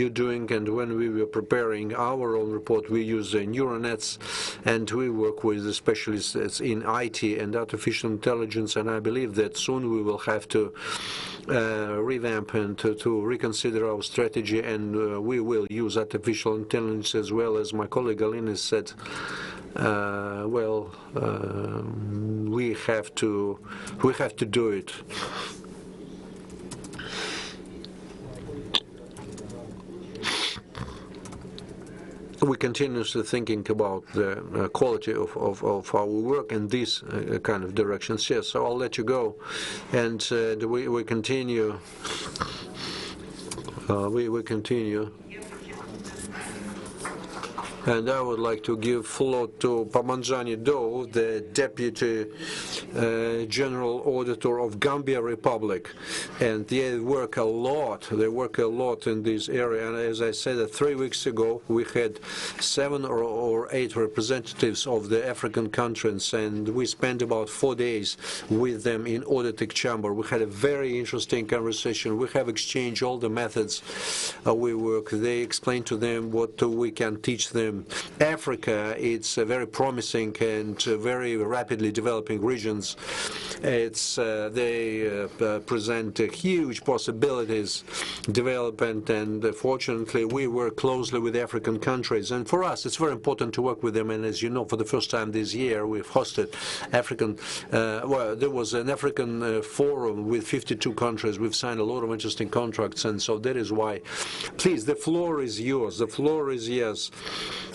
doing, and when we were preparing our own report, we use neural nets, and we work with the specialists in IT and artificial intelligence, and I believe that soon we will have to revamp and to reconsider our strategy, and we will use artificial intelligence, as well as my colleague Alina said. We have to do it. We continuously thinking about the quality of our work in these kind of directions. Yes, so I'll let you go, and we continue. We continue. And I would like to give floor to Pamanjani Doe, the Deputy General Auditor of Gambia Republic. And they work a lot. They work a lot in this area. And as I said, 3 weeks ago, we had 7 or 8 representatives of the African countries, and we spent about 4 days with them in auditing chamber. We had a very interesting conversation. We have exchanged all the methods we work. They explained to them what we can teach them. Africa, it's a very promising and very rapidly developing regions. It's they present huge possibilities, development, and fortunately we work closely with African countries. And for us, it's very important to work with them. And as you know, for the first time this year, we've hosted African. Well, there was an African forum with 52 countries. We've signed a lot of interesting contracts, and so that is why. Please, the floor is yours. The floor is yours.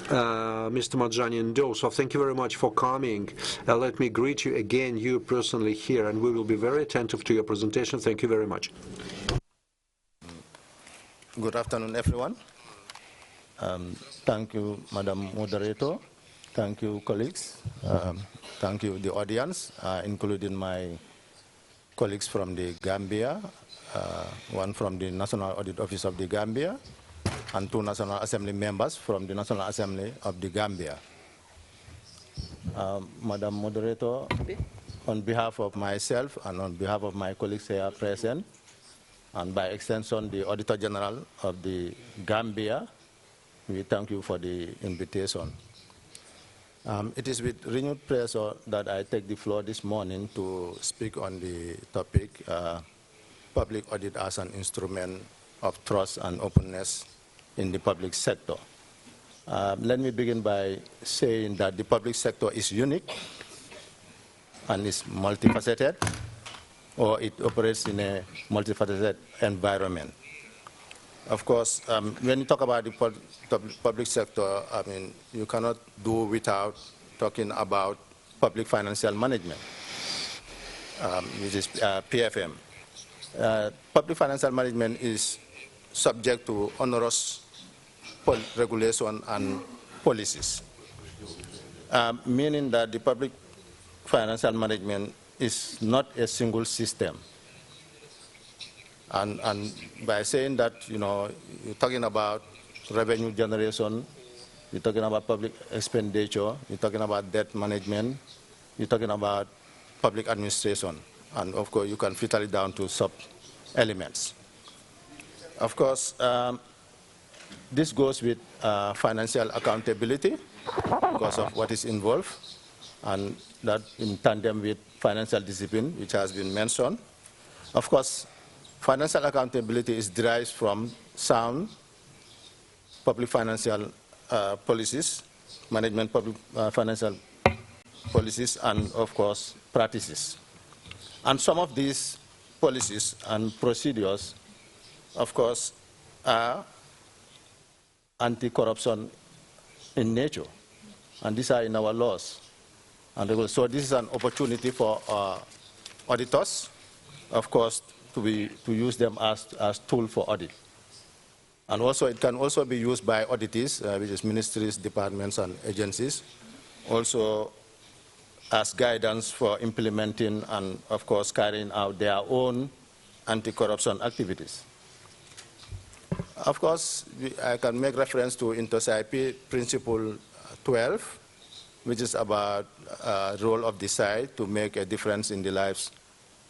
Mr. Marjani Ndo. So thank you very much for coming. Let me greet you again, you personally here, and we will be very attentive to your presentation. Thank you very much. Good afternoon, everyone. Thank you, Madam Moderator. Thank you, colleagues. Thank you, the audience, including my colleagues from the Gambia, one from the National Audit Office of the Gambia, and 2 National Assembly members from the National Assembly of the Gambia. Madam Moderator, on behalf of myself and on behalf of my colleagues here present, and by extension the Auditor General of the Gambia, we thank you for the invitation. It is with renewed pleasure that I take the floor this morning to speak on the topic, public audit as an instrument of trust and openness in the public sector. Let me begin by saying that the public sector is unique and is multifaceted, or it operates in a multifaceted environment. Of course, when you talk about the public sector, I mean, you cannot do without talking about public financial management, which is PFM. Public financial management is subject to onerous regulation and policies, meaning that the public financial management is not a single system. And by saying that, you know, you're talking about revenue generation, you're talking about public expenditure, you're talking about debt management, you're talking about public administration, and of course you can filter it down to sub-elements. Of course, this goes with financial accountability because of what is involved, and that in tandem with financial discipline, which has been mentioned. Of course, financial accountability is derived from sound public financial policies, management public financial policies, and of course, practices. And some of these policies and procedures, of course, are anti-corruption in nature, and these are in our laws. And so this is an opportunity for auditors, of course, to use them as tool for audit. And also it can also be used by auditees, which is ministries, departments, and agencies, also as guidance for implementing and, of course, carrying out their own anti-corruption activities. Of course, I can make reference to INTOS-IP Principle 12, which is about role of the site to make a difference in the lives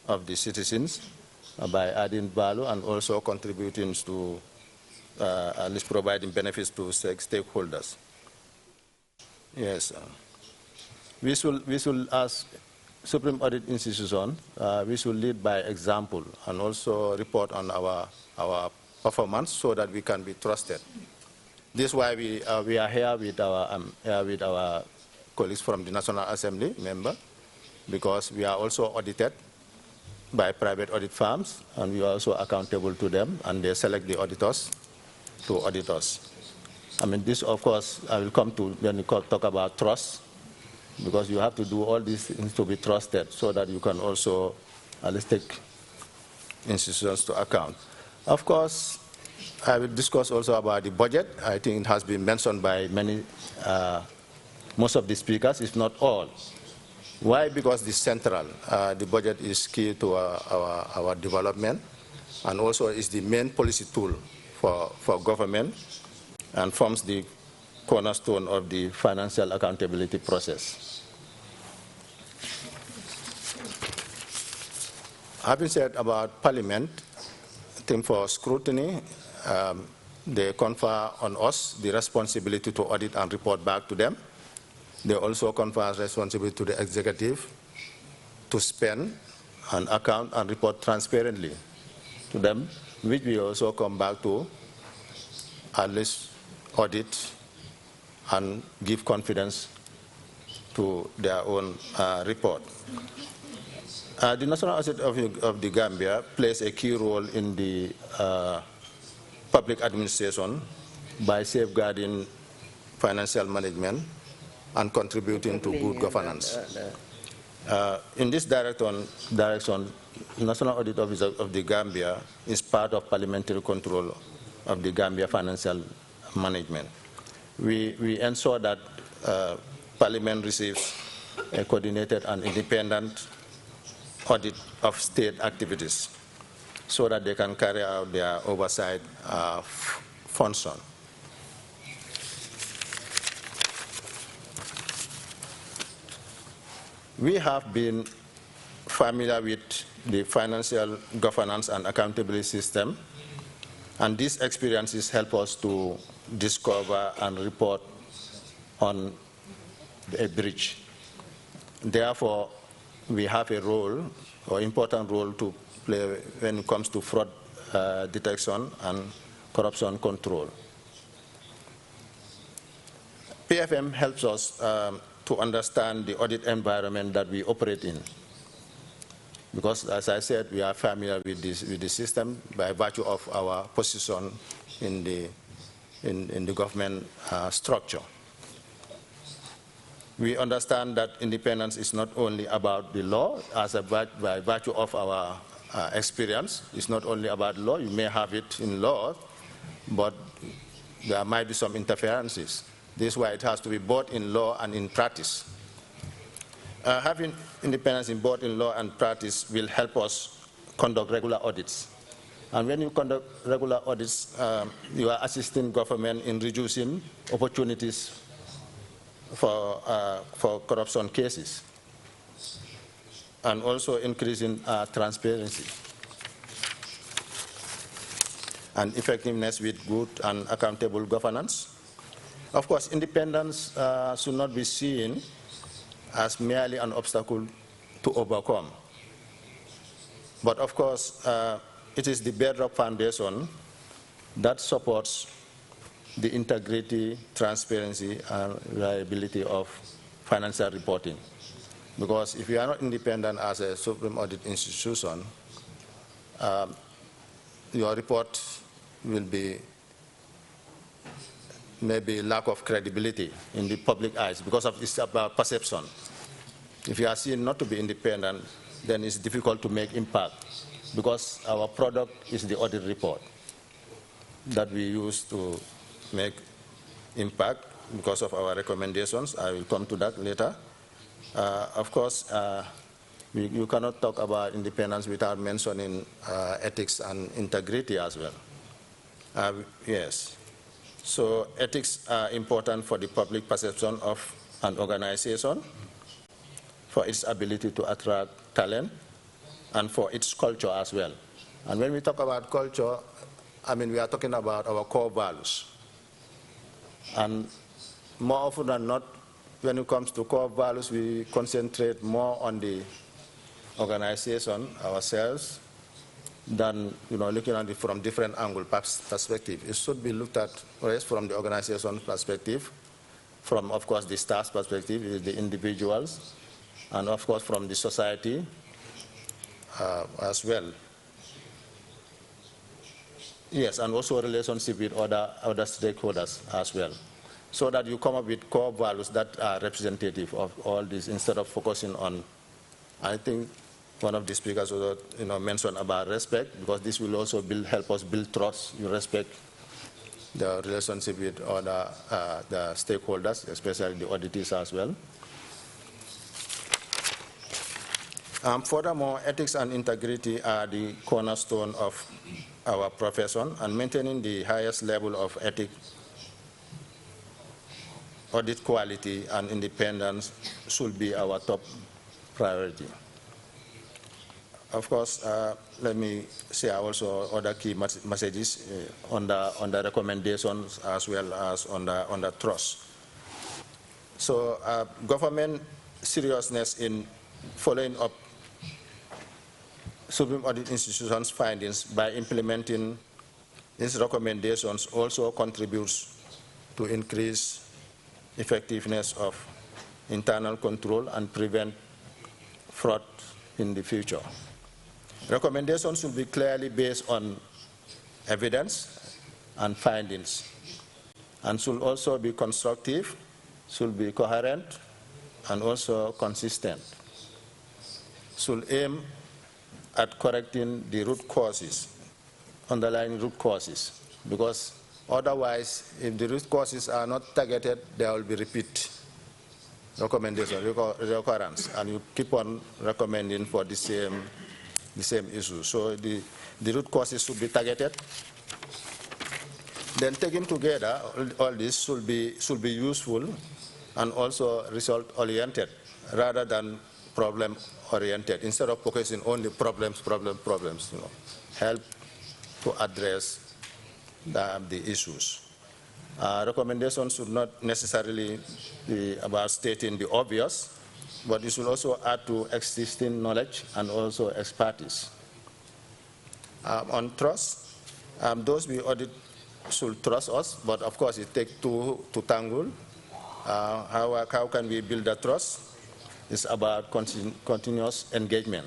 of the citizens by adding value and also contributing to at least providing benefits to stakeholders. Yes, we should, as Supreme Audit Institution, we should lead by example and also report on our performance so that we can be trusted. This is why we are here with our colleagues from the National Assembly member, because we are also audited by private audit firms, and we are also accountable to them, and they select the auditors to audit us. I mean, this, of course, I will come to when we talk about trust, because you have to do all these things to be trusted so that you can also at least take institutions to account. Of course, I will discuss also about the budget. I think it has been mentioned by many, most of the speakers, if not all. Why? Because the central, the budget is key to our development, and also is the main policy tool for government, and forms the cornerstone of the financial accountability process. Having said about Parliament, I think for scrutiny, they confer on us the responsibility to audit and report back to them. They also confer responsibility to the executive to spend and account and report transparently to them, which we also come back to at least audit and give confidence to their own report. The National Asset of the Gambia plays a key role in the public administration by safeguarding financial management and contributing to good governance. In this direction, National Audit Office of the Gambia is part of parliamentary control of the Gambia financial management. We ensure that Parliament receives a coordinated and independent audit of state activities so that they can carry out their oversight function. We have been familiar with the financial governance and accountability system, and these experiences help us to discover and report on a breach. Therefore, we have a role, or important role, to play when it comes to fraud detection and corruption control. PFM helps us to understand the audit environment that we operate in. Because, as I said, we are familiar with the system by virtue of our position in the government structure. We understand that independence is not only about the law, by virtue of our experience. It's not only about law. You may have it in law, but there might be some interferences. This is why it has to be both in law and in practice. Having independence in both in law and practice will help us conduct regular audits. And when you conduct regular audits, you are assisting government in reducing opportunities for corruption cases, and also increasing transparency and effectiveness with good and accountable governance. Of course, independence should not be seen as merely an obstacle to overcome. But of course, it is the bedrock foundation that supports the integrity, transparency, and reliability of financial reporting. Because if you are not independent as a Supreme Audit institution, your report will be maybe lack of credibility in the public eyes because of it's about perception. If you are seen not to be independent, then it's difficult to make impact because our product is the audit report that we use to make impact because of our recommendations. I will come to that later. Of course, you cannot talk about independence without mentioning ethics and integrity as well. Yes. So ethics are important for the public perception of an organization, for its ability to attract talent, and for its culture as well. And when we talk about culture, I mean, we are talking about our core values. And more often than not, when it comes to core values, we concentrate more on the organization, ourselves, than looking at it from different angle perspective. It should be looked at first from the organization perspective, from, of course, the staff's perspective, the individuals, and, of course, from the society as well. Yes, and also relationship with other stakeholders as well, so that you come up with core values that are representative of all this instead of focusing on, I think one of the speakers also mentioned about respect, because this will also help us build trust. You respect the relationship with other the stakeholders, especially the auditors as well. Furthermore, ethics and integrity are the cornerstone of our profession, and maintaining the highest level of audit quality and independence should be our top priority. Of course, let me share also other key messages on the recommendations as well as on the trust. So, government seriousness in following up Supreme Audit Institution's findings by implementing its recommendations also contributes to increase effectiveness of internal control and prevent fraud in the future. Recommendations should be clearly based on evidence and findings, and should also be constructive, should be coherent, and also consistent. Should aim at correcting the root causes, underlying root causes, because otherwise, if the root causes are not targeted, there will be repeat recommendation, recurrence, and you keep on recommending for the same issue. So the root causes should be targeted. Then taken together, all this should be useful and also result-oriented rather than problem-oriented. Instead of focusing only problems, help to address the issues. Recommendations should not necessarily be about stating the obvious, but it should also add to existing knowledge and also expertise. On trust, those we audit should trust us, but of course it takes two to tangle, How can we build that trust? It's about continuous engagement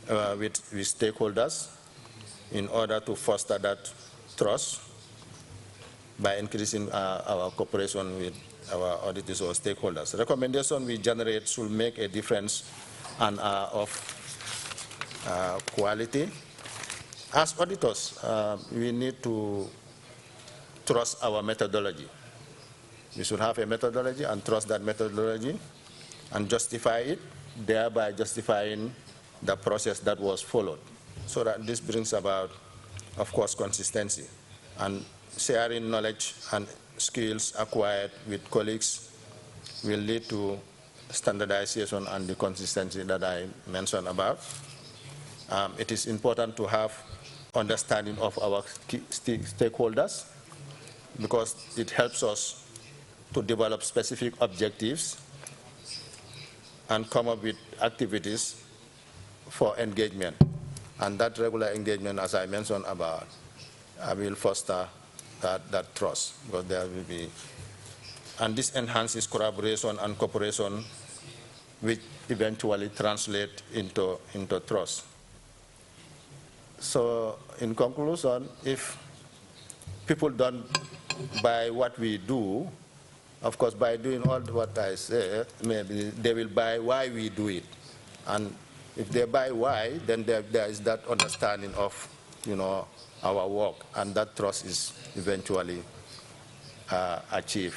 with stakeholders in order to foster that trust by increasing our cooperation with our auditors or stakeholders. The recommendation we generate should make a difference and of quality. As auditors, we need to trust our methodology. We should have a methodology and trust that methodology and justify it, thereby justifying the process that was followed. So that this brings about, of course, consistency and sharing knowledge and skills acquired with colleagues will lead to standardization and the consistency that I mentioned about. It is important to have understanding of our stakeholders because it helps us to develop specific objectives and come up with activities for engagement. And that regular engagement, as I mentioned about, will foster that trust, because there will be, and this enhances collaboration and cooperation, which eventually translate into trust. So, in conclusion, if people don't buy what we do, of course, by doing all what I say, maybe they will buy why we do it, and if they buy why, then there is that understanding of, our work, and that trust is eventually achieved.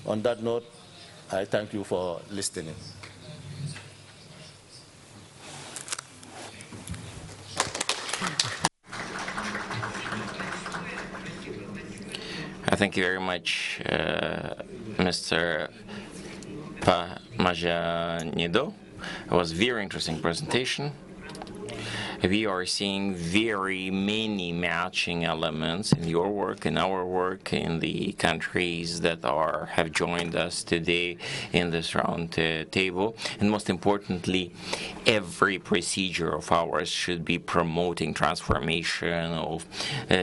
On that note, I thank you for listening. Thank you very much, Mr. Pamajanido. It was a very interesting presentation. We are seeing very many matching elements in your work and our work in the countries that have joined us today in this round table. And most importantly, every procedure of ours should be promoting transformation of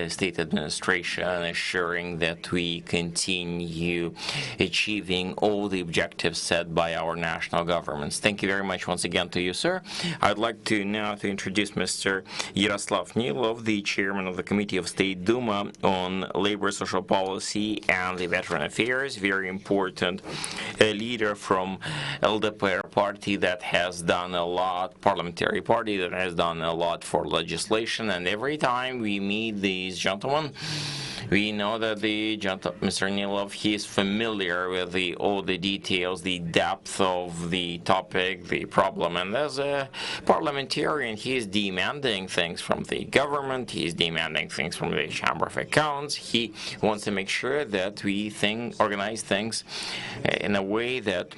state administration, assuring that we continue achieving all the objectives set by our national governments. Thank you very much once again to you, sir. I'd like to now introduce Mr. Yaroslav Nilov, the chairman of the Committee of State Duma on Labor, Social Policy, and the Veteran Affairs. Very important leader from LDPR party that has done a lot, parliamentary party that has done a lot for legislation. And every time we meet these gentlemen, we know that Mr. Nilov, he is familiar with all the details, the depth of the topic, the problem. And as a parliamentarian, he is demanding things from the government. He is demanding things from the Chamber of Accounts. He wants to make sure that we organize things in a way that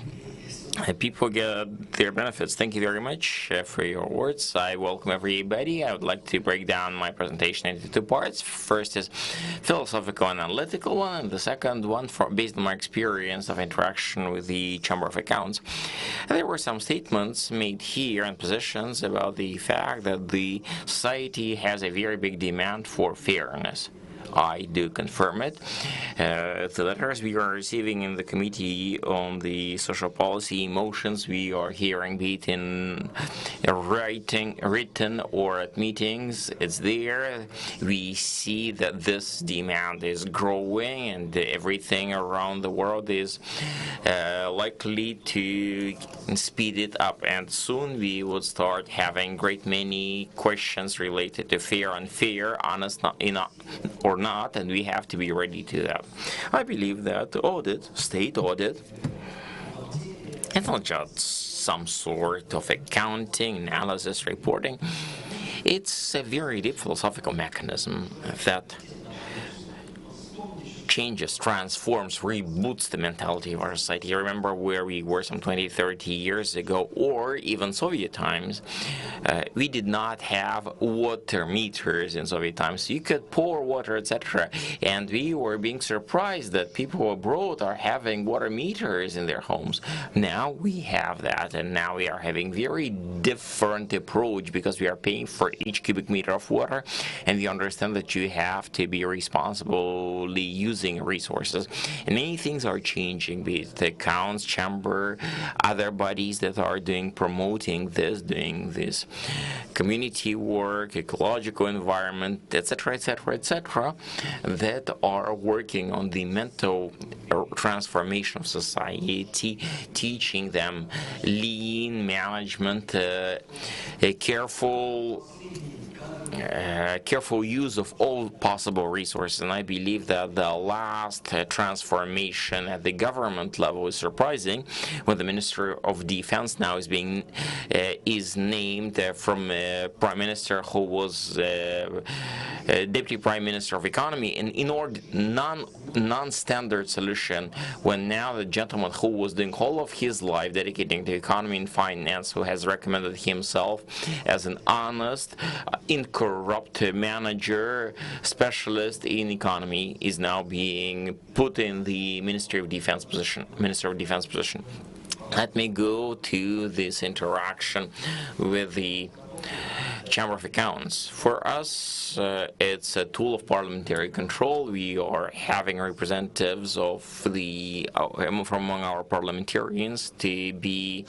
people get their benefits. Thank you very much for your words. I welcome everybody. I would like to break down my presentation into two parts. First is philosophical and analytical one, and the second one based on my experience of interaction with the Chamber of Accounts. And there were some statements made here and positions about the fact that the society has a very big demand for fairness. I do confirm it. The letters we are receiving in the Committee on the Social Policy motions we are hearing, be it in written or at meetings, it's there. We see that this demand is growing, and everything around the world is likely to speed it up. And soon we would start having great many questions related to fair, unfair, honest, or not, and we have to be ready to that. I believe that state audit, it's not just some sort of accounting, analysis, reporting. It's a very deep philosophical mechanism that changes, transforms, reboots the mentality of our society. Remember where we were some 20, 30 years ago, or even Soviet times. We did not have water meters in Soviet times. You could pour water, etc. And we were being surprised that people abroad are having water meters in their homes. Now we have that, and now we are having very different approach because we are paying for each cubic meter of water, and we understand that you have to be responsibly using using resources. And many things are changing, be it the accounts, chamber, other bodies that are promoting this, doing this community work, ecological environment, etc., etc., etc., that are working on the mental transformation of society, teaching them lean management, a careful use of all possible resources. And I believe that the last transformation at the government level is surprising, when the Minister of Defense now is named from a Prime Minister who was Deputy Prime Minister of Economy, and in order non-standard solution, when now the gentleman who was doing all of his life dedicating to economy and finance, who has recommended himself as an honest, incorrupt manager, specialist in economy, is now being put in the Minister of Defense position. Let me go to this interaction with the Chamber of Accounts. For us, it's a tool of parliamentary control. We are having representatives of from among our parliamentarians to be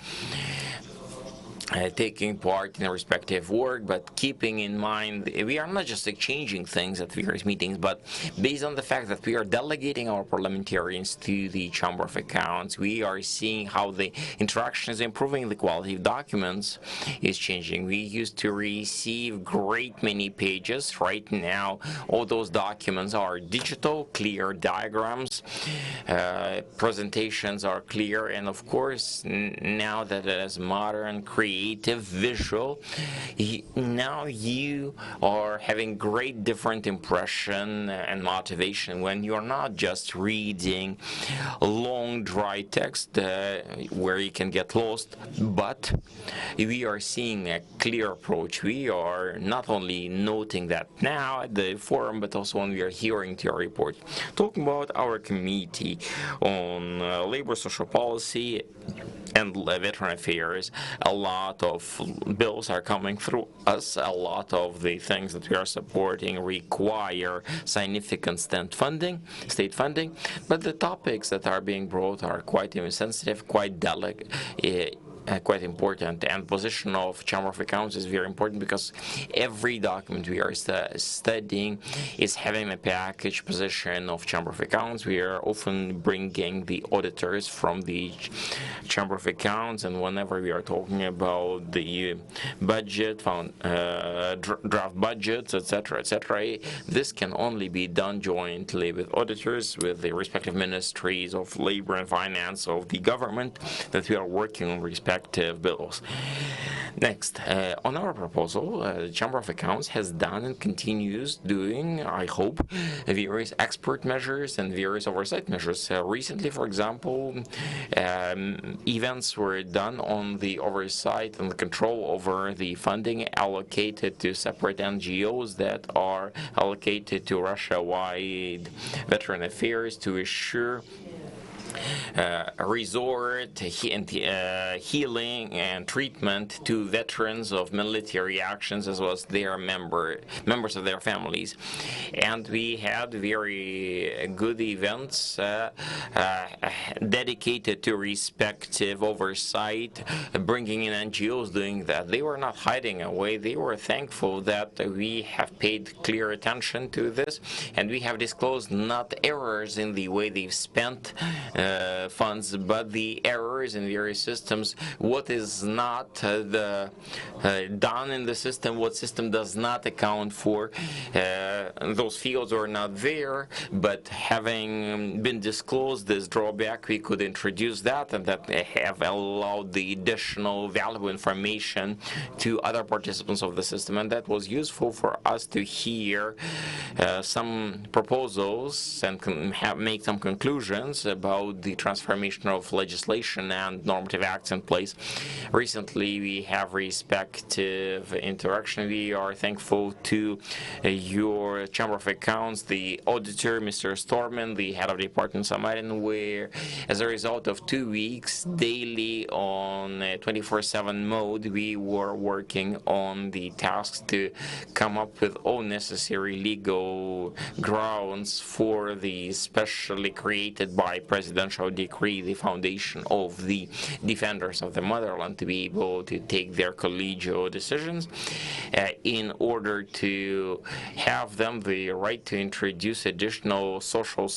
taking part in a respective work, but keeping in mind we are not just exchanging things at various meetings, but based on the fact that we are delegating our parliamentarians to the Chamber of Accounts, we are seeing how the interaction is improving, the quality of documents is changing. We used to receive great many pages. Right now, all those documents are digital, clear diagrams, presentations are clear, and of course, now that it is modern, creative, visual, now you are having great different impression and motivation when you are not just reading long dry text where you can get lost, but we are seeing a clear approach. We are not only noting that now at the forum, but also when we are hearing to your report. Talking about our committee on labor, social policy, and veteran affairs, a lot of bills are coming through us. A lot of the things that we are supporting require significant state funding, but the topics that are being brought are quite sensitive, quite delicate, quite important, and position of Chamber of Accounts is very important because every document we are studying is having a package position of Chamber of Accounts. We are often bringing the auditors from the Chamber of Accounts, and whenever we are talking about the budget, draft budgets, etc., etc., this can only be done jointly with auditors, with the respective ministries of labor and finance of the government that we are working on respective bills. Next, on our proposal, the Chamber of Accounts has done and continues doing, I hope, various expert measures and various oversight measures. Recently, for example, events were done on the oversight and the control over the funding allocated to separate NGOs that are allocated to Russia-wide veteran affairs to assure resort healing and treatment to veterans of military actions as well as their members of their families. And we had very good events dedicated to respective oversight, bringing in NGOs doing that. They were not hiding away. They were thankful that we have paid clear attention to this, and we have disclosed not errors in the way they've spent funds, but the errors in various systems, what is not done in the system, what system does not account for. Those fields are not there, but having been disclosed this drawback, we could introduce that, and that have allowed the additional valuable information to other participants of the system, and that was useful for us to hear some proposals and make some conclusions about the transformation of legislation and normative acts in place. Recently, we have respective interaction. We are thankful to your Chamber of Accounts, the auditor, Mr. Storman, the head of the department Samarin, where as a result of 2 weeks daily on 24/7 mode, we were working on the tasks to come up with all necessary legal grounds for the specially created by presidential decree the foundation of the defenders of the motherland to be able to take their collegial decisions in order to have them the right to introduce additional social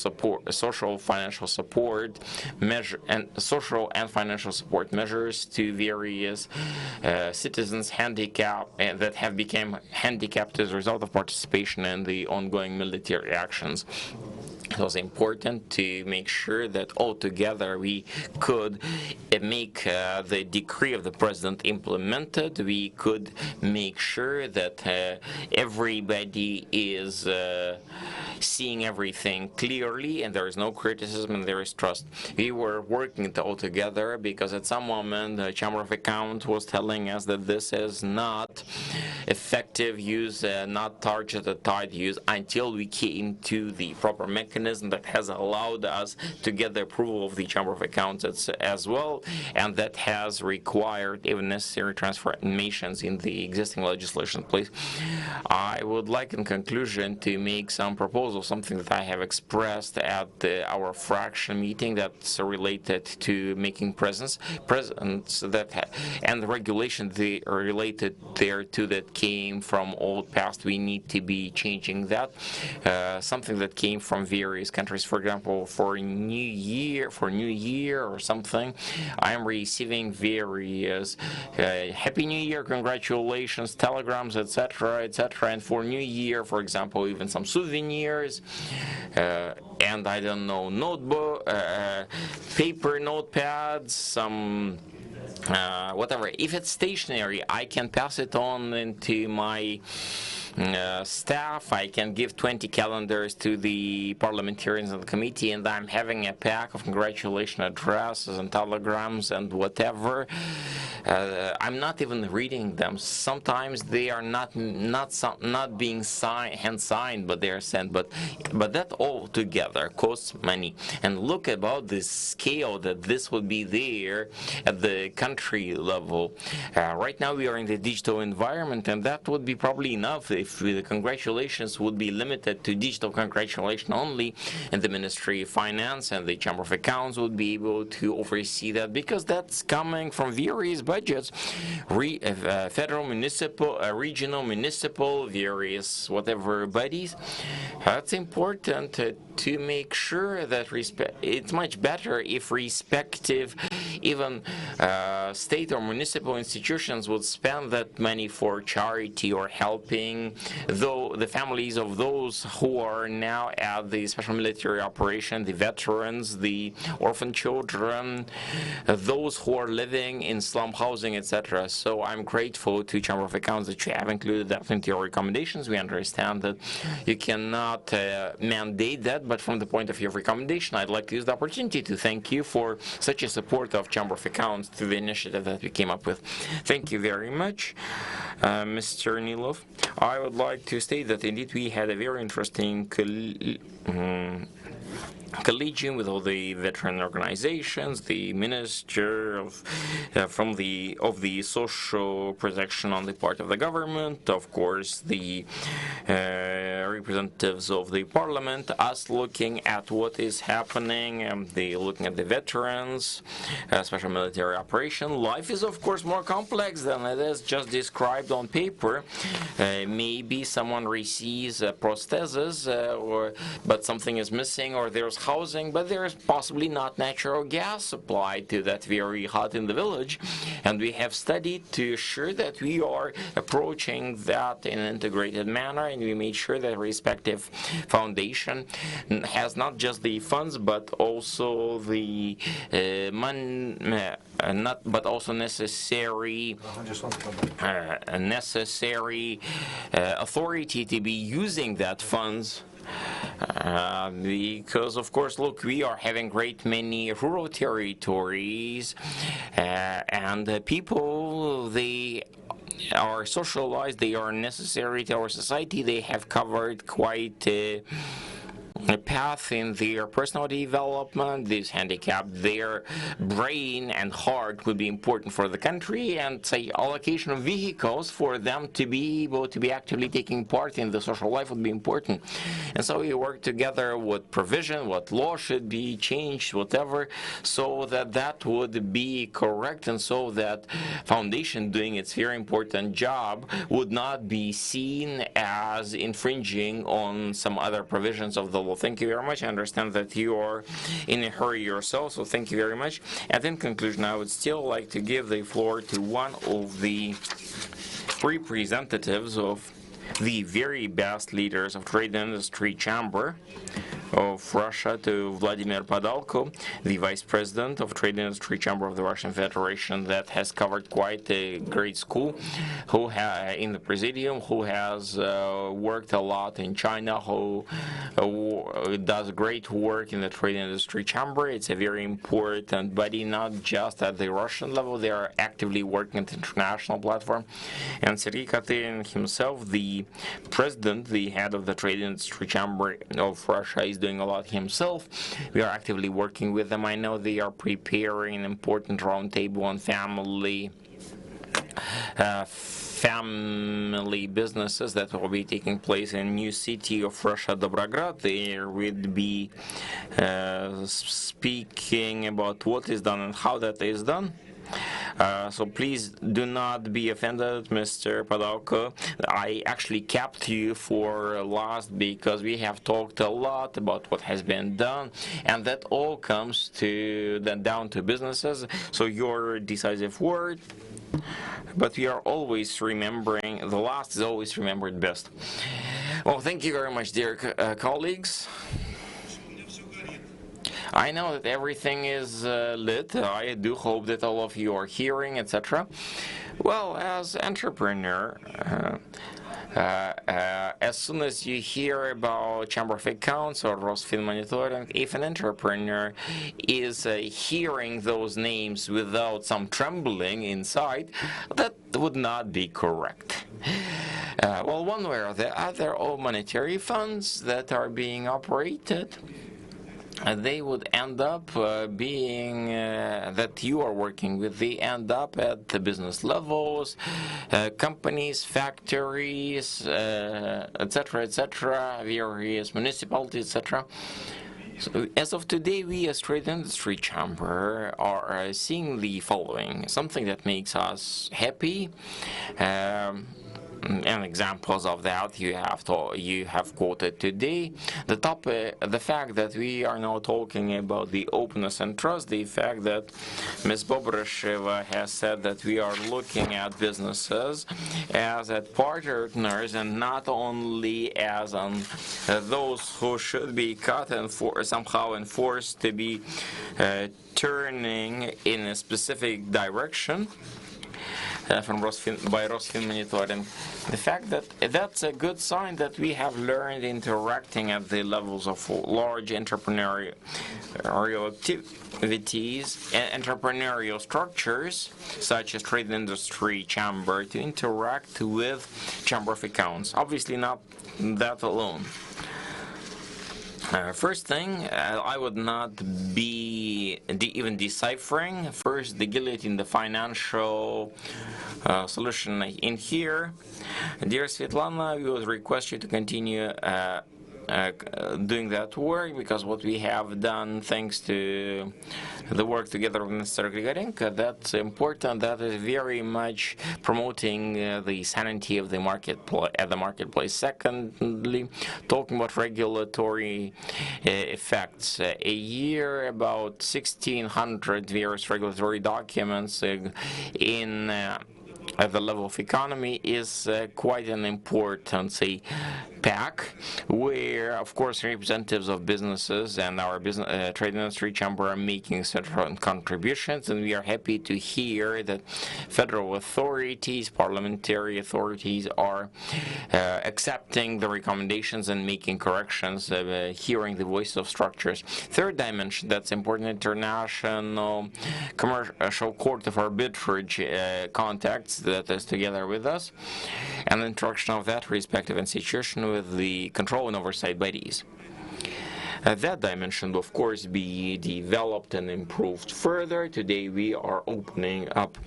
financial support measure and social and financial support measures to various citizens that have become handicapped as a result of participation in the ongoing military actions. It was important to make sure that altogether we could make the decree of the president implemented. We could make sure that everybody is seeing everything clearly and there is no criticism and there is trust. We were working all together because at some moment the Chamber of Accounts was telling us that this is not effective use, not targeted tied use until we came to the proper mechanism that has allowed us to get the approval of the Chamber of Accounts as well, and that has required even necessary transformations in the existing legislation in place. I would like in conclusion to make some proposals, something that I have expressed at our fraction meeting that's related to making presence that and the regulation related thereto that came from old past. We need to be changing that. Something that came from various countries, for example, for New Year or something, I am receiving various Happy New Year, congratulations, telegrams, etc., etc. And for New Year, for example, even some souvenirs, and I don't know, notebook, paper notepads, some whatever. If it's stationary, I can pass it on into my staff. I can give 20 calendars to the parliamentarians of the committee, and I'm having a pack of congratulation addresses and telegrams and whatever. I'm not even reading them. Sometimes they are not being hand signed, but they are sent. But that all together costs money. And look about the scale that this would be there at the country level. Right now we are in the digital environment, and that would be probably enough if the congratulations would be limited to digital congratulation only, and the Ministry of Finance and the Chamber of Accounts would be able to oversee that, because that's coming from various budgets, federal, municipal, regional, municipal, various whatever bodies. That's important to make sure that it's much better if respective even state or municipal institutions would spend that money for charity or helping the families of those who are now at the special military operation, the veterans, the orphan children, those who are living in slum housing, etc. So I'm grateful to Chamber of Accounts that you have included that into your recommendations. We understand that you cannot mandate that, but from the point of view of recommendation, I'd like to use the opportunity to thank you for such a support of Chamber of Accounts to the initiative that we came up with. Thank you very much, Mr. Nilov. I would like to state that indeed we had a very interesting collegium with all the veteran organizations, the minister of the social protection on the part of the government, of course the representatives of the parliament, us looking at what is happening, looking at the veterans, special military operation. Life is of course more complex than it is just described on paper. Maybe someone receives a prosthesis, but something is missing, or there's housing, but there is possibly not natural gas supply to that very hot in the village, and we have studied to ensure that we are approaching that in an integrated manner, and we made sure that respective foundation has not just the funds but also the necessary authority to be using that funds Because, of course, look, we are having great many rural territories, and people, they are socialized, they are necessary to our society, they have covered quite a path in their personal development, this handicap, their brain and heart would be important for the country, and say allocation of vehicles for them to be able to be actively taking part in the social life would be important. And so we work together what provision, what law should be changed, whatever, so that that would be correct, and so that foundation doing its very important job would not be seen as infringing on some other provisions of the law. Thank you very much. I understand that you are in a hurry yourself, so thank you very much. And in conclusion, I would still like to give the floor to one of the representatives of the very best leaders of Trade Industry Chamber of Russia, to Vladimir Padalko, the Vice President of Trade Industry Chamber of the Russian Federation, that has covered quite a great school, who in the Presidium, who has worked a lot in China, who does great work in the Trade Industry Chamber. It's a very important body, not just at the Russian level, they are actively working at the international platform. And Sergei Katerin himself, the President, the head of the Trade Industry Chamber of Russia, is doing a lot himself. We are actively working with them. I know they are preparing an important roundtable on family businesses that will be taking place in new city of Russia, Dobrograd. They will be speaking about what is done and how that is done. So please do not be offended, Mr. Padalko. I actually kept you for last because we have talked a lot about what has been done, and that all comes to then down to businesses. So your decisive word, but we are always remembering, the last is always remembered best. Well, thank you very much, dear colleagues. I know that everything is lit. I do hope that all of you are hearing, etc. Well, as entrepreneur, as soon as you hear about Chamber of Accounts or Rosfin Monitoring, if an entrepreneur is hearing those names without some trembling inside, that would not be correct. Well, one way or the other, all monetary funds that are being operated, they would end up being that you are working with, they end up at the business levels, companies, factories, etc., various municipalities, etc. So as of today, we as Trade Industry Chamber are seeing the following, something that makes us happy. And examples of that you have quoted today. The fact that we are now talking about the openness and trust, the fact that Ms. Bobrasheva has said that we are looking at businesses as at partners and not only as those who should be cut and somehow enforced to be turning in a specific direction. From Rosfin Monitoring. The fact that that's a good sign that we have learned interacting at the levels of large entrepreneurial activities and entrepreneurial structures, such as Trade Industry Chamber, to interact with Chamber of Accounts. Obviously not that alone. First thing, I would not be even deciphering. First, the guillotine, the financial solution in here. Dear Svetlana, we would request you to continue doing that work, because what we have done, thanks to the work together with Mr. Grigorenko, that's important. That is very much promoting the sanity of the marketplace. Secondly, talking about regulatory effects. A year, about 1,600 various regulatory documents in at the level of economy is quite an important, say, pack, where, of course, representatives of businesses and our trade industry chamber are making certain contributions, and we are happy to hear that federal authorities, parliamentary authorities are accepting the recommendations and making corrections, hearing the voice of structures. Third dimension that's important, international commercial court of arbitrage contacts that is together with us, and the introduction of that respective institution with the control and oversight bodies. That dimension will, of course, be developed and improved further. Today we are opening up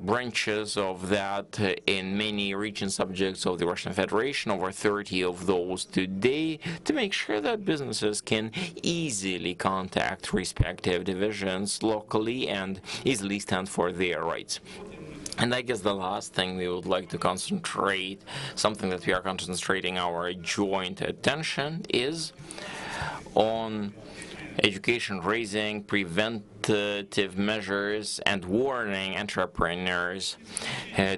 branches of that in many region subjects of the Russian Federation, over 30 of those today, to make sure that businesses can easily contact respective divisions locally and easily stand for their rights. And I guess the last thing we would like to concentrate, something that we are concentrating our joint attention, is on education, raising preventative measures, and warning entrepreneurs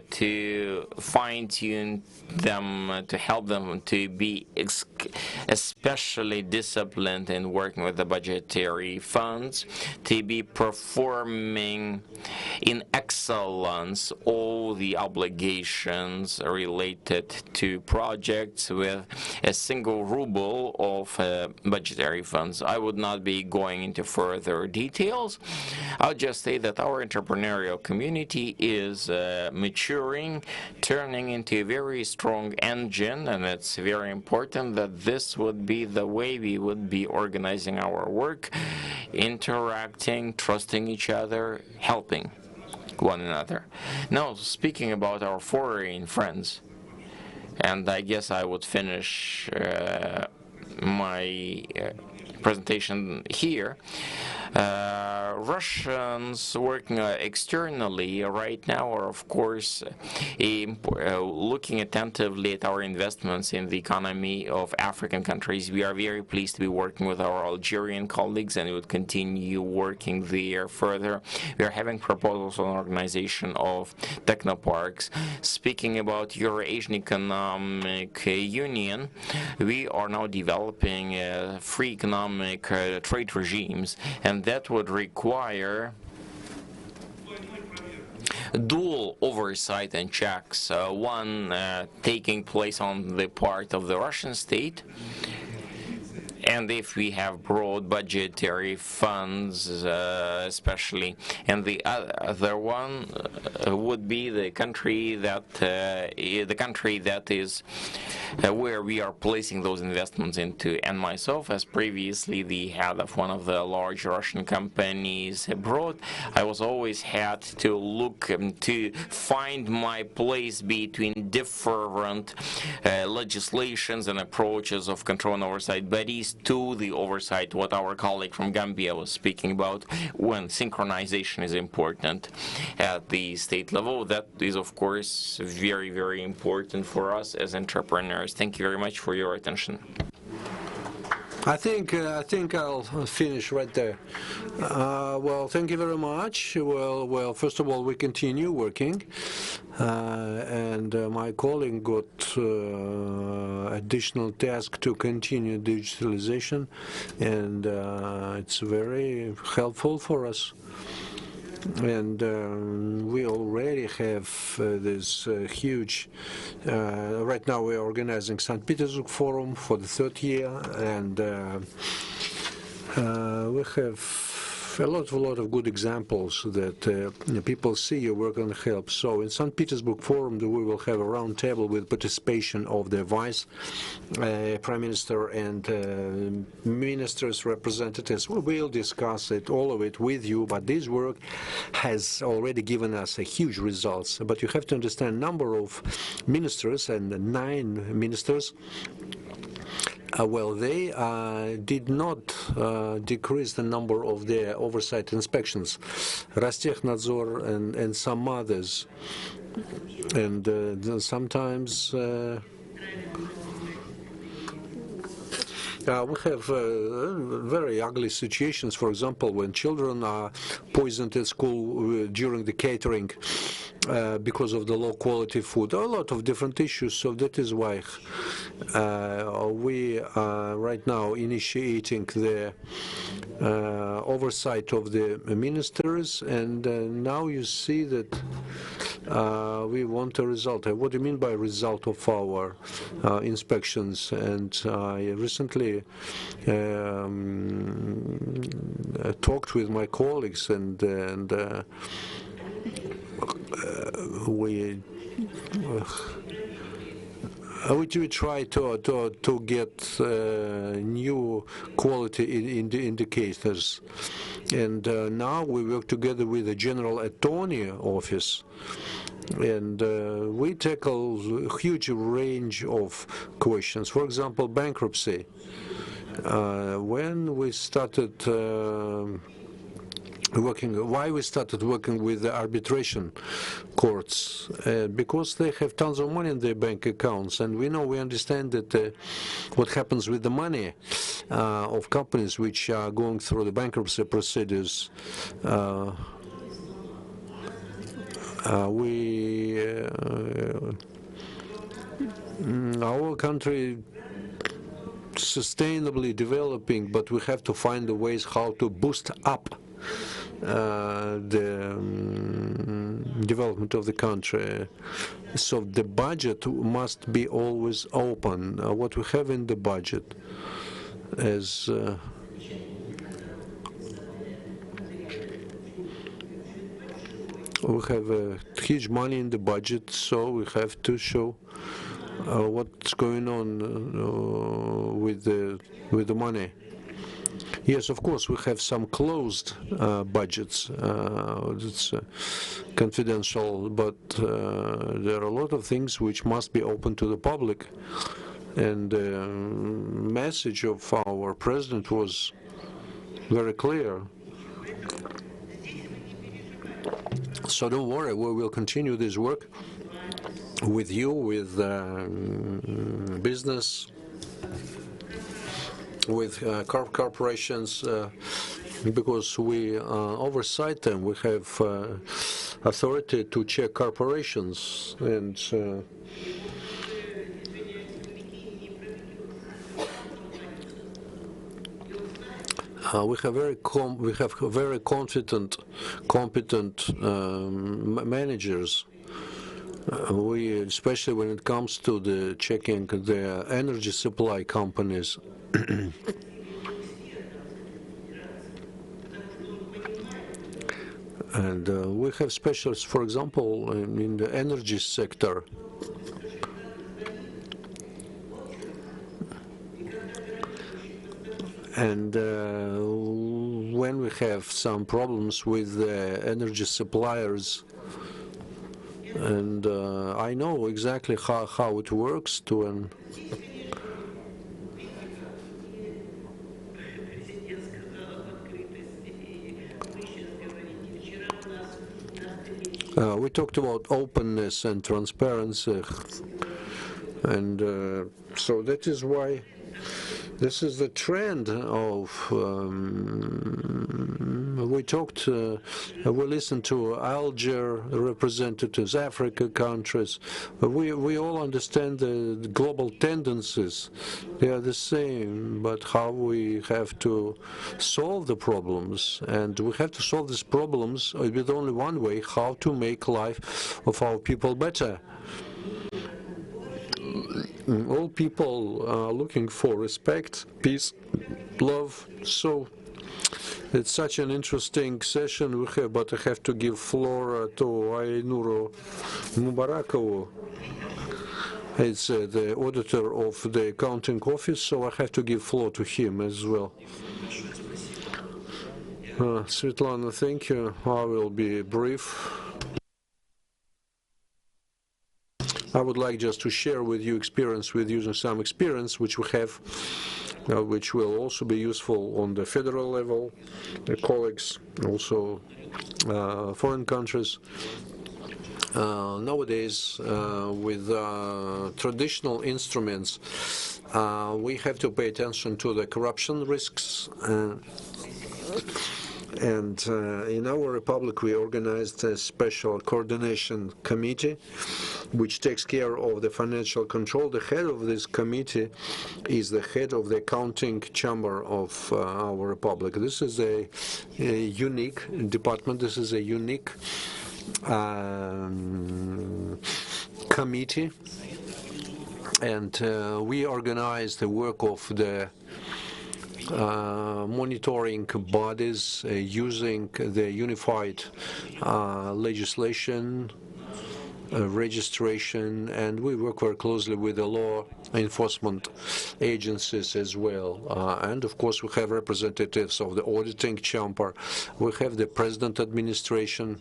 to fine-tune them, to help them to be especially disciplined in working with the budgetary funds, to be performing in excellence all the obligations related to projects with a single ruble of budgetary funds. I would not be going into further details. I'll just say that our entrepreneurial community is maturing, turning into a very strong engine, and it's very important that this would be the way we would be organizing our work, interacting, trusting each other, helping one another. Now, speaking about our foreign friends, and I guess I would finish my presentation here. Russians working externally right now are, of course, looking attentively at our investments in the economy of African countries. We are very pleased to be working with our Algerian colleagues, and we would continue working there further. We are having proposals on organization of technoparks. Speaking about Eurasian Economic Union, we are now developing free economic trade regimes, and that would require dual oversight and checks, one taking place on the part of the Russian state, and if we have broad budgetary funds, especially, and the other one would be the country that is where we are placing those investments into. And myself, as previously the head of one of the large Russian companies abroad, I was always had to look to find my place between different legislations and approaches of control and oversight bodies to the oversight, what our colleague from Gambia was speaking about, when synchronization is important at the state level. That is, of course, very, very important for us as entrepreneurs. Thank you very much for your attention. I think I'll finish right there. Well, thank you very much. Well, first of all, we continue working, and my colleague got additional task to continue digitalization, and it's very helpful for us. And we already have this huge, right now we are organizing St. Petersburg Forum for the third year, and we have a lot of good examples that people see your work and help. So in St. Petersburg Forum, we will have a round table with participation of the Vice Prime Minister and ministers' representatives. We will discuss it, all of it, with you, but this work has already given us a huge results. But you have to understand, number of ministers, and 9 ministers, well, they did not decrease the number of their oversight inspections. Rostechnadzor and some others. And sometimes we have very ugly situations, for example, when children are poisoned at school during the catering. because of the low quality food, a lot of different issues. So that is why we are right now initiating the oversight of the ministers, and now you see that we want a result. What do you mean by result of our inspections? And I recently talked with my colleagues, and we try to get new quality indicators, and now we work together with the General Attorney Office, and we tackle a huge range of questions. For example, bankruptcy. When we started why we started working with the arbitration courts, because they have tons of money in their bank accounts, and we understand that what happens with the money of companies which are going through the bankruptcy procedures. Our country sustainably developing, but we have to find the ways how to boost up the development of the country. So the budget must be always open. What we have in the budget is we have huge money in the budget, so we have to show what's going on with the money. Yes, of course, we have some closed budgets. It's confidential, but there are a lot of things which must be open to the public. And the message of our president was very clear. So don't worry, we will continue this work with you, with business, with corporations, because we oversight them. We have authority to check corporations, and we have very competent managers. We, especially when it comes to the checking the energy supply companies. And we have specialists, for example, in the energy sector. And when we have some problems with the energy suppliers, and I know exactly how it works to we talked about openness and transparency, and so that is why this is the trend of we listened to Alger representatives, Africa countries. We all understand the global tendencies. They are the same, but how we have to solve the problems, and we have to solve these problems with only one way: how to make life of our people better. All people are looking for respect, peace, love. So it's such an interesting session we have, but I have to give floor to Ainuru Mubarakovu. It's the auditor of the accounting office, so I have to give floor to him as well. Svetlana, thank you. I will be brief. I would like just to share with you using some experience which we have, which will also be useful on the federal level, the colleagues, also foreign countries. Nowadays, with traditional instruments, we have to pay attention to the corruption risks. And in our republic, we organized a special coordination committee which takes care of the financial control. The head of this committee is the head of the accounting chamber of our republic. This is a unique department. This is a unique committee. And we organize the work of the monitoring bodies using the unified legislation, registration, and we work very closely with the law enforcement agencies as well. And of course, we have representatives of the auditing chamber. We have the president administration,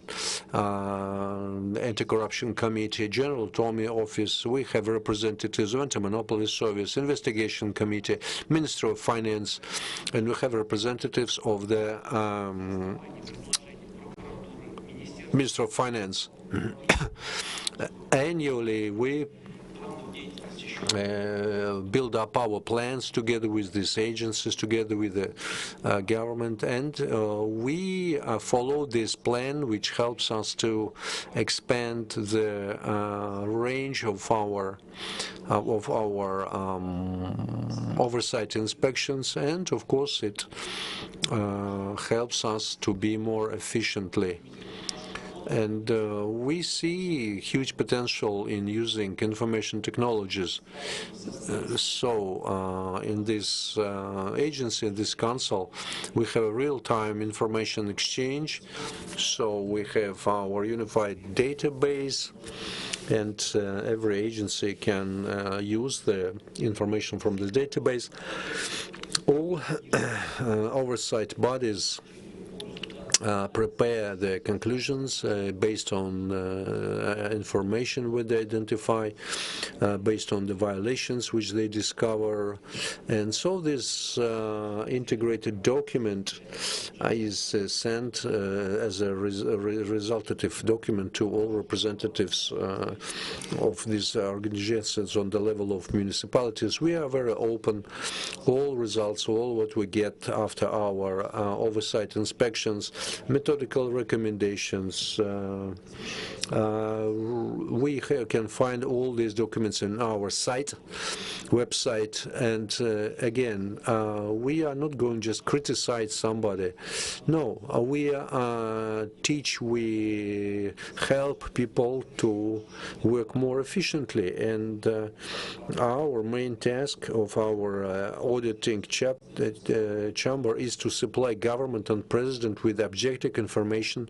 anti-corruption committee, general attorney office. We have representatives of anti-monopoly service, investigation committee, minister of finance, and we have representatives of the minister of finance. Annually, we build up our plans together with these agencies, together with the government, and we follow this plan, which helps us to expand the range of our oversight inspections, and of course it helps us to be more efficiently. And we see huge potential in using information technologies. So in this agency, in this council, we have a real-time information exchange. So we have our unified database, and every agency can use the information from the database. All oversight bodies prepare the conclusions based on information which they identify, based on the violations which they discover. And so this integrated document is sent as a resultative document to all representatives of these organizations on the level of municipalities. We are very open. All results, all what we get after our oversight inspections, methodical recommendations. We can find all these documents in our website, and again, we are not going to just criticize somebody. No, we teach, we help people to work more efficiently, and our main task of our auditing chamber is to supply government and president with objective information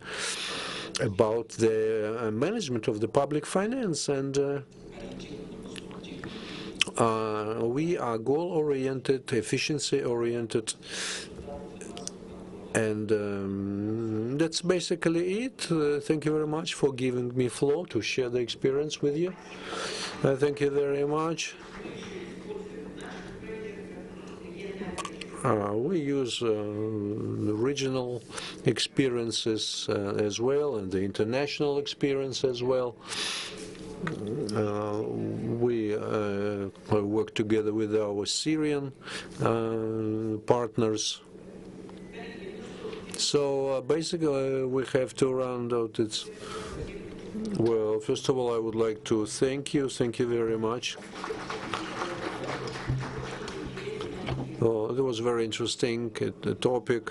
about the management of the public finance, and we are goal-oriented, efficiency-oriented, and that's basically it. Thank you very much for giving me floor to share the experience with you. Thank you very much. We use regional experiences as well, and the international experience as well. We work together with our Syrian partners. So basically, we have to round out it. Well, first of all, I would like to thank you. Thank you very much. That was very interesting topic,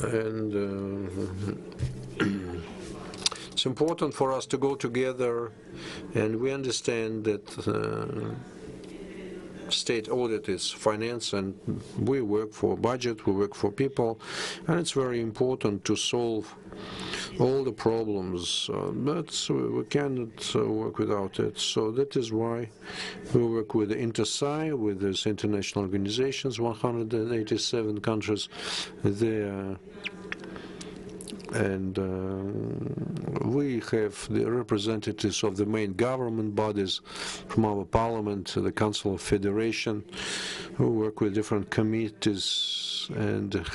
and it's important for us to go together, and we understand that state audit is finance, and we work for budget, we work for people, and it's very important to solve all the problems, but we cannot work without it. So that is why we work with the INTERSAI, with these international organizations, 187 countries there. And we have the representatives of the main government bodies from our parliament, the Council of Federation, who work with different committees, and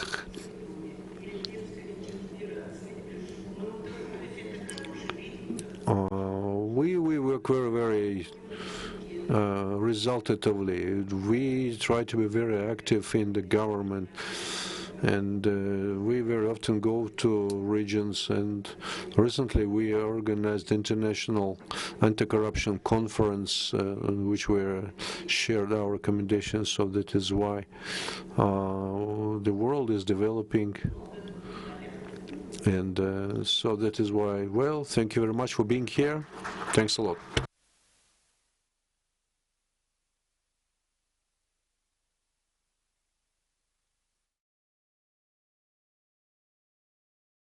we work very resultatively. We try to be very active in the government. And we very often go to regions, and recently we organized international anti-corruption conference in which we shared our recommendations. So that is why the world is developing, and so that is why, well, thank you very much for being here. Thanks a lot.